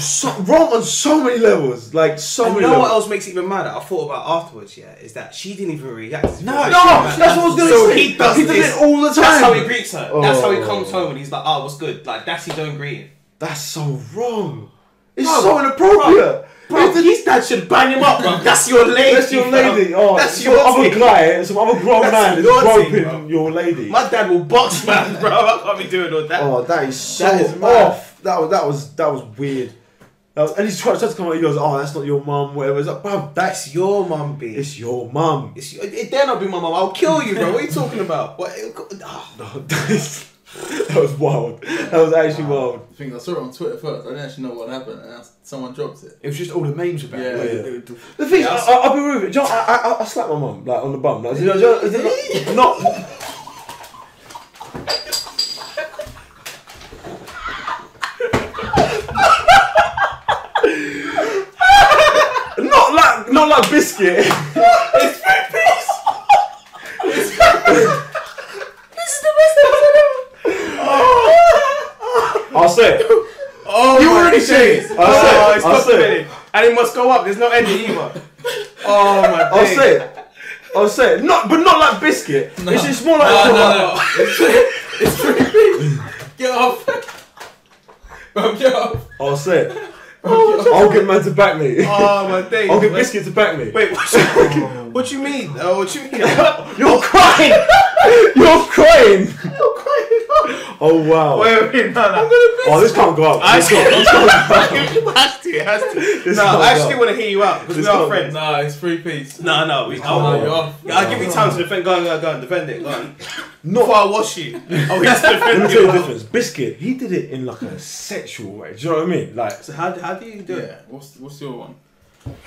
Speaker 3: So wrong on so many levels. Like so
Speaker 1: And
Speaker 3: many.
Speaker 1: you know what
Speaker 3: levels.
Speaker 1: else makes it even madder? I thought about afterwards. Yeah, is that she didn't even react.
Speaker 3: No, that's what I was gonna
Speaker 1: So
Speaker 3: say.
Speaker 1: he does
Speaker 3: it
Speaker 1: this
Speaker 3: all the time.
Speaker 1: That's how he greets her. That's how he
Speaker 3: Oh.
Speaker 1: comes home and he's like, "Oh, what's good?" Like that's his own greeting.
Speaker 3: That's so wrong. It's
Speaker 1: Bro,
Speaker 3: so inappropriate.
Speaker 1: Bro, his dad should bang him up, bro. That's your lady.
Speaker 3: That's your
Speaker 1: bro.
Speaker 3: lady. Oh,
Speaker 1: That's
Speaker 3: some
Speaker 1: your
Speaker 3: other
Speaker 1: thing.
Speaker 3: guy, some other grown
Speaker 1: That's
Speaker 3: man is
Speaker 1: your thing,
Speaker 3: groping
Speaker 1: bro.
Speaker 3: your lady.
Speaker 1: My dad will box man, bro. I can't be doing all that.
Speaker 3: Oh, that is so
Speaker 1: That is mad.
Speaker 3: off. That was weird. And he's trying to come out. He goes, "Oh, that's not your mum." Whatever. It's like, bro,
Speaker 1: That's your mum, B.
Speaker 3: it's your mum.
Speaker 1: It dare not be my mum. I'll kill you, bro. What are you talking about? What?
Speaker 3: No, that was wild. That was actually wild.
Speaker 2: I think I saw it on Twitter first. I didn't actually know what happened, and someone dropped it.
Speaker 4: It was just all the memes about it.
Speaker 3: Yeah. The thing is, I'll be real with you. Do you know, I slapped my mum like on the bum. Like, not not like biscuit.
Speaker 1: It's 3 piece. This is the best episode ever.
Speaker 3: I'll say it.
Speaker 1: Oh,
Speaker 3: You
Speaker 1: my
Speaker 3: already
Speaker 1: days.
Speaker 3: said it.
Speaker 1: Oh,
Speaker 3: I'll
Speaker 1: it's
Speaker 3: say it. I'll say
Speaker 1: complicated. And it must go up. There's no ending either. Oh my
Speaker 3: I'll
Speaker 1: days.
Speaker 3: say it. I'll say it. But not like biscuit.
Speaker 2: No.
Speaker 3: It's just more like
Speaker 2: No. It's 3 piece. Get off. Bro, get off.
Speaker 3: I'll say it. I'll get man to back me.
Speaker 1: Oh my days.
Speaker 3: I'll get biscuit to back me.
Speaker 1: Wait, what you mean? What you mean?
Speaker 3: You're crying. You're crying. Oh wow.
Speaker 1: Wait, no.
Speaker 3: Oh, this can't go up.
Speaker 1: It has to.
Speaker 3: This
Speaker 1: No,
Speaker 3: can't
Speaker 1: I
Speaker 3: go
Speaker 1: actually
Speaker 3: up.
Speaker 1: want to hear you out because
Speaker 3: This
Speaker 1: we are
Speaker 3: can't-
Speaker 1: friends.
Speaker 2: No, it's 3 piece.
Speaker 1: No. I'll give you time to defend. Go on, defend it. Go on. Before I wash you. Oh, he's
Speaker 3: Let me
Speaker 1: defending
Speaker 3: tell you the
Speaker 1: you.
Speaker 3: difference. Biscuit, he did it in like a sexual way. Do you know what I mean? Like,
Speaker 1: So how do you do it?
Speaker 2: Yeah. What's your one?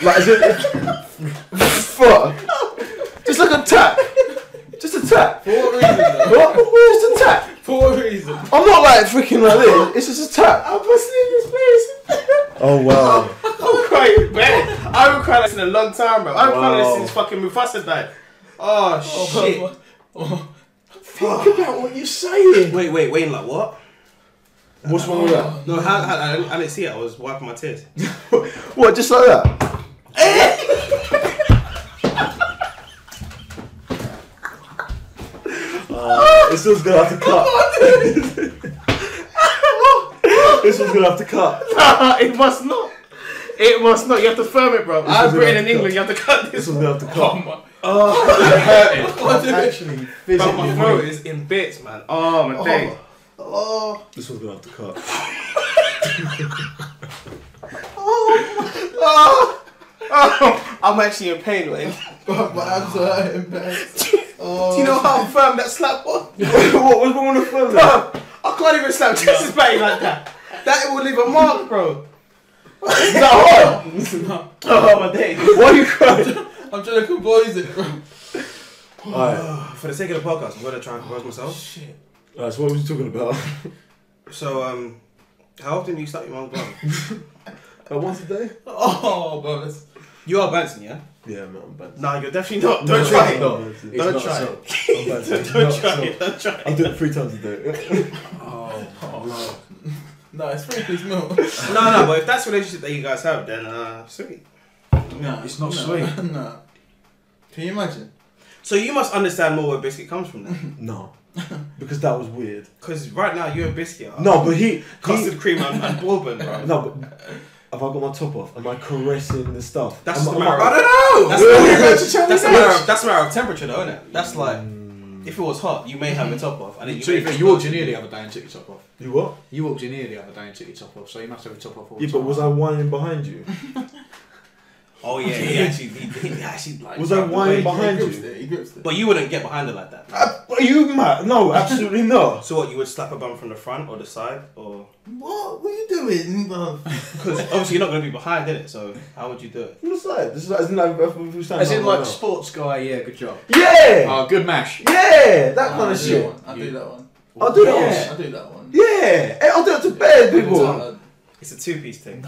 Speaker 3: like as in, fuck. Just like a tap. Just a tap.
Speaker 2: For what reason, though?
Speaker 3: What? Just a tap.
Speaker 2: For what reason?
Speaker 3: I'm not like freaking like this. It's just a tap.
Speaker 1: I'm busting in this place.
Speaker 3: Oh wow.
Speaker 1: I'm crying, man. I haven't cried like this in a long time, bro. I haven't cried like this
Speaker 3: Wow.
Speaker 1: since fucking Mufasa died. Oh shit.
Speaker 3: Think about what you're saying.
Speaker 1: Wait, like what?
Speaker 3: What's wrong with that?
Speaker 1: No, I didn't see it. I was wiping my tears.
Speaker 3: What? Just like that? This one's gonna have to cut. This one's gonna have to cut.
Speaker 1: It must not. It must not. You have to firm it, bro. I'm
Speaker 3: is
Speaker 1: Britain
Speaker 3: gonna
Speaker 1: and
Speaker 3: have to
Speaker 1: England. You have to cut
Speaker 3: This
Speaker 1: this.
Speaker 3: one's gonna have to cut.
Speaker 4: I'm actually
Speaker 1: Bro,
Speaker 4: physically
Speaker 1: my throat is in bits, man. Oh my days.
Speaker 3: This one's gonna have to cut.
Speaker 1: I'm actually in pain, man.
Speaker 2: My abs are hurting, man.
Speaker 1: Do you know how firm that slap was?
Speaker 3: What's wrong with the film?
Speaker 1: Bro, I can't even slap Jess's back like that. That will leave a mark, bro. Is that hard? Oh my days.
Speaker 3: Why are you crying?
Speaker 2: I'm trying to compose it, bro.
Speaker 3: Alright,
Speaker 1: For the sake of the podcast, I'm gonna try and compose myself.
Speaker 2: Shit.
Speaker 3: so what was you talking about?
Speaker 1: So, how often do you slap your mum's bum?
Speaker 3: Once a day?
Speaker 2: Oh, bro, that's...
Speaker 1: You are bouncing, yeah?
Speaker 3: Yeah, man, I'm bad.
Speaker 1: No, you're definitely not. Don't try it.
Speaker 3: No,
Speaker 1: Don't try it. Don't try it. Don't try it.
Speaker 3: I do it 3 times a day.
Speaker 2: No, it's 3 piece milk.
Speaker 1: No, but if that's the relationship that you guys have, then sweet.
Speaker 2: No,
Speaker 4: It's not sweet.
Speaker 2: No. Can you imagine?
Speaker 1: So you must understand more where Biscuit comes from then.
Speaker 3: No, because that was weird.
Speaker 1: Because right now you and Biscuit are
Speaker 3: No, but he
Speaker 1: custard cream and bourbon, bro.
Speaker 3: No, but have I got my top off? Am I caressing the stuff?
Speaker 1: That's
Speaker 3: Am
Speaker 1: the
Speaker 3: I-
Speaker 1: matter.
Speaker 3: am I-
Speaker 1: I don't know.
Speaker 3: That's
Speaker 1: That's a matter of temperature, though, isn't it? That's like if it was hot, you may have your top off, and then you.
Speaker 4: To be
Speaker 1: may
Speaker 4: fair, you walked in here the other day and took your top off.
Speaker 3: You what?
Speaker 4: You walked in here the other day and took your top off, so you must have your top off all the
Speaker 3: Yeah,
Speaker 4: time.
Speaker 3: but was I whining behind you?
Speaker 1: Oh yeah, he actually like.
Speaker 3: Was I whining behind
Speaker 2: He
Speaker 3: you?
Speaker 2: grips it. He grips it.
Speaker 1: But you wouldn't get behind her like that.
Speaker 3: Are you mad? No, absolutely not.
Speaker 1: So what? You would slap a bum from the front or the side, or
Speaker 2: What are you doing, bro?
Speaker 1: because obviously you're not going to be behind, is it? So how would you do it?
Speaker 3: From the side. This is like, isn't that if we stand
Speaker 4: As in,
Speaker 3: up
Speaker 4: like,
Speaker 3: right now?
Speaker 4: sports guy, yeah, good job.
Speaker 3: Yeah!
Speaker 4: Oh, good mash.
Speaker 3: Yeah! That kind
Speaker 2: I
Speaker 3: of
Speaker 2: do
Speaker 3: shit.
Speaker 2: that one. I do that one.
Speaker 3: I'll do that
Speaker 1: Yeah.
Speaker 3: one.
Speaker 2: I do that one.
Speaker 3: Yeah! Hey, I'll do it to bed, people.
Speaker 1: It's a two-piece thing.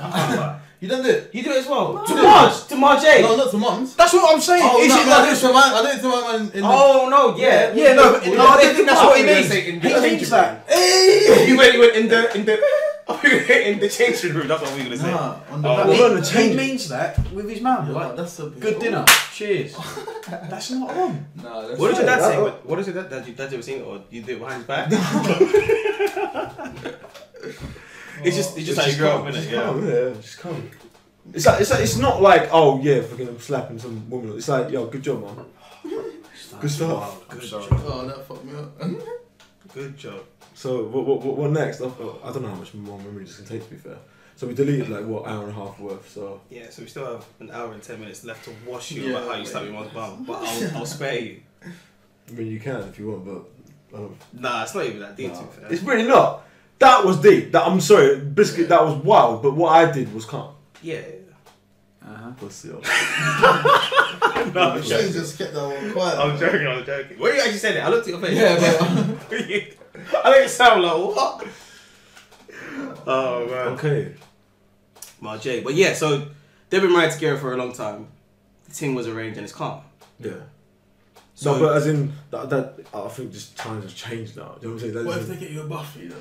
Speaker 2: You don't do it.
Speaker 1: You do it as well.
Speaker 3: To Marge.
Speaker 2: No, not to mums.
Speaker 1: That's what I'm saying.
Speaker 2: Oh,
Speaker 1: Is
Speaker 2: no,
Speaker 1: it
Speaker 2: no,
Speaker 1: like
Speaker 2: I do it to my man in the...
Speaker 1: Oh no, yeah,
Speaker 3: no, but
Speaker 1: I think that's what he means.
Speaker 3: He
Speaker 1: He means that. You went in the. Oh, in the changing room. That's what we were gonna say.
Speaker 2: Nah, on the
Speaker 1: Oh,
Speaker 2: back.
Speaker 3: we're on the
Speaker 4: He
Speaker 3: change.
Speaker 4: means that with his mum.
Speaker 2: Yeah,
Speaker 4: Like,
Speaker 2: that's a bit...
Speaker 4: good dinner. Cheers. That's not on.
Speaker 2: No, that's...
Speaker 1: What does your dad say?
Speaker 3: that-
Speaker 1: What does your dad? Dad ever seen it, or you do it behind his back? It's just how you grow up, innit?
Speaker 3: Come,
Speaker 1: Yeah.
Speaker 3: yeah, just come. It's not like, oh yeah, fucking I'm slapping some woman. It's like, yo, good job, man. Good stuff.
Speaker 1: Good job.
Speaker 2: Oh, that fucked me up.
Speaker 1: Good job.
Speaker 3: So what next? I don't know how much more memory this can take, to be fair. So we deleted like what, hour and a half worth. So
Speaker 1: Yeah, so we still have an hour and 10 minutes left to wash you
Speaker 2: Yeah,
Speaker 1: about how you slap your mum's bum, but I'll spare you.
Speaker 3: I mean, you can if you want, but
Speaker 1: Nah, it's not even that deep. To be fair.
Speaker 3: it's really not. That was deep. That I'm sorry, Biscuit. That was wild. But what I did was calm.
Speaker 1: Yeah.
Speaker 3: Pussy.
Speaker 1: No, I'm
Speaker 2: She
Speaker 1: joking.
Speaker 2: just kept that one quiet.
Speaker 1: I'm joking. When you actually said it, I looked at your face.
Speaker 2: Yeah, but...
Speaker 1: I think it sound like what? Oh man.
Speaker 3: Okay.
Speaker 1: Well, Jay, but yeah, so they've been married together for a long time. The thing was arranged and it's calm.
Speaker 3: Yeah.
Speaker 1: So,
Speaker 3: No, but as in that I think just times have changed now. Do you know what I'm saying?
Speaker 2: What if they get you a Buffy, though?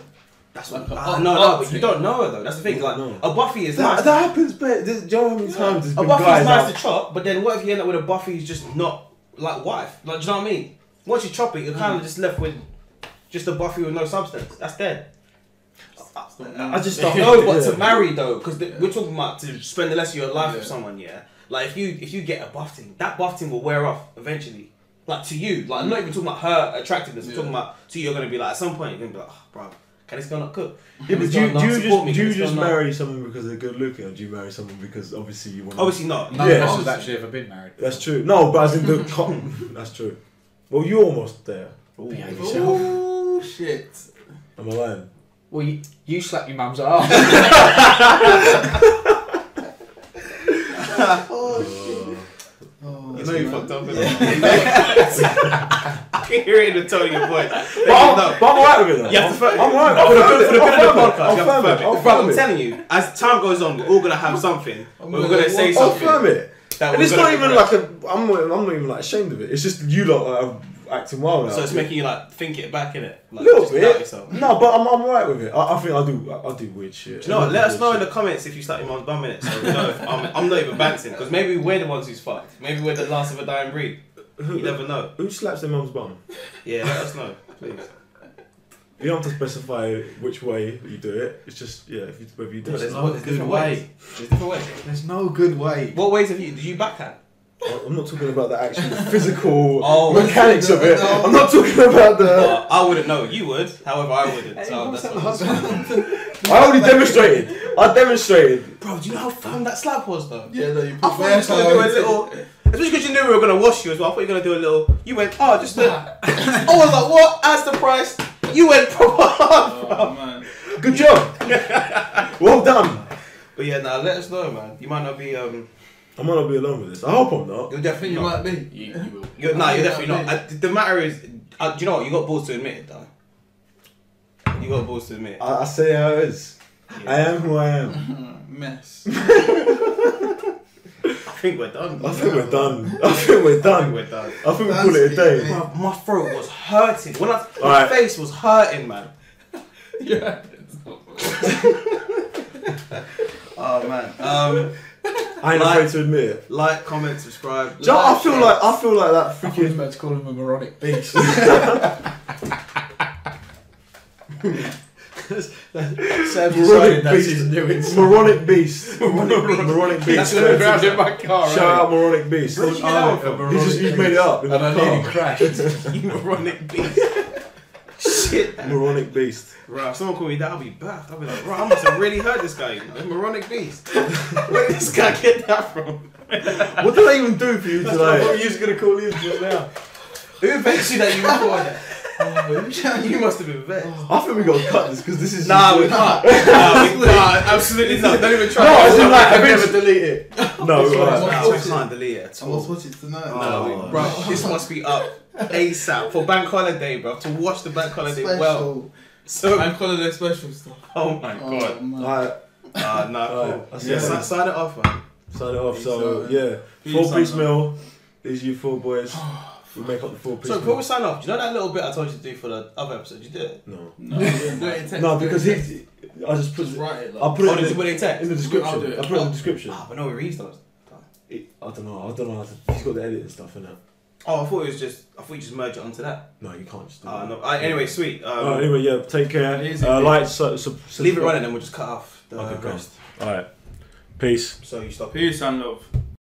Speaker 1: that's
Speaker 2: like
Speaker 1: what.
Speaker 2: a-
Speaker 1: No, but you don't know though. That's the thing. Like
Speaker 3: No.
Speaker 1: a Buffy is nice.
Speaker 3: that happens, but do you know how many times there's
Speaker 1: A
Speaker 3: been
Speaker 1: Buffy's
Speaker 3: guys
Speaker 1: nice
Speaker 3: out?
Speaker 1: to chop, but then what if you end up with a Buffy who's just not like wife? Like, do you know what I mean? Once you chop it, you're kind of just left with just a Buffy with no substance. That's dead.
Speaker 3: I just don't
Speaker 1: No, but
Speaker 3: yeah.
Speaker 1: to marry though, because we're talking about to spend the rest of your life with someone. Yeah, like if you get a buffing, that buffing will wear off eventually. Like to you, like I'm not even talking about her attractiveness. I'm talking about to you. You're gonna be like at some point you're gonna be like, oh, bro, can this girl not cook?
Speaker 3: Yeah, but do you just
Speaker 1: marry?
Speaker 3: marry someone because they're good looking, or do you marry someone because obviously you want?
Speaker 1: Obviously not.
Speaker 4: None
Speaker 3: Yeah.
Speaker 4: of us has actually ever been married.
Speaker 3: That's true. No, but as in the that's true. Well, you're almost there.
Speaker 4: Behave yourself.
Speaker 2: Oh, shit.
Speaker 3: Am I lying?
Speaker 4: Well, you slap your mum's arse.
Speaker 1: You know you fucked up. I can hear it in the tone of your voice.
Speaker 3: But I'm alright with it though.
Speaker 1: You have to
Speaker 3: I'm alright.
Speaker 1: for the good of the podcast.
Speaker 3: I'll
Speaker 1: You have to
Speaker 3: firm it.
Speaker 1: firm
Speaker 3: I'll
Speaker 1: it. Bro,
Speaker 3: firm
Speaker 1: I'm
Speaker 3: it.
Speaker 1: telling you, as time goes on, we're all gonna have something. We're gonna say
Speaker 3: I'll
Speaker 1: something.
Speaker 3: firm it.
Speaker 1: that
Speaker 3: And
Speaker 1: we're
Speaker 3: it's
Speaker 1: gonna
Speaker 3: not even
Speaker 1: regret.
Speaker 3: like I'm not even like ashamed of it. It's just you lot are acting wild now.
Speaker 1: So it's making you like think it back, innit?
Speaker 3: a
Speaker 1: Like,
Speaker 3: little
Speaker 1: just doubt
Speaker 3: bit.
Speaker 1: yourself.
Speaker 3: No, but I'm alright with it. I think I do weird shit.
Speaker 1: Do you know what? Let us know in the comments if you slap your mum's bum in it. So we know if I'm not even bouncing because maybe we're the ones who's fucked. Maybe we're the last of a dying breed. You never know.
Speaker 3: Who slaps their mum's bum?
Speaker 1: Yeah, let us know, please.
Speaker 3: You don't have to specify which way you do it. It's just whether you do
Speaker 1: There's
Speaker 3: it.
Speaker 1: no different ways. There's different ways.
Speaker 4: There's no good way.
Speaker 1: What ways have you? Did you backhand?
Speaker 3: I'm not talking about the actual physical
Speaker 1: Oh,
Speaker 3: mechanics of it. I'm not talking about the.
Speaker 1: I wouldn't know. You would, however, I wouldn't. So that's what
Speaker 3: I already demonstrated. I demonstrated.
Speaker 1: Bro, do you know how firm that slap was though?
Speaker 2: Yeah, no, you
Speaker 1: I
Speaker 2: put
Speaker 1: thought you were just gonna do a little. Especially because you knew we were gonna wash you as well. I thought you were gonna do a little. You went, oh, just a. I was like, what? As the price. You went proper hard, bro.
Speaker 6: Oh man.
Speaker 3: Good job. Well done.
Speaker 1: But yeah, now let us know, man. You might not be.
Speaker 3: I might not be alone with this. I hope I'm not.
Speaker 1: You're definitely
Speaker 2: You
Speaker 1: not.
Speaker 2: might be.
Speaker 4: You will.
Speaker 1: You're definitely not. The matter is, do you know what? You got balls to admit it, though. You got balls to admit it.
Speaker 3: I say how it is.
Speaker 1: Yeah.
Speaker 3: I am who I am.
Speaker 2: Mess.
Speaker 1: I think we're done.
Speaker 3: I think we're done. I think we're done.
Speaker 1: We're done.
Speaker 3: I think we call it a day.
Speaker 1: Bro, my throat was hurting. My
Speaker 3: Alright.
Speaker 1: face was hurting, man.
Speaker 2: Yeah.
Speaker 1: Oh man.
Speaker 3: I ain't
Speaker 1: Like-
Speaker 3: afraid to admit it.
Speaker 1: Like, comment, subscribe.
Speaker 3: Do you know, I feel
Speaker 1: share.
Speaker 3: like that
Speaker 4: I was
Speaker 3: freaking.
Speaker 4: about to call him a moronic beast. Sam's decided that's his new insult.
Speaker 3: Moronic beast. Moronic
Speaker 4: That's
Speaker 3: beast.
Speaker 4: what I found in my car.
Speaker 3: Shout out Moronic beast.
Speaker 1: Where did you get that one from?
Speaker 3: He's made it up. In
Speaker 4: And
Speaker 3: the
Speaker 4: I nearly
Speaker 3: car.
Speaker 4: crashed.
Speaker 1: You moronic beast. Shit.
Speaker 3: Moronic beast.
Speaker 1: Right, if someone called me that, I'll be back. I'll be like, right, I must have really heard this guy, you know, moronic beast. Where did this guy get that from?
Speaker 3: What did I even do for you tonight? What were you just gonna call in just now?
Speaker 1: Who vexed you that you recorded? You must have been vexed.
Speaker 3: I think we gotta cut this because this is.
Speaker 1: Nah, we can't. Nah, absolutely not. Don't even try.
Speaker 3: No, I said like,
Speaker 1: I'll never delete it.
Speaker 3: No,
Speaker 1: I can't delete it at
Speaker 2: I
Speaker 1: all.
Speaker 2: must watch it tonight.
Speaker 1: No, bro, this must be up ASAP for bank holiday, bro. To watch the bank holiday well. So
Speaker 2: Bank holiday special stuff.
Speaker 1: oh my god.
Speaker 3: Alright,
Speaker 1: No.
Speaker 3: yeah,
Speaker 1: Sign it off, man.
Speaker 3: sign it off. So yeah,
Speaker 6: Peace,
Speaker 3: 4-piece
Speaker 6: sign
Speaker 3: meal. These you 4 boys. We make up the 4-piece
Speaker 1: So before
Speaker 3: meal.
Speaker 1: we sign off, do you know that little bit I told you to do for the other episode? You did it.
Speaker 3: No,
Speaker 6: No.
Speaker 3: because he. I just put.
Speaker 2: Just write it.
Speaker 3: I put
Speaker 1: Oh,
Speaker 3: it
Speaker 1: did you
Speaker 3: in
Speaker 1: put it in text?
Speaker 3: the
Speaker 2: I'll do
Speaker 3: description.
Speaker 2: it.
Speaker 3: I put it in the description.
Speaker 1: Ah, but no, we reached those.
Speaker 3: I don't know. How to, he's got the edit and stuff in that.
Speaker 1: Oh, I thought it was just. I thought you just merge it onto that.
Speaker 3: No, you can't just do
Speaker 1: Ah,
Speaker 3: that.
Speaker 1: no. Anyway, sweet.
Speaker 3: Anyway, yeah. Take care.
Speaker 6: Easy,
Speaker 3: Like,
Speaker 1: leave it running, and we'll just cut off the
Speaker 3: Okay, go.
Speaker 1: rest.
Speaker 3: Alright. Peace.
Speaker 1: So you stop.
Speaker 6: Peace and love.